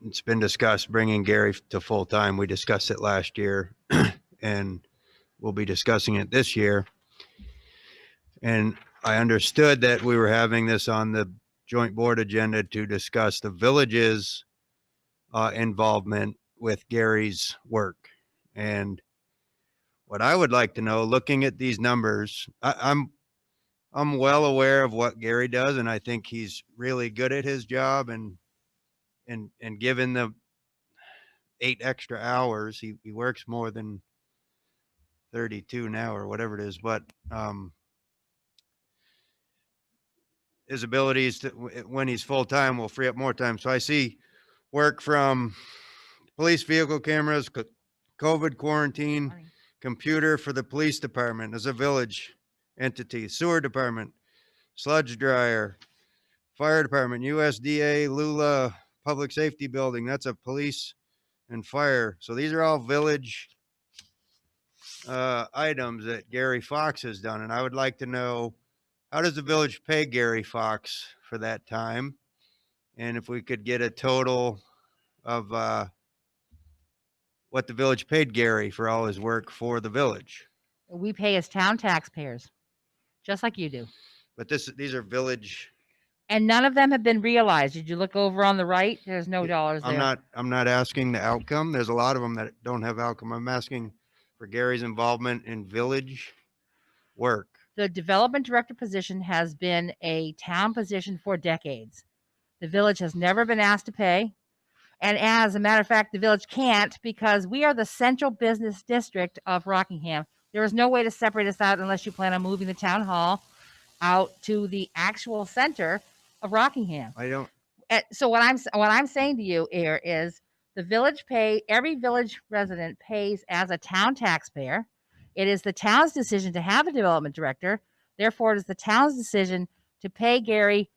It's been discussed bringing Gary to full time. We discussed it last year and we'll be discussing it this year. And I understood that we were having this on the joint board agenda to discuss the village's involvement with Gary's work. And what I would like to know, looking at these numbers, I'm well aware of what Gary does, and I think he's really good at his job. And given the 8 extra hours, he works more than 32 now or whatever it is. But his abilities to, when he's full time, will free up more time. So I see work from police vehicle cameras, COVID quarantine, computer for the police department as a village entity, sewer department, sludge dryer, fire department, USDA, Lula public safety building. That's a police and fire. So these are all village items that Gary Fox has done. And I would like to know, how does the village pay Gary Fox for that time? And if we could get a total of what the village paid Gary for all his work for the village. We pay as town taxpayers, just like you do. But these are village. And none of them have been realized. Did you look over on the right? There's no dollars there. I'm not asking the outcome. There's a lot of them that don't have outcome. I'm asking for Gary's involvement in village work. The development director position has been a town position for decades. The village has never been asked to pay. And as a matter of fact, the village can't, because we are the central business district of Rockingham. There is no way to separate us out unless you plan on moving the town hall out to the actual center of Rockingham. I don't, So what I'm saying to you here is every village resident pays as a town taxpayer. It is the town's decision to have a development director. Therefore, it is the town's decision to pay Gary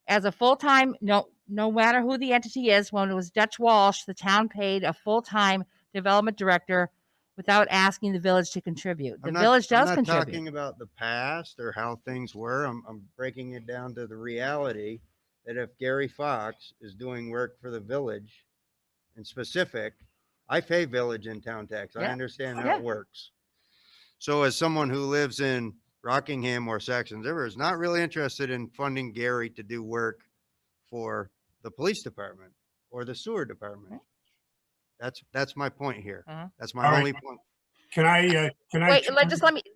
as a full-time, no matter who the entity is. When it was Dutch Walsh, the town paid a full-time development director without asking the village to contribute. The village does I'm not contribute. talking about the past or how things were. I'm breaking it down to the reality that if Gary Fox is doing work for the village in specific, I pay village and town tax. I Yeah. understand how Yeah. it works. So as someone who lives in Rockingham or Saxon River is not really interested in funding Gary to do work for the police department or the sewer department. That's my point here. That's my All right. only point. Can I Wait,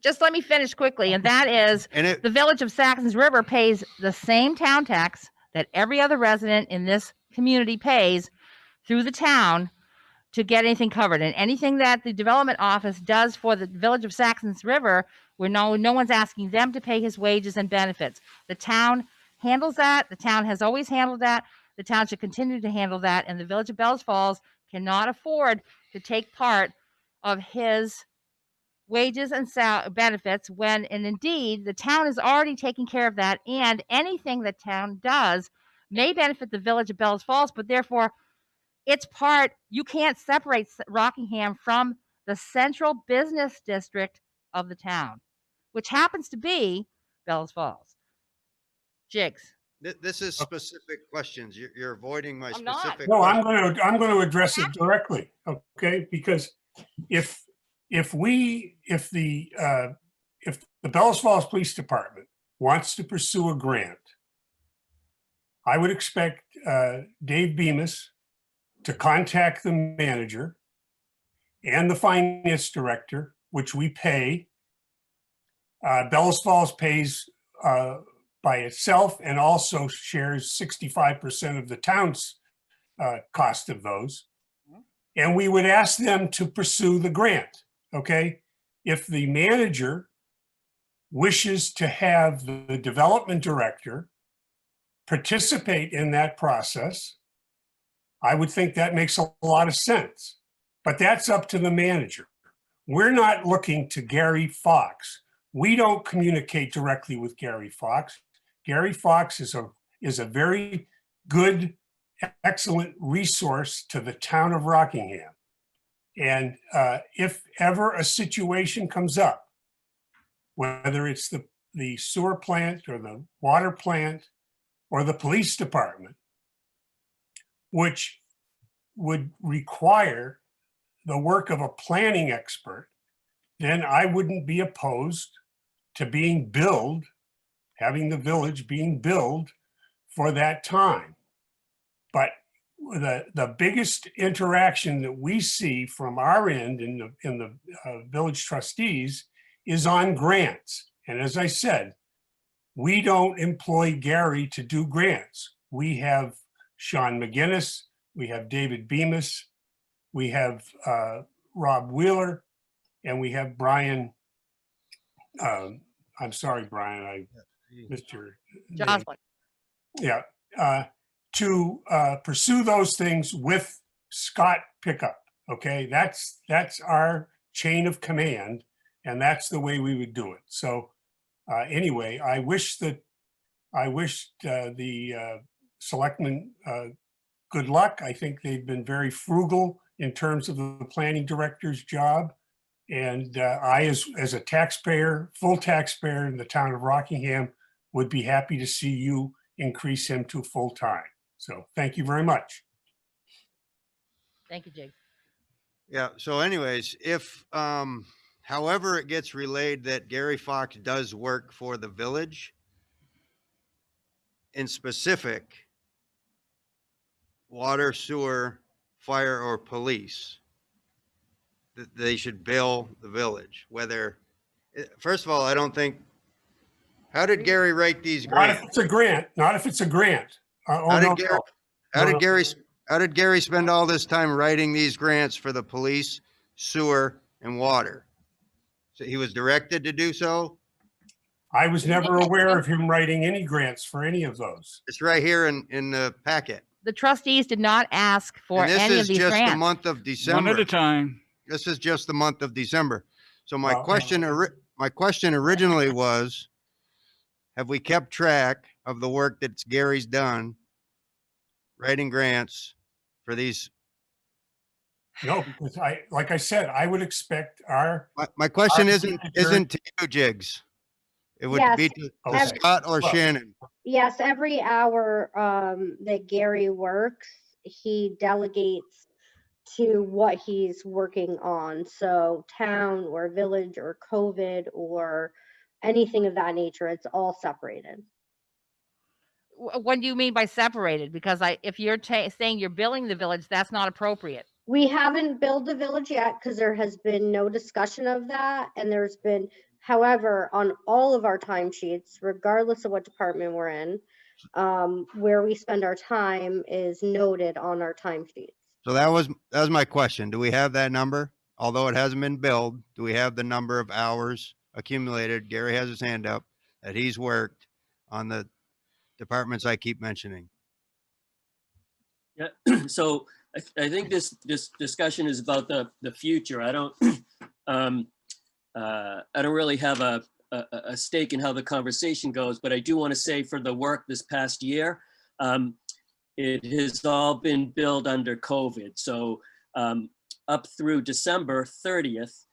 just let me finish quickly. And that is the village of Saxons River pays the same town tax that every other resident in this community pays through the town to get anything covered. And anything that the development office does for the village of Saxons River, where no one's asking them to pay his wages and benefits. The town handles that. The town has always handled that. The town should continue to handle that. And the village of Bells Falls cannot afford to take part of his wages and benefits and indeed the town is already taking care of that, and anything the town does may benefit the village of Bells Falls, but therefore it's part. You can't separate Rockingham from the central business district of the town, which happens to be Bells Falls. Jigs. This is specific questions. You're avoiding my not. specific No, I'm questions. going to address it directly. Okay, because if the Bells Falls Police Department wants to pursue a grant, I would expect Dave Bemis to contact the manager and the finance director, which we pay. Bells Falls pays by itself and also shares 65% of the town's cost of those. And we would ask them to pursue the grant, okay? If the manager wishes to have the development director participate in that process, I would think that makes a lot of sense. But that's up to the manager. We're not looking to Gary Fox. We don't communicate directly with Gary Fox. Gary Fox is a very good, excellent resource to the town of Rockingham. And if ever a situation comes up, whether it's the sewer plant or the water plant or the police department, which would require the work of a planning expert, then I wouldn't be opposed to being billed, having the village being billed for that time. But the biggest interaction that we see from our end in the village trustees is on grants. And as I said, we don't employ Gary to do grants. We have Sean McGinnis, we have David Bemis, we have Rob Wheeler, and we have Brian. I'm sorry, Brian, I missed your name. Jocelyn. Yeah, to pursue those things with Scott Pickup. Okay, that's our chain of command, and that's the way we would do it. So anyway, I wish the selectmen good luck. I think they've been very frugal in terms of the planning director's job. And I, as a taxpayer, full taxpayer in the town of Rockingham, would be happy to see you increase him to full time. So thank you very much. Thank you, Jake. Yeah. So anyways, if, however it gets relayed that Gary Fox does work for the village, in specific, water, sewer, fire, or police, that they should bill the village, whether, first of all, I don't think, how did Gary write these Not grants? if it's a grant, not if it's a grant. How did Gary spend all this time writing these grants for the police, sewer, and water? So he was directed to do so? I was never aware of him writing any grants for any of those. It's right here in the packet. The trustees did not ask for And this any is of these just the grants. month of December. One at a time. This is just the month of December. So my Well, question originally was, have we kept track of the work that Gary's done writing grants for these? No, because like I said, I would expect My question our isn't manager- to you, Jigs. It would Yes, be to Okay. Scott or Well, Shannon. Yes, every hour that Gary works, he delegates to what he's working on. So town or village or COVID or anything of that nature, it's all separated. What do you mean by separated? Because if you're saying you're billing the village, that's not appropriate. We haven't billed the village yet because there has been no discussion of that. And there's been, however, on all of our timesheets, regardless of what department we're in, where we spend our time is noted on our timesheets. So that was my question. Do we have that number? Although it hasn't been billed, do we have the number of hours accumulated? Gary has his hand up that he's worked on the departments I keep mentioning. Yeah, so I think this discussion is about the future. I don't really have a stake in how the conversation goes, but I do want to say for the work this past year, it has all been billed under COVID. So up through December 30th,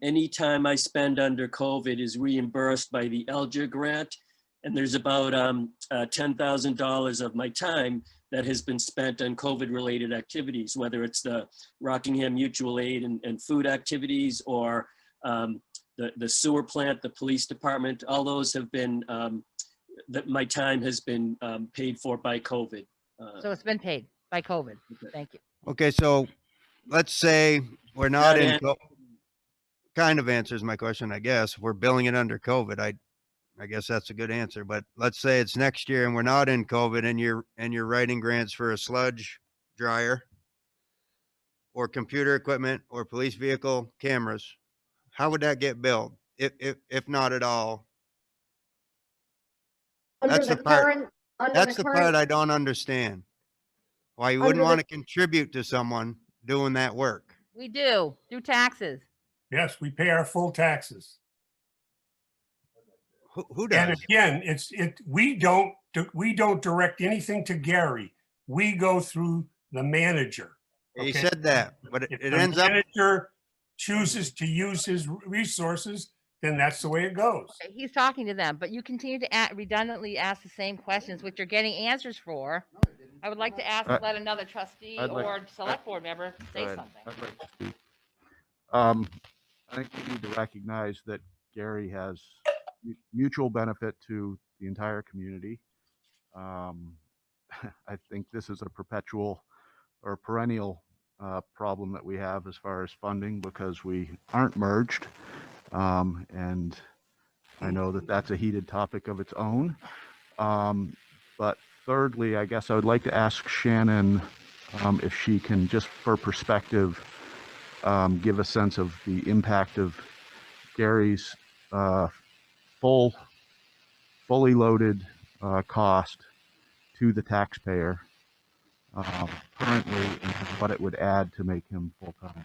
any time I spend under COVID is reimbursed by the ELGA grant. And there's about $10,000 of my time that has been spent on COVID-related activities, whether it's the Rockingham Mutual Aid and food activities or the sewer plant, the police department. All those have been, that my time has been paid for by COVID. So it's been paid by COVID. Thank you. Okay, so let's say we're not in, kind of answers my question, I guess. We're billing it under COVID. I guess that's a good answer, but let's say it's next year and we're not in COVID and you're writing grants for a sludge dryer or computer equipment or police vehicle cameras. How would that get billed? If not at all? That's the part I don't understand. Why you wouldn't want to contribute to someone doing that work. We do taxes. Yes, we pay our full taxes. Who does? And again, we don't direct anything to Gary. We go through the manager. He said that, but If it the ends up. manager chooses to use his resources, then that's the way it goes. Okay, he's talking to them, but you continue to redundantly ask the same questions, which you're getting answers for. I would like to let another trustee or select board member say something. I think we need to recognize that Gary has mutual benefit to the entire community. I think this is a perpetual or perennial problem that we have as far as funding because we aren't merged. And I know that that's a heated topic of its own. But thirdly, I guess I would like to ask Shannon if she can, just for perspective, give a sense of the impact of Gary's fully loaded cost to the taxpayer currently and what it would add to make him full-time.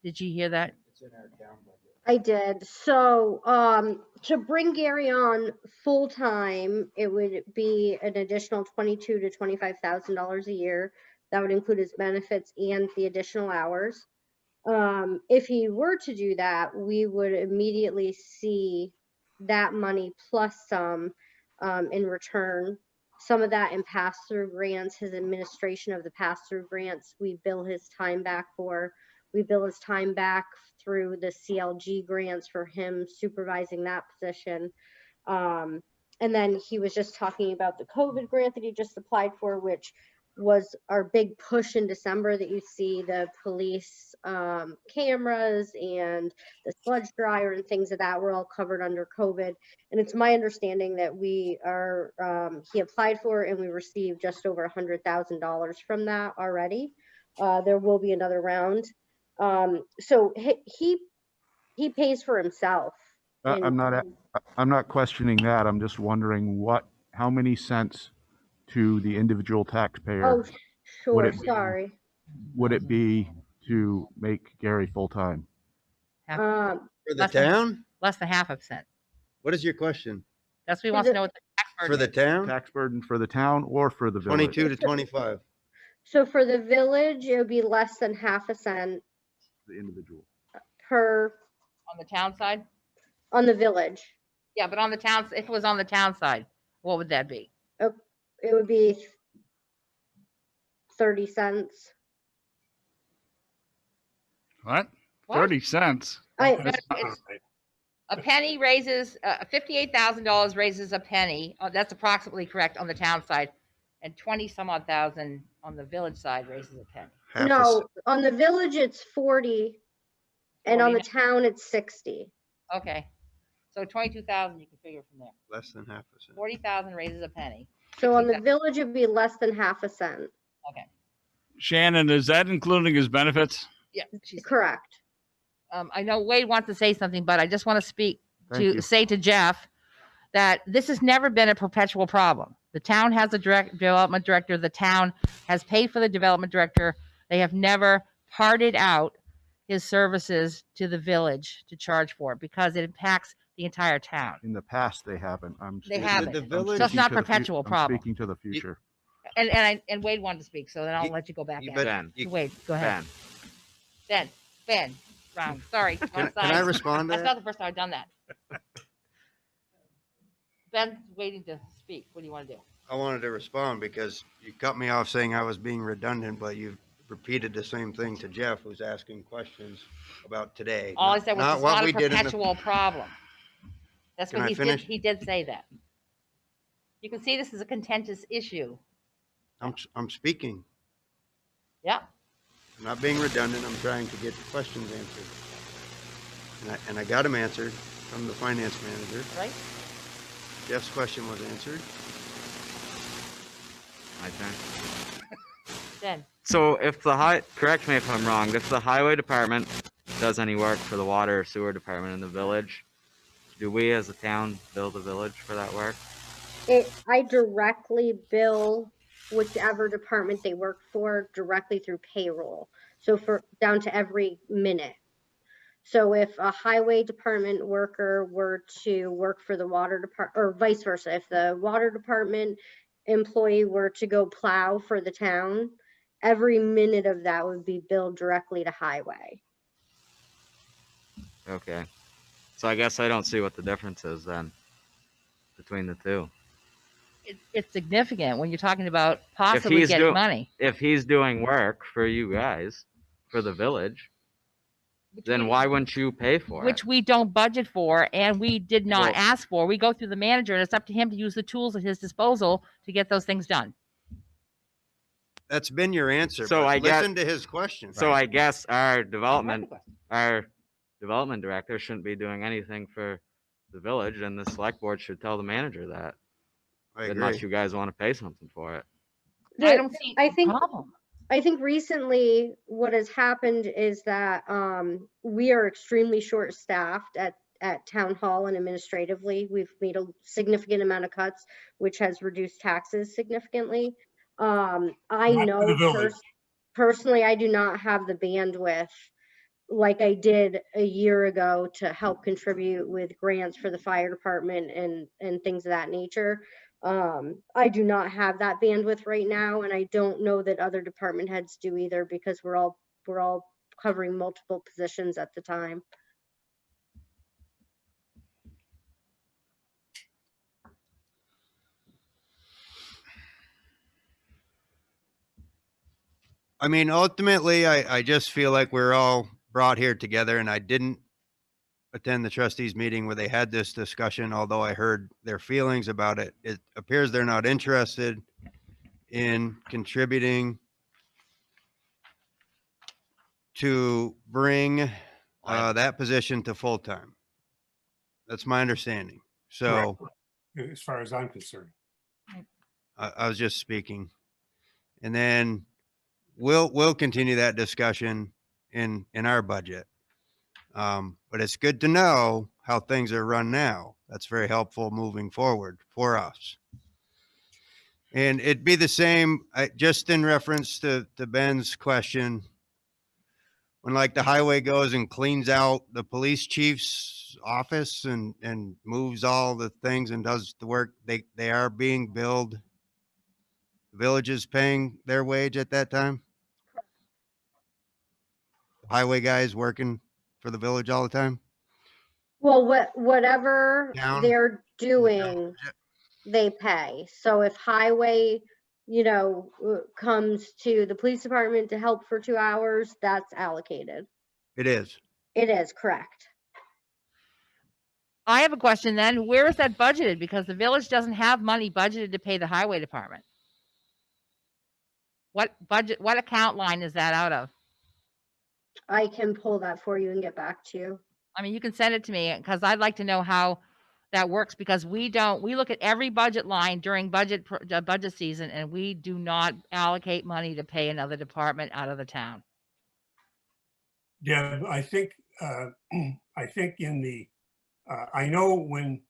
Did you hear that? I did. So to bring Gary on full time, it would be an additional $22,000 to $25,000 a year. That would include his benefits and the additional hours. If he were to do that, we would immediately see that money plus some in return. Some of that in pass-through grants, his administration of the pass-through grants, we bill his time back for. We bill his time back through the CLG grants for him supervising that position. And then he was just talking about the COVID grant that he just applied for, which was our big push in December, that you see the police cameras and the sludge dryer and things of that were all covered under COVID. And it's my understanding that we are, he applied for and we received just over $100,000 from that already. There will be another round. So he pays for himself. I'm not questioning that. I'm just wondering how many cents to the individual taxpayer Oh, sure, be, sorry. would it be to make Gary full-time? For the Less than- town? Less than half a cent. What is your question? That's what he For wants to the- know what the tax burden For the is. town? Tax burden for the town or for the village? 22 to 25. So for the village, it would be less than half a cent The individual. per, On the town side? on the village. Yeah, but on the town, if it was on the town side, what would that be? It would be 30 cents. What? What? 30 cents? It's a penny raises, $58,000 raises a penny. That's approximately correct on the town side. And 20 some odd thousand on the village side raises a penny. No, on the village, it's 40. And on the 40 town, it's 60. Okay. So 22,000 you can figure from there. Less than half a cent. 40,000 raises a penny. So on the village, it'd be less than half a cent. Okay. Shannon, is that including his benefits? Yeah, correct. I know Wade wants to say something, but I just want to speak Thank you. say to Jeff that this has never been a perpetual problem. The town has a development director. The town has paid for the development director. They have never parted out his services to the village to charge for it because it impacts the entire town. In the past, they haven't. They haven't. The village- So it's not speaking to the perpetual I'm problem. speaking to the future. And Wade wanted to speak, so then I'll let you go back. Ben. Wade, go ahead. Ben, Brown. Sorry. Can I respond to That's that? not the first time I've done that. Ben's waiting to speak. What do you want to do? I wanted to respond because you cut me off saying I was being redundant, but you've repeated the same thing to Jeff, who's asking questions about today. All I said was it's what not a we did in the- perpetual problem. That's Can what I finish? he did say that. You can see this is a contentious issue. I'm speaking. Yeah. I'm not being redundant. I'm trying to get the questions answered. And I got them answered from the finance manager. Right. Jeff's question was answered. My turn. Ben. So if correct me if I'm wrong, if the highway department does any work for the water or sewer department in the village, do we as a town bill the village for that work? I directly bill whichever department they work for directly through payroll. So for down to every minute. So if a highway department worker were to work for the water department, or vice versa, if the water department employee were to go plow for the town, every minute of that would be billed directly to highway. Okay. So I guess I don't see what the difference is then between the two. It's significant when you're talking about possibly getting money. If he's doing work for you guys, for the village, then why wouldn't you pay for it? Which we don't budget for and we did not Well- ask for. We go through the manager and it's up to him to use the tools at his disposal to get those things done. That's been your answer. So but I guess- listen to his question. So I guess our development director shouldn't be doing anything for the village, and the select board should tell the manager that. Unless you guys want to pay something for it. I don't see I think problem. I think recently what has happened is that we are extremely short-staffed at town hall and administratively. We've made a significant amount of cuts, which has reduced taxes significantly. I Not know for the village. personally, I do not have the bandwidth like I did a year ago to help contribute with grants for the fire department and things of that nature. I do not have that bandwidth right now, and I don't know that other department heads do either because we're all covering multiple positions at the time. I mean, ultimately, I just feel like we're all brought here together, and I didn't attend the trustees meeting where they had this discussion, although I heard their feelings about it. It appears they're not interested in contributing to bring that position to full-time. That's my understanding. So Correct. As far as I'm concerned. I was just speaking. And then we'll continue that discussion in our budget. But it's good to know how things are run now. That's very helpful moving forward for us. And it'd be the same, just in reference to Ben's question, when like the highway goes and cleans out the police chief's office and moves all the things and does the work, they are being billed. The village is paying their wage at that time. Highway guys working for the village all the time. Well, whatever Down. they're doing, they pay. So if highway, comes to the police department to help for 2 hours, that's allocated. It is. It is correct. I have a question then. Where is that budgeted? Because the village doesn't have money budgeted to pay the highway department. What account line is that out of? I can pull that for you and get back to you. I mean, you can send it to me because I'd like to know how that works, because we look at every budget line during budget season, and we do not allocate money to pay another department out of the town. Yeah, I think in the, I know when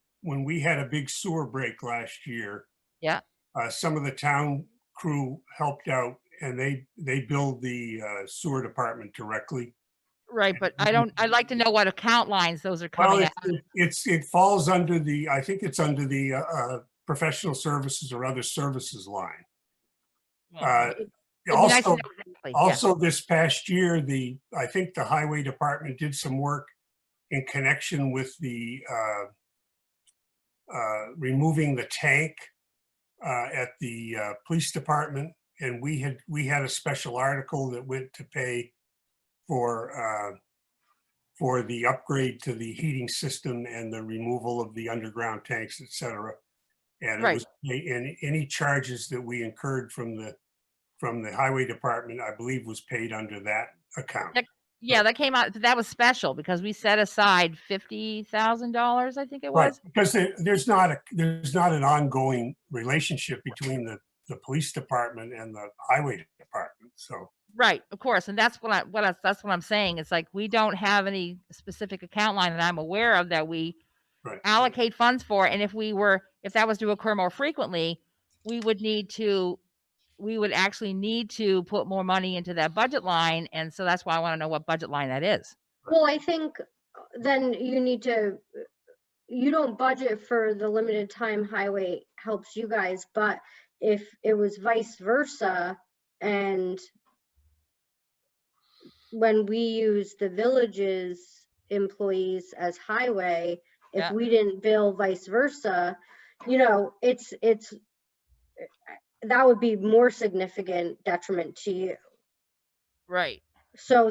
we had a big sewer break last year, yeah, some of the town crew helped out and they billed the sewer department directly. Right, but I'd like to know what account lines those are coming out. It falls under the, I think it's under the professional services or other services line. Also this past year, I think the highway department did some work in connection with the removing the tank at the police department, and we had a special article that went to pay for the upgrade to the heating system and the removal of the underground tanks, et cetera. And it was, and any charges that we incurred from the highway department, I believe, was paid under that account. Yeah, that came out. That was special because we set aside $50,000, I think it was. Right, because there's not an ongoing relationship between the police department and the highway department. So right, of course, and that's what I'm saying. It's like we don't have any specific account line that I'm aware of that we allocate funds for. And if that was to occur more frequently, we would actually need to put more money into that budget line. And so that's why I want to know what budget line that is. Well, I think then you don't budget for the limited time highway helps you guys, but if it was vice versa, and when we use the village's employees as highway, if we didn't bill vice versa, it's that would be more significant detriment to you. Right. So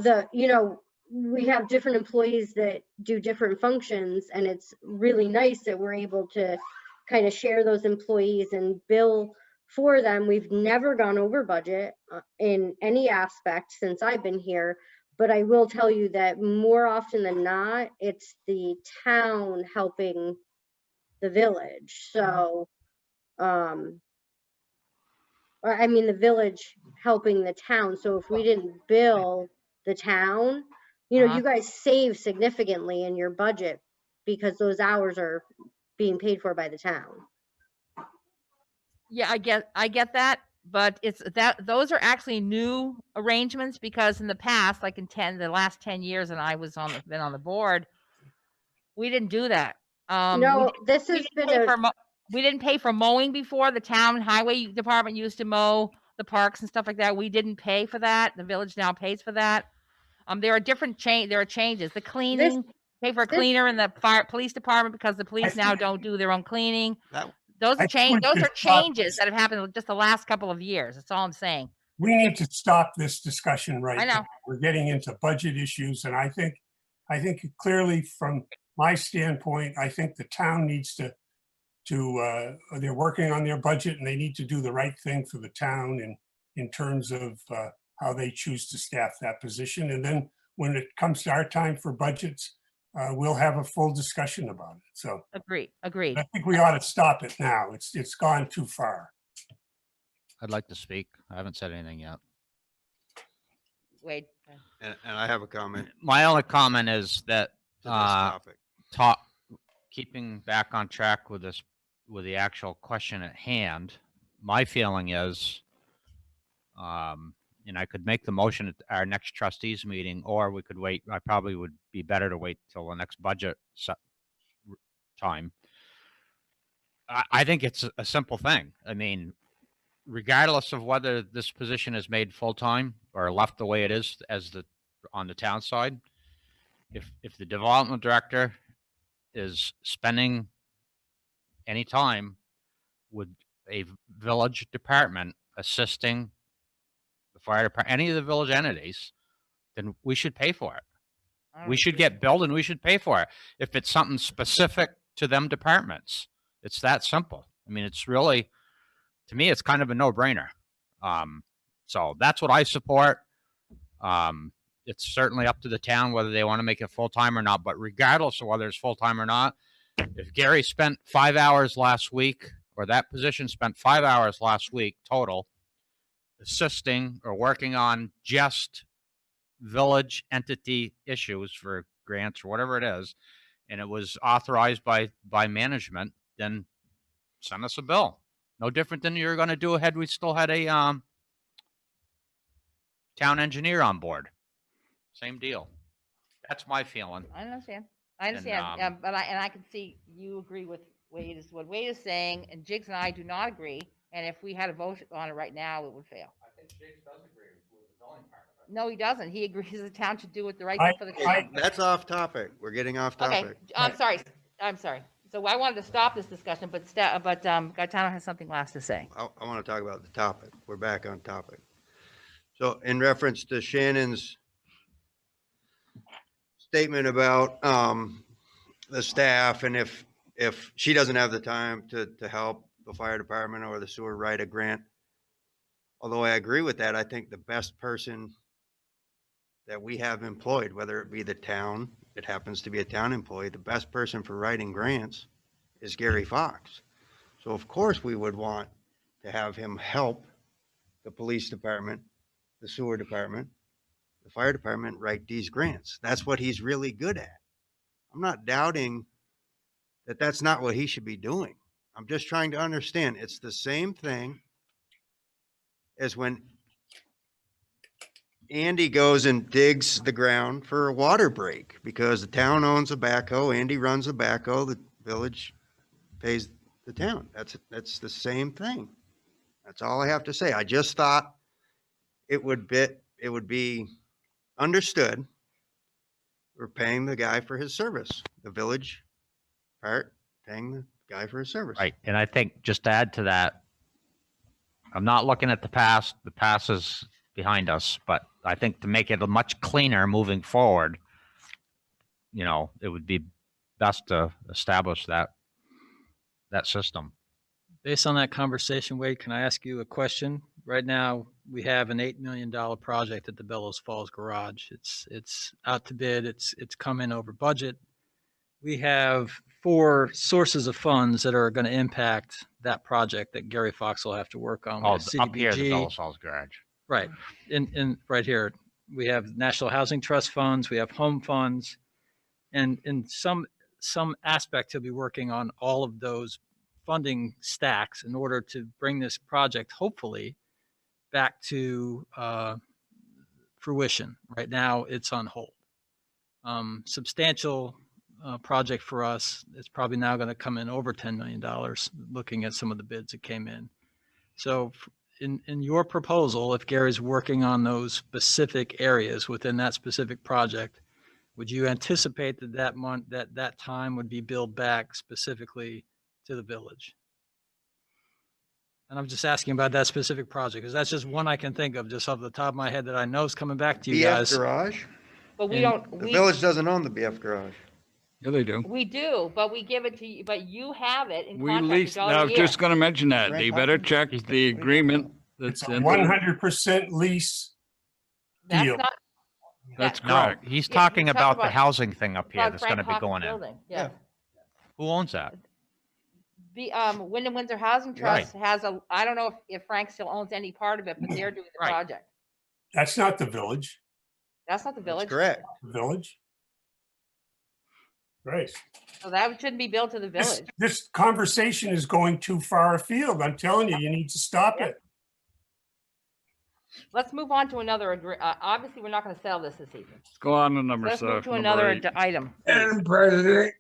we have different employees that do different functions, and it's really nice that we're able to kind of share those employees and bill for them. We've never gone over budget in any aspect since I've been here, but I will tell you that more often than not, it's the town helping the village. So, I mean, the village helping the town. So if we didn't bill the town, you guys save significantly in your budget because those hours are being paid for by the town. Yeah, I get that, but those are actually new arrangements, because in the past, like the last 10 years, and I was been on the board, we didn't do that. No, this has been we didn't pay for mowing before. The town highway department used to mow the parks and stuff like that. We didn't pay for that. The village now pays for that. There are there are changes. The cleaning, pay for a cleaner in the police department because the police now don't do their own cleaning. Those are changes that have happened just the last couple of years. That's all I'm saying. We need to stop this discussion right I know. now. We're getting into budget issues, and I think clearly from my standpoint, I think the town needs to they're working on their budget, and they need to do the right thing for the town in terms of how they choose to staff that position. And then when it comes to our time for budgets, we'll have a full discussion about it. So agreed. I think we ought to stop it now. It's gone too far. I'd like to speak. I haven't said anything yet. Wade. And I have a comment My only comment is that to this topic. keeping back on track with this, with the actual question at hand, my feeling is, and I could make the motion at our next trustees meeting, or we could wait. I probably would be better to wait till the next budget time. I think it's a simple thing. I mean, regardless of whether this position is made full-time or left the way it is as on the town side, if the development director is spending any time with a village department assisting the fire department, any of the village entities, then we should pay for it. We should get billed and we should pay for it. If it's something specific to them departments, it's that simple. I mean, it's really, to me, it's kind of a no-brainer. So that's what I support. It's certainly up to the town whether they want to make it full-time or not, but regardless of whether it's full-time or not, if Gary spent 5 hours last week, or that position spent 5 hours last week total, assisting or working on just village entity issues for grants or whatever it is, and it was authorized by management, then send us a bill. No different than you're going to do had we still had a town engineer on board. Same deal. That's my feeling. I understand. I understand. And, But I can see you agree with Wade is what Wade is saying, and Jigs and I do not agree. And if we had a vote on it right now, it would fail. I think Jigs does agree with the billing part of it. No, he doesn't. He agrees the town should do it the right thing for the town. That's off topic. We're getting off topic. Okay, I'm sorry. I'm sorry. So I wanted to stop this discussion, but Gaetano has something last to say. I want to talk about the topic. We're back on topic. So in reference to Shannon's statement about the staff, and if she doesn't have the time to help the fire department or the sewer write a grant, although I agree with that, I think the best person that we have employed, whether it be the town, it happens to be a town employee, the best person for writing grants is Gary Fox. So of course we would want to have him help the police department, the sewer department, the fire department write these grants. That's what he's really good at. I'm not doubting that that's not what he should be doing. I'm just trying to understand. It's the same thing as when Andy goes and digs the ground for a water break because the town owns a backhoe. Andy runs the backhoe. The village pays the town. That's the same thing. That's all I have to say. I just thought it would be understood. We're paying the guy for his service. The village part paying the guy for his service. Right. And I think just to add to that, I'm not looking at the past. The past is behind us, but I think to make it a much cleaner moving forward, it would be best to establish that system. Based on that conversation, Wade, can I ask you a question? Right now, we have an $8 million project at the Bellows Falls Garage. It's out to bid. It's come in over budget. We have 4 sources of funds that are going to impact that project that Gary Fox will have to work on. We have Up here, the CDBG. Bellows Falls Garage. Right. In right here, we have National Housing Trust funds, we have home funds, and in some aspect, he'll be working on all of those funding stacks in order to bring this project, hopefully, back to fruition. Right now, it's on hold. Substantial project for us. It's probably now going to come in over $10 million, looking at some of the bids that came in. So in your proposal, if Gary's working on those specific areas within that specific project, would you anticipate that time would be billed back specifically to the village? And I'm just asking about that specific project because that's just one I can think of just off the top of my head that I know is coming back to you guys. BF Garage? But we And don't. The village doesn't own the BF Garage. Yeah, they do. We do, but we give it to you. But you have it in We contract. leased, I was just going to mention that. They better check the agreement that's in. 100% lease That's deal. not. That's No, correct. he's Yeah, talking you're talking about the about- housing thing up here about that's going to Frank be Hawkins going in. building. Yeah. Who owns that? The Wyndham Windsor Housing Trust has I don't know if Frank still owns any part of it, but they're doing the Right. project. That's not the village. That's not the That's village. correct. Village? Right. So that shouldn't be billed to the This, village. this conversation is going too far afield. I'm telling you, you need to stop it. Let's move on to another, obviously, we're not gonna settle this evening. Let's go on to number Let's move to number another 8. item. Madam President,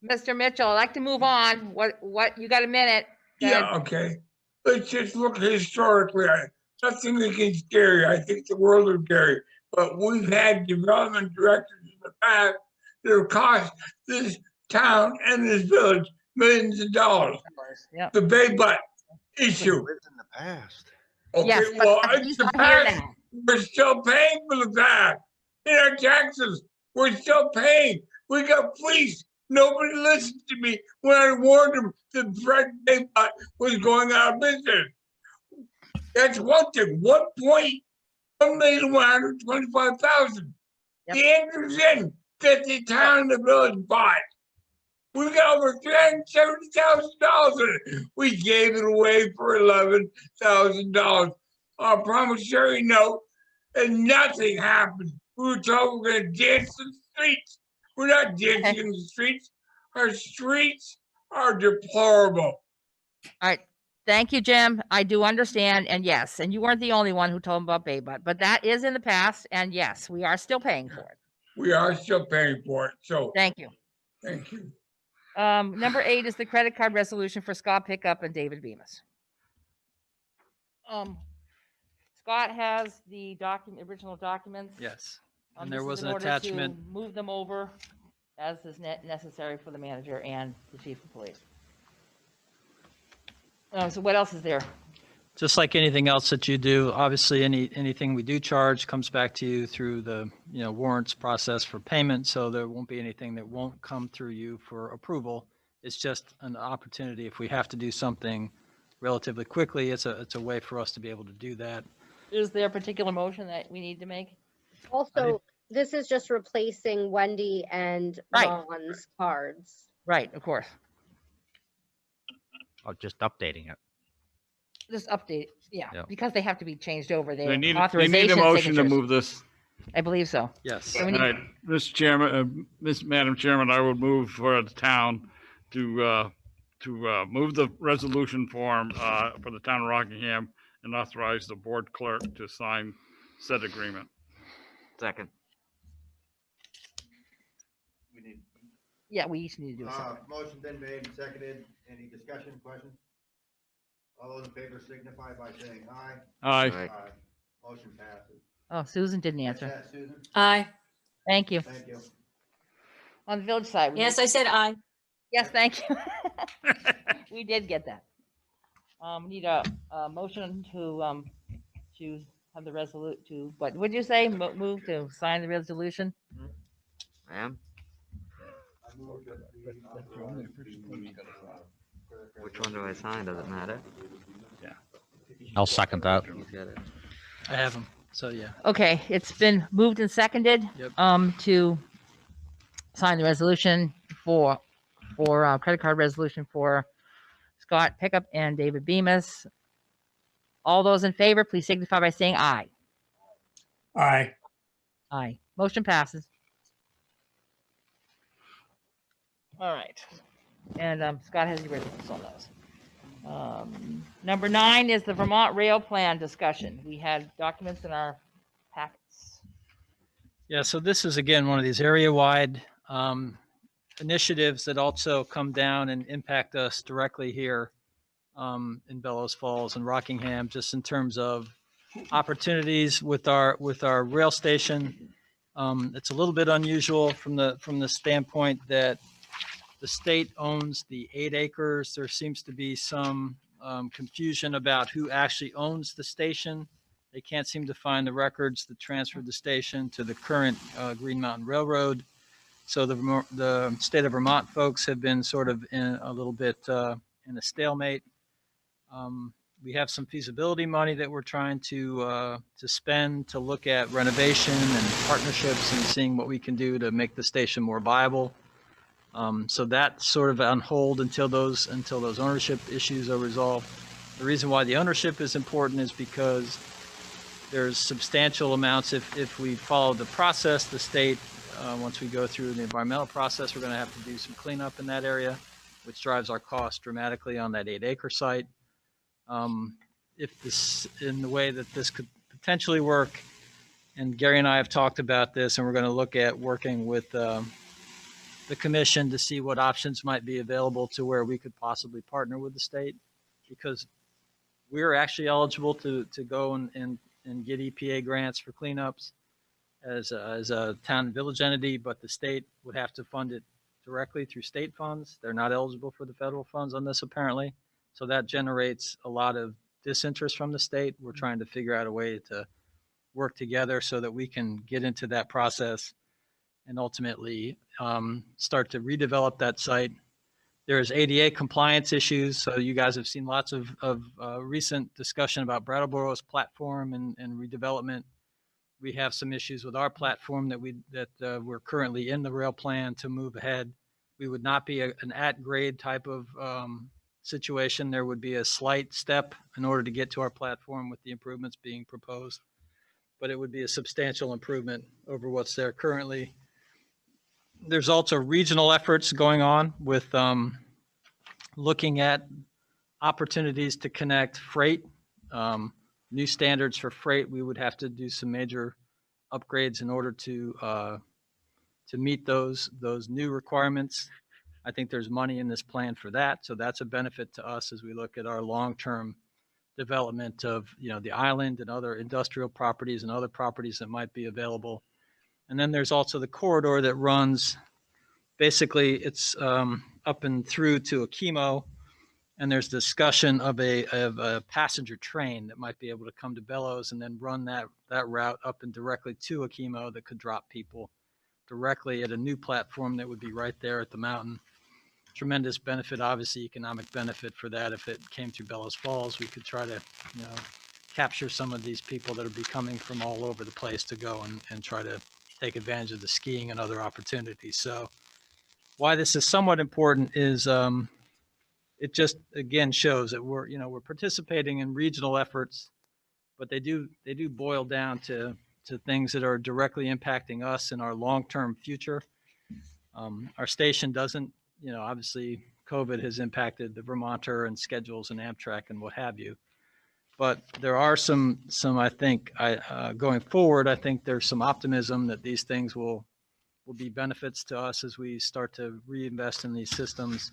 Mr. Mitchell, I'd like to move on. What, you got a minute? Go ahead. yeah, okay. Let's just look historically. Nothing against Gary. I think the world of Gary. But we've had development directors in the past that have cost this town and this village millions of dollars. Yep. The Bay Butt issue. Lived in the past. Okay, Yes, but well, he's it's the not here past. now. We're still paying for the past. In our taxes, we're still paying. We got fleeced. Nobody listened to me when I warned them that Fred Bay Butt was going out of business. That's one thing. 1,125,000. The answer's in that the town and the village bought. We got over $370,000 in it. We gave it away for $11,000 on a promissory note, and nothing happened. We were told we're going to dance in the streets. We're not dancing in the streets. Our streets are deplorable. All right. Thank you, Jim. I do understand. And yes, and you weren't the only one who told him about Bay Butt, but that is in the past. And yes, we are still paying for it. We are still paying for it. So thank you. Thank you. Number 8 is the credit card resolution for Scott Pickup and David Bemis. Scott has the original documents. Yes. And And there this was is an in order attachment. to move them over as is necessary for the manager and the chief of police. So what else is there? Just like anything else that you do, obviously anything we do charge comes back to you through the warrants process for payment. So there won't be anything that won't come through you for approval. It's just an opportunity. If we have to do something relatively quickly, it's a way for us to be able to do that. Is there a particular motion that we need to make? Also, this is just replacing Wendy and Ron's cards. Right, of course. Oh, just updating it. Just update, yeah, Yeah. because they have to be changed over. They need a authorization motion to signatures. move this. I believe so. Yes. So we All need- right, Mr. Chairman, Madam Chairman, I would move for the town to move the resolution form for the town of Rockingham and authorize the board clerk to sign said agreement. Second. Yeah, we each need to do something. Motion been made and seconded. Any discussion, questions? All those in favor signify by saying aye. Aye. Motion passes. Oh, Susan didn't answer. What's that, Susan? Aye. Thank you. Thank you. On the village side. Yes, I said aye. Yes, thank you. We did get that. We need a motion to have the what would you say? Move to sign the resolution? Ma'am? Which one do I sign? Does it matter? Yeah. I'll second that. He's got it. I have them. So yeah. Okay, it's been moved and seconded to sign the resolution for credit card resolution for Scott Pickup and David Bemis. All those in favor, please signify by saying aye. Aye. Aye. Motion passes. All right. And Scott has the originals on those. Number 9 is the Vermont Rail Plan discussion. We had documents in our packets. Yeah, so this is again one of these area-wide initiatives that also come down and impact us directly here in Bellows Falls and Rockingham, just in terms of opportunities with our rail station. It's a little bit unusual from the standpoint that the state owns the 8 acres. There seems to be some confusion about who actually owns the station. They can't seem to find the records that transferred the station to the current Green Mountain Railroad. So the state of Vermont folks have been sort of in a little bit in a stalemate. We have some feasibility money that we're trying to spend to look at renovation and partnerships and seeing what we can do to make the station more viable. So that's sort of on hold until those ownership issues are resolved. The reason why the ownership is important is because There's substantial amounts if we follow the process, the state, once we go through the environmental process, we're going to have to do some cleanup in that area, which drives our cost dramatically on that 8-acre site. If this, in the way that this could potentially work, and Gary and I have talked about this, and we're going to look at working with the commission to see what options might be available to where we could possibly partner with the state, because we're actually eligible to go and get EPA grants for cleanups as a town and village entity, but the state would have to fund it directly through state funds. They're not eligible for the federal funds on this apparently. So that generates a lot of disinterest from the state. We're trying to figure out a way to work together so that we can get into that process and ultimately start to redevelop that site. There's ADA compliance issues. So you guys have seen lots of recent discussion about Brattleboro's platform and redevelopment. We have some issues with our platform that we're currently in the rail plan to move ahead. We would not be an at-grade type of situation. There would be a slight step in order to get to our platform with the improvements being proposed, but it would be a substantial improvement over what's there currently. There's also regional efforts going on with looking at opportunities to connect freight, new standards for freight. We would have to do some major upgrades in order to meet those new requirements. I think there's money in this plan for that. So that's a benefit to us as we look at our long-term development of, the island and other industrial properties and other properties that might be available. And then there's also the corridor that runs, basically it's up and through to Akimo. And there's discussion of a passenger train that might be able to come to Bellows and then run that route up and directly to Akimo that could drop people directly at a new platform that would be right there at the mountain. Tremendous benefit, obviously economic benefit for that. If it came through Bellows Falls, we could try to, capture some of these people that are be coming from all over the place to go and try to take advantage of the skiing and other opportunities. So why this is somewhat important is, it just again shows that we're participating in regional efforts, but they do boil down to things that are directly impacting us in our long-term future. Our station doesn't, obviously COVID has impacted the Vermonter and schedules and Amtrak and what have you. But there are some I think going forward, I think there's some optimism that these things will be benefits to us as we start to reinvest in these systems.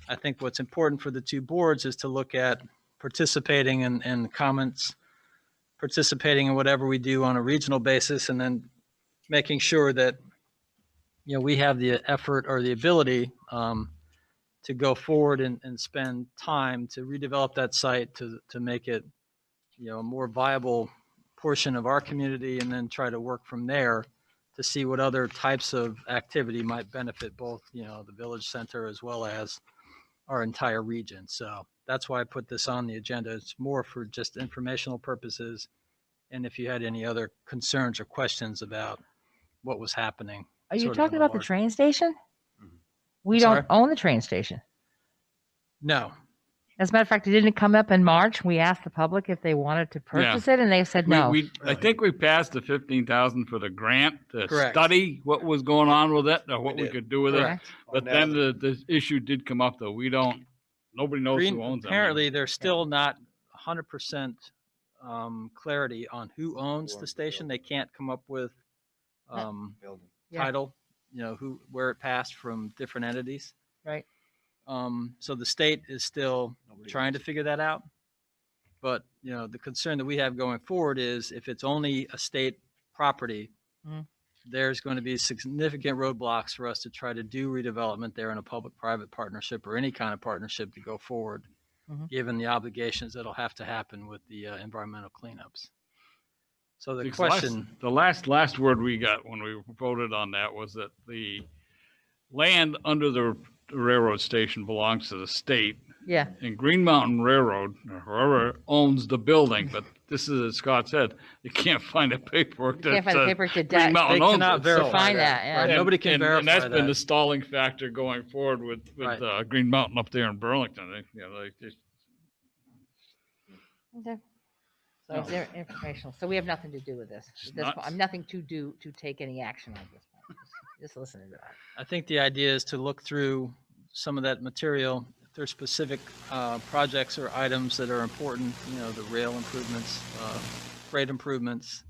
I think what's important for the two boards is to look at participating in comments, participating in whatever we do on a regional basis, and then making sure that, we have the effort or the ability to go forward and spend time to redevelop that site to make it, a more viable portion of our community, and then try to work from there to see what other types of activity might benefit both, the village center as well as our entire region. So that's why I put this on the agenda. It's more for just informational purposes. And if you had any other concerns or questions about what was happening. Are you sort of talking in the about the larger- train station? We I'm don't sorry? own the train station. No. As a matter of fact, it didn't come up in March. We asked the public if they wanted to purchase it, and they said no. I think we passed the 15,000 for the grant to Correct. study what was going on with it or what we did. could do with Correct. it. But then the issue did come up though. Nobody knows who owns it. Apparently, there's still not 100% clarity on who owns the station. They can't come up with Yeah. title, where it passed from different entities. Right. So the state is still trying to figure that out. But, the concern that we have going forward is if it's only a state property, Mhm. there's going to be significant roadblocks for us to try to do redevelopment there in a public-private partnership or any kind of partnership to go forward, Mhm. given the obligations that'll have to happen with the environmental cleanups. So the Because question, the last word we got when we voted on that was that the land under the railroad station belongs to the state. Yeah. And Green Mountain Railroad, or whoever owns the building, but this is, as Scott said, you can't find a paperwork that Can't find the says paperwork that Green does- Mountain they owns cannot it. verify find that. that, yeah. Right, nobody can verify and that's been that. the stalling factor going forward with Right. Green Mountain up there in Burlington. Okay. So it's informational. So we have nothing to do with this. It's At this point, nuts. I'm nothing to do to take any action on this point. Just listening to that. I think the idea is to look through some of that material. If there's specific projects or items that are important, you know, the rail improvements, freight improvements,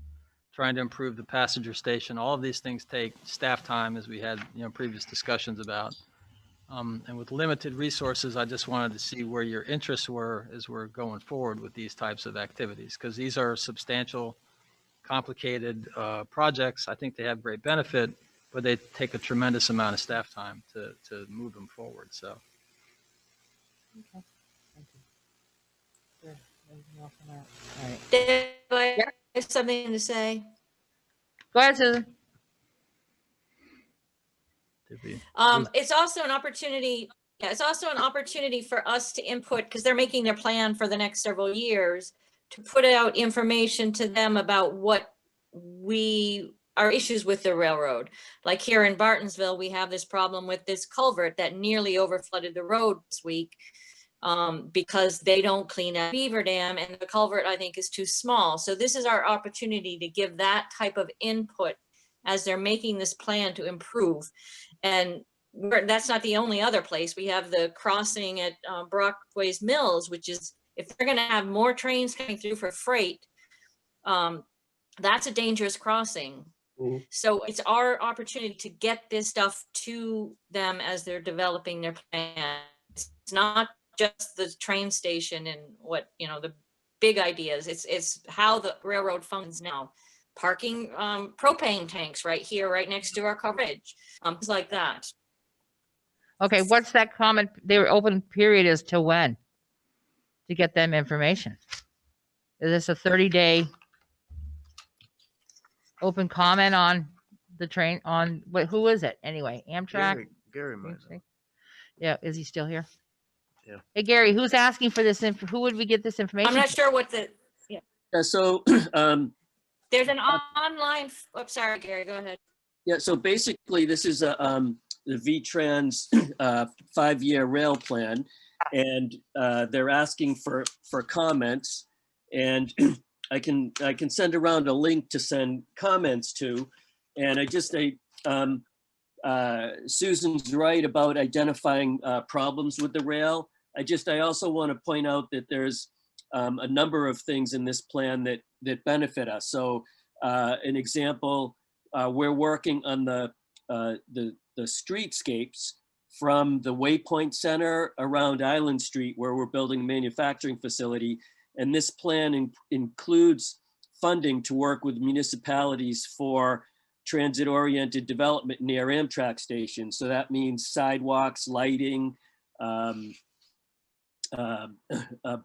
trying to improve the passenger station. All of these things take staff time, as we had, you know, previous discussions about. And with limited resources, I just wanted to see where your interests were as we're going forward with these types of activities, because these are substantial, complicated projects. I think they have great benefit, but they take a tremendous amount of staff time to move them forward. So. Okay. Thank you. Good. Anything else on that? All right. Dave, I have something to say. Go ahead, Susan. It's also an opportunity. Yeah, it's also an opportunity for us to input, because they're making their plan for the next several years, to put out information to them about what our issues with the railroad. Like here in Bartonsville, we have this problem with this culvert that nearly overflooded the road this week because they don't clean up Beaver Dam, and the culvert, I think, is too small. So this is our opportunity to give that type of input as they're making this plan to improve. And that's not the only other place. We have the crossing at Brockways Mills, which is, if they're going to have more trains coming through for freight, that's a dangerous crossing. So it's our opportunity to get this stuff to them as they're developing their plan. It's not just the train station and what, you know, the big ideas. It's how the railroad functions now. Parking propane tanks right here, right next to our coverage, things like that. Okay, what's that comment? Their open period is till when? To get them information. Is this a 30-day open comment on the train on who is it anyway? Amtrak? Gary might know. Yeah, is he still here? Yeah. Hey Gary, who's asking for this who would we get this information? I'm not sure what the So there's an online sorry, Gary, go ahead. yeah, so basically this is the VTrans 5-year rail plan, and they're asking for comments, and I can send around a link to send comments to, and Susan's right about identifying problems with the rail. I also want to point out that there's a number of things in this plan that benefit us. So an example, we're working on the streetscapes from the Waypoint Center around Island Street, where we're building a manufacturing facility. And this plan includes funding to work with municipalities for transit-oriented development near Amtrak stations. So that means sidewalks, lighting,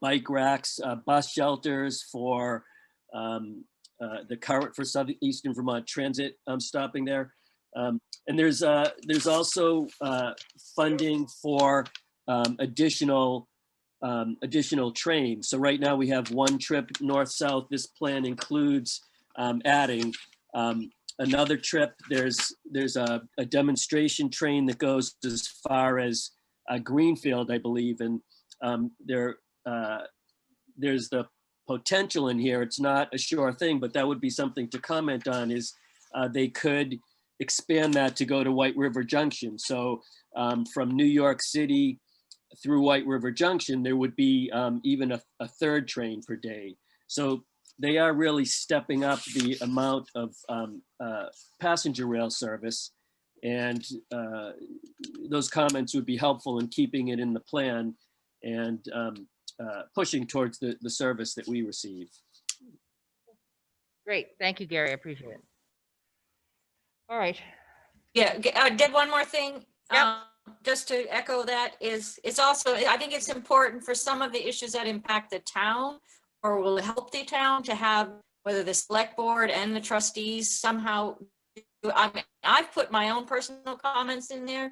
bike racks, bus shelters for the current for Southeastern Vermont Transit stopping there. And there's also funding for additional trains. So right now we have one trip north-south. This plan includes adding another trip. There's a demonstration train that goes as far as Greenfield, I believe, and there's the potential in here. It's not a sure thing, but that would be something to comment on, is they could expand that to go to White River Junction. So from New York City through White River Junction, there would be even a third train per day. So they are really stepping up the amount of passenger rail service, and those comments would be helpful in keeping it in the plan and pushing towards the service that we receive. Great, thank you, Gary, I appreciate it. All right. Yeah, I did one more thing. Just to echo that, it's also, I think it's important for some of the issues that impact the town or will help the town to have, whether the select board and the trustees somehow, I mean, I've put my own personal comments in there,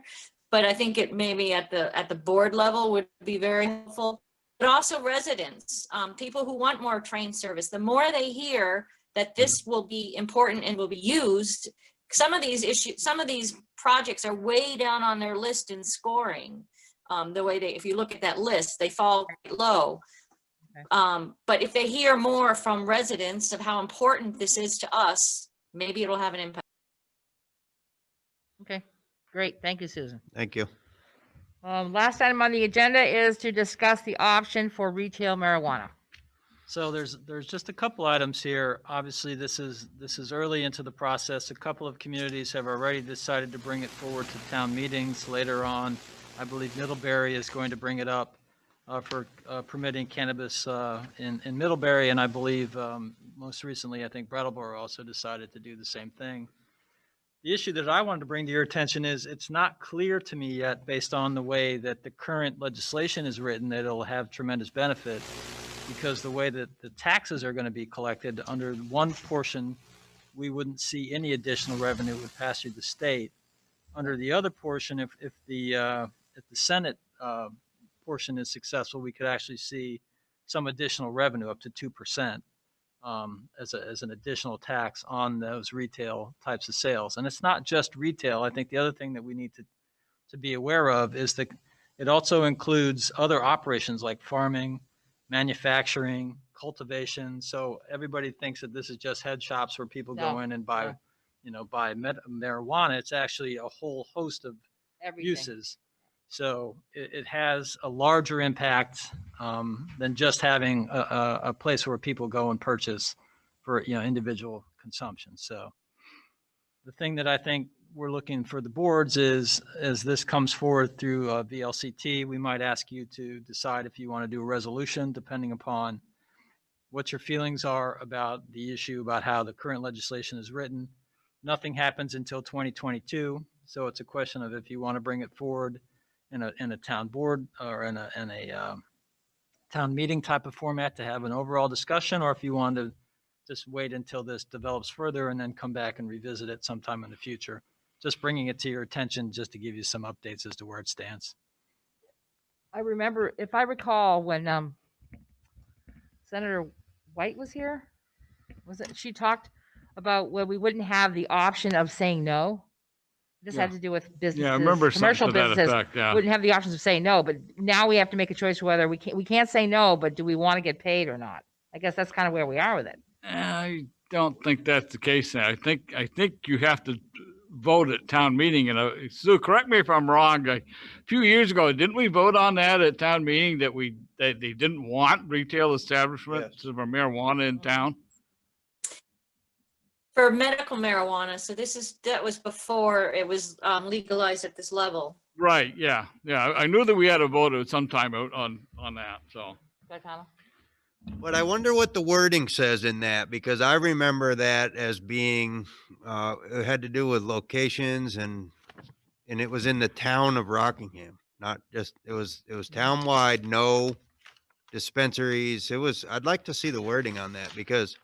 but I think it maybe at the board level would be very helpful. But also residents, people who want more train service, the more they hear that this will be important and will be used, some of these projects are way down on their list in scoring. The way if you look at that list, they fall low. But if they hear more from residents of how important this is to us, maybe it'll have an impact. Okay, great. Thank you, Susan. Thank you. Last item on the agenda is to discuss the option for retail marijuana. So there's just a couple items here. Obviously, this is early into the process. A couple of communities have already decided to bring it forward to town meetings later on. I believe Middlebury is going to bring it up for permitting cannabis in Middlebury, and I believe most recently, I think Brattleboro also decided to do the same thing. The issue that I wanted to bring to your attention is it's not clear to me yet, based on the way that the current legislation is written, that it'll have tremendous benefit, because the way that the taxes are going to be collected, under one portion, we wouldn't see any additional revenue would pass through the state. Under the other portion, if the Senate portion is successful, we could actually see some additional revenue, up to 2%. As an additional tax on those retail types of sales. And it's not just retail. I think the other thing that we need to be aware of is that it also includes other operations like farming, manufacturing, cultivation. So everybody thinks that this is just head shops where people go in and buy, buy marijuana. It's actually a whole host of uses. So it has a larger impact than just having a place where people go and purchase for individual consumption. So the thing that I think we're looking for the boards is, as this comes forward through VLCT, we might ask you to decide if you want to do a resolution, depending upon what your feelings are about the issue, about how the current legislation is written. Nothing happens until 2022, so it's a question of if you want to bring it forward in a town board or in a town meeting type of format to have an overall discussion, or if you want to just wait until this develops further and then come back and revisit it sometime in the future. Just bringing it to your attention just to give you some updates as to where it stands. I remember, if I recall, when Senator White was here, she talked about where we wouldn't have the option of saying no. This had to do with businesses. Yeah, I remember commercial something to that businesses effect, yeah. wouldn't have the options of saying no, but now we have to make a choice whether we can't say no, but do we want to get paid or not? I guess that's kind of where we are with it. I don't think that's the case. I think you have to vote at town meeting. And Sue, correct me if I'm wrong. A few years ago, didn't we vote on that at town meeting that they didn't want retail establishments for marijuana in town? For medical marijuana, so that was before it was legalized at this level. Right. Yeah. Yeah. I knew that we had a vote at some time out on that. So. But I wonder what the wording says in that, because I remember that as being, it had to do with locations and it was in the town of Rockingham, not just, it was townwide, no dispensaries. I'd like to see the wording on that, because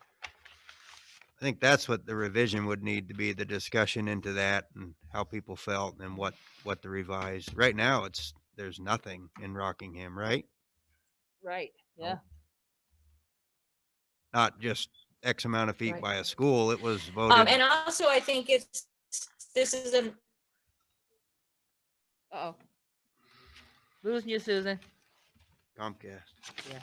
I think that's what the revision would need to be, the discussion into that and how people felt and what the revised. Right now, there's nothing in Rockingham, right? Right. Yeah. Not just X amount of feet Right. by a school. It was voted. And also, I think this is an. Uh-oh. Losing you, Susan. Comcast. Yeah.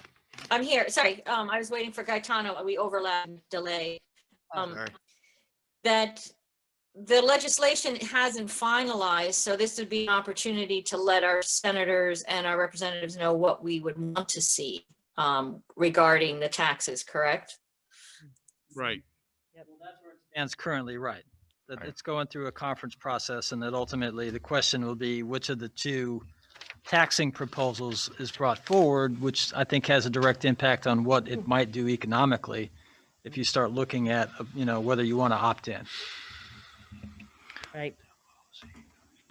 I'm here. Sorry. I was waiting for Gaetano. We overlapped, delay. Sorry. That the legislation hasn't finalized, so this would be an opportunity to let our senators and our representatives know what we would want to see regarding the taxes, correct? Right. Yeah, well, that's where it stands currently, right. That it's going through a conference process, and that ultimately the question will be which of the two taxing proposals is brought forward, which I think has a direct impact on what it might do economically if you start looking at, whether you want to opt in. Right.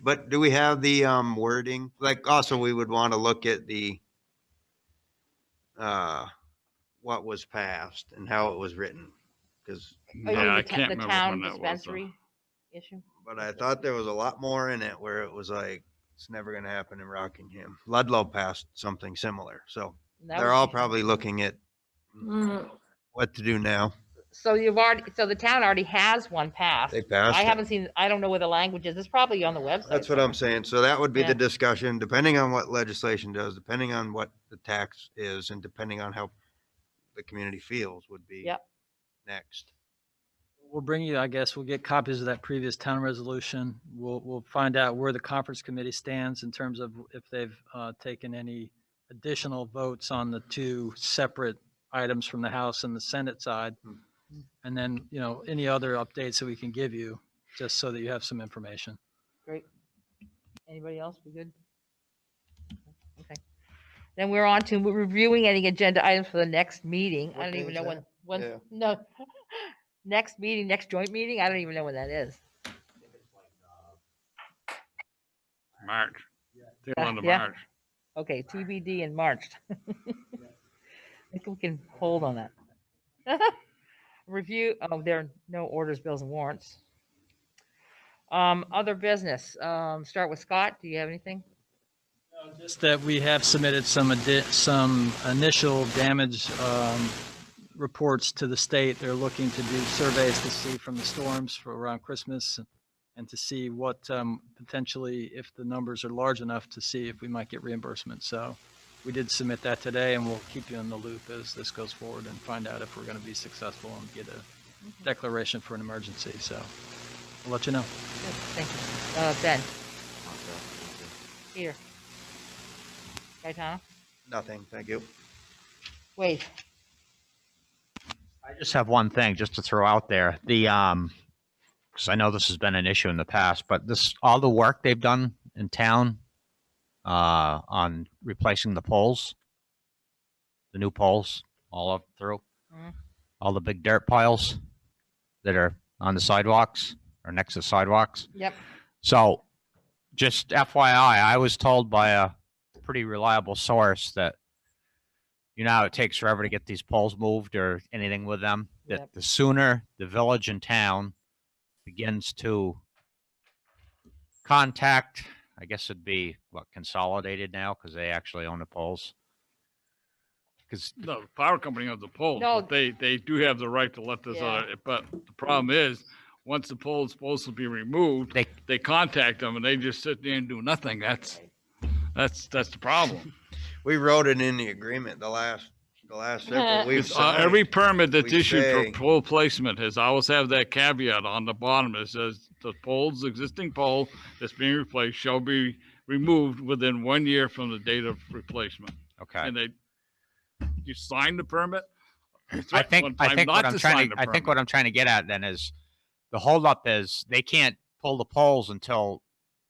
But do we have the wording? Like, also, we would want to look at the what was passed and how it was written, because I can't the remember town when that was. dispensary issue. But I thought there was a lot more in it where it was like, it's never going to happen in Rockingham. Ludlow passed something similar. So they're all probably looking at what to do now. So the town already has one passed. They passed I it. haven't seen, I don't know where the language is. It's probably on the website. That's what I'm saying. So that would be Yeah. the discussion, depending on what legislation does, depending on what the tax is, and depending on how the community feels would be Yep. next. We'll bring you, I guess, we'll get copies of that previous town resolution. We'll find out where the conference committee stands in terms of if they've taken any additional votes on the two separate items from the House and the Senate side. And then, any other updates that we can give you, just so that you have some information. Great. Anybody else? We good? Okay. Then we're on to reviewing any agenda items for the next meeting. I What don't day even is know that? when, Yeah. no. Next meeting, next joint meeting? I don't even know when that is. March. Tail end of Yeah. March. Okay, TBD in March. I think we can hold on that. Review, there are no orders, bills, and warrants. Other business, start with Scott. Do you have anything? Just that we have submitted some initial damage reports to the state. They're looking to do surveys to see from the storms for around Christmas and to see what potentially, if the numbers are large enough, to see if we might get reimbursement. So we did submit that today, and we'll keep you in the loop as this goes forward and find out if we're going to be successful and get a declaration for an emergency. So I'll let you know. Good, thank you. Ben. Peter. Gaetano? Nothing, thank you. Wait. I just have one thing just to throw out there. Because I know this has been an issue in the past, but all the work they've done in town on replacing the poles, the new poles, all up through, all the big dirt piles that are on the sidewalks or next to sidewalks. Yep. So just FYI, I was told by a pretty reliable source that how it takes forever to get these poles moved or anything with them, that the sooner the village and town begins to contact, I guess it'd be Consolidated now because they actually own the poles. Because No, the power company owns the poles, No. but they do have the right to let this other, but the problem is, once the pole's supposed to be removed, they contact them and they just sit there and do nothing. That's the problem. We wrote it in the agreement, the last several we've It's, signed. every permit that's We issued say- for pole placement has always have that caveat on the bottom. It says the existing pole that's being replaced shall be removed within 1 year from the date of replacement. Okay. And you sign the permit. I think what I'm trying to get at then is the holdup is they can't pull the poles until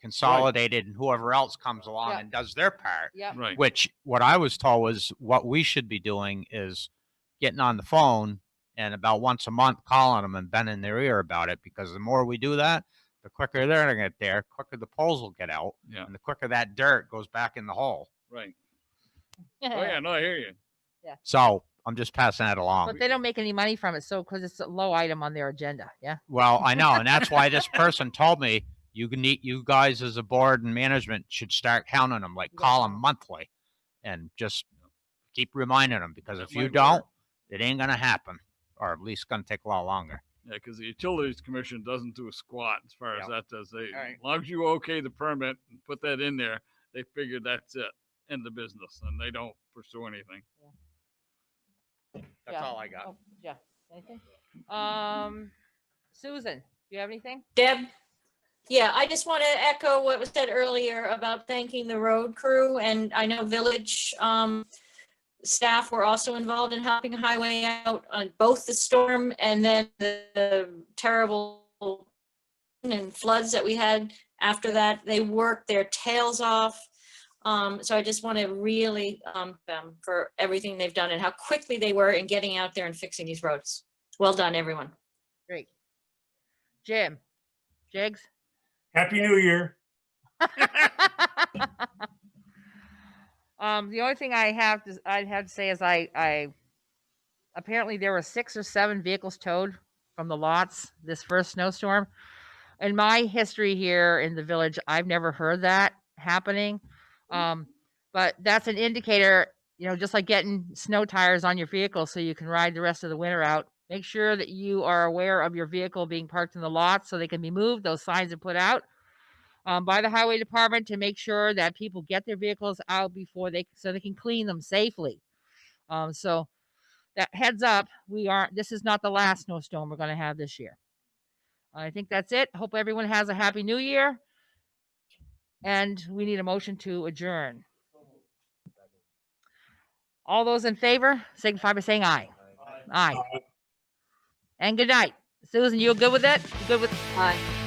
Consolidated and whoever else comes along and does their part. Yep. Right. Which what I was told was what we should be doing is getting on the phone and about once a month calling them and bending their ear about it, because the more we do that, the quicker they're going to get there, quicker the poles will get out, and the quicker that dirt goes back in the hole. Right. Oh yeah, no, I hear you. Yeah. So I'm just passing that along. But they don't make any money from it, so because it's a low item on their agenda. Yeah. Well, I know, and that's why this person told me you guys as a board and management should start counting them, call them monthly, and just keep reminding them, because if you don't, it ain't gonna happen, or at least gonna take a lot longer. Yeah, because the Utilities Commission doesn't do a squat as far as that does. As right. long as you okay the permit and put that in there, they figure that's it, end the business, and they don't pursue anything. That's all I got. Oh, yeah. Anything? Susan, do you have anything? Deb? Yeah, I just want to echo what was said earlier about thanking the road crew, and I know village staff were also involved in helping highway out on both the storm and then the terrible and floods that we had after that. They worked their tails off. So I just want to really them for everything they've done and how quickly they were in getting out there and fixing these roads. Well done, everyone. Great. Jim, Jigs? Happy New Year. The only thing I'd have to say is I apparently there were 6 or 7 vehicles towed from the lots this first snowstorm. In my history here in the village, I've never heard that happening. But that's an indicator, just like getting snow tires on your vehicle so you can ride the rest of the winter out. Make sure that you are aware of your vehicle being parked in the lot so they can be moved. Those signs are put out by the highway department to make sure that people get their vehicles out before so they can clean them safely. So heads up, this is not the last snowstorm we're going to have this year. I think that's it. Hope everyone has a happy new year. And we need a motion to adjourn. All those in favor, signify by saying aye. Aye. And good night. Susan, you good with it? You good with? Aye.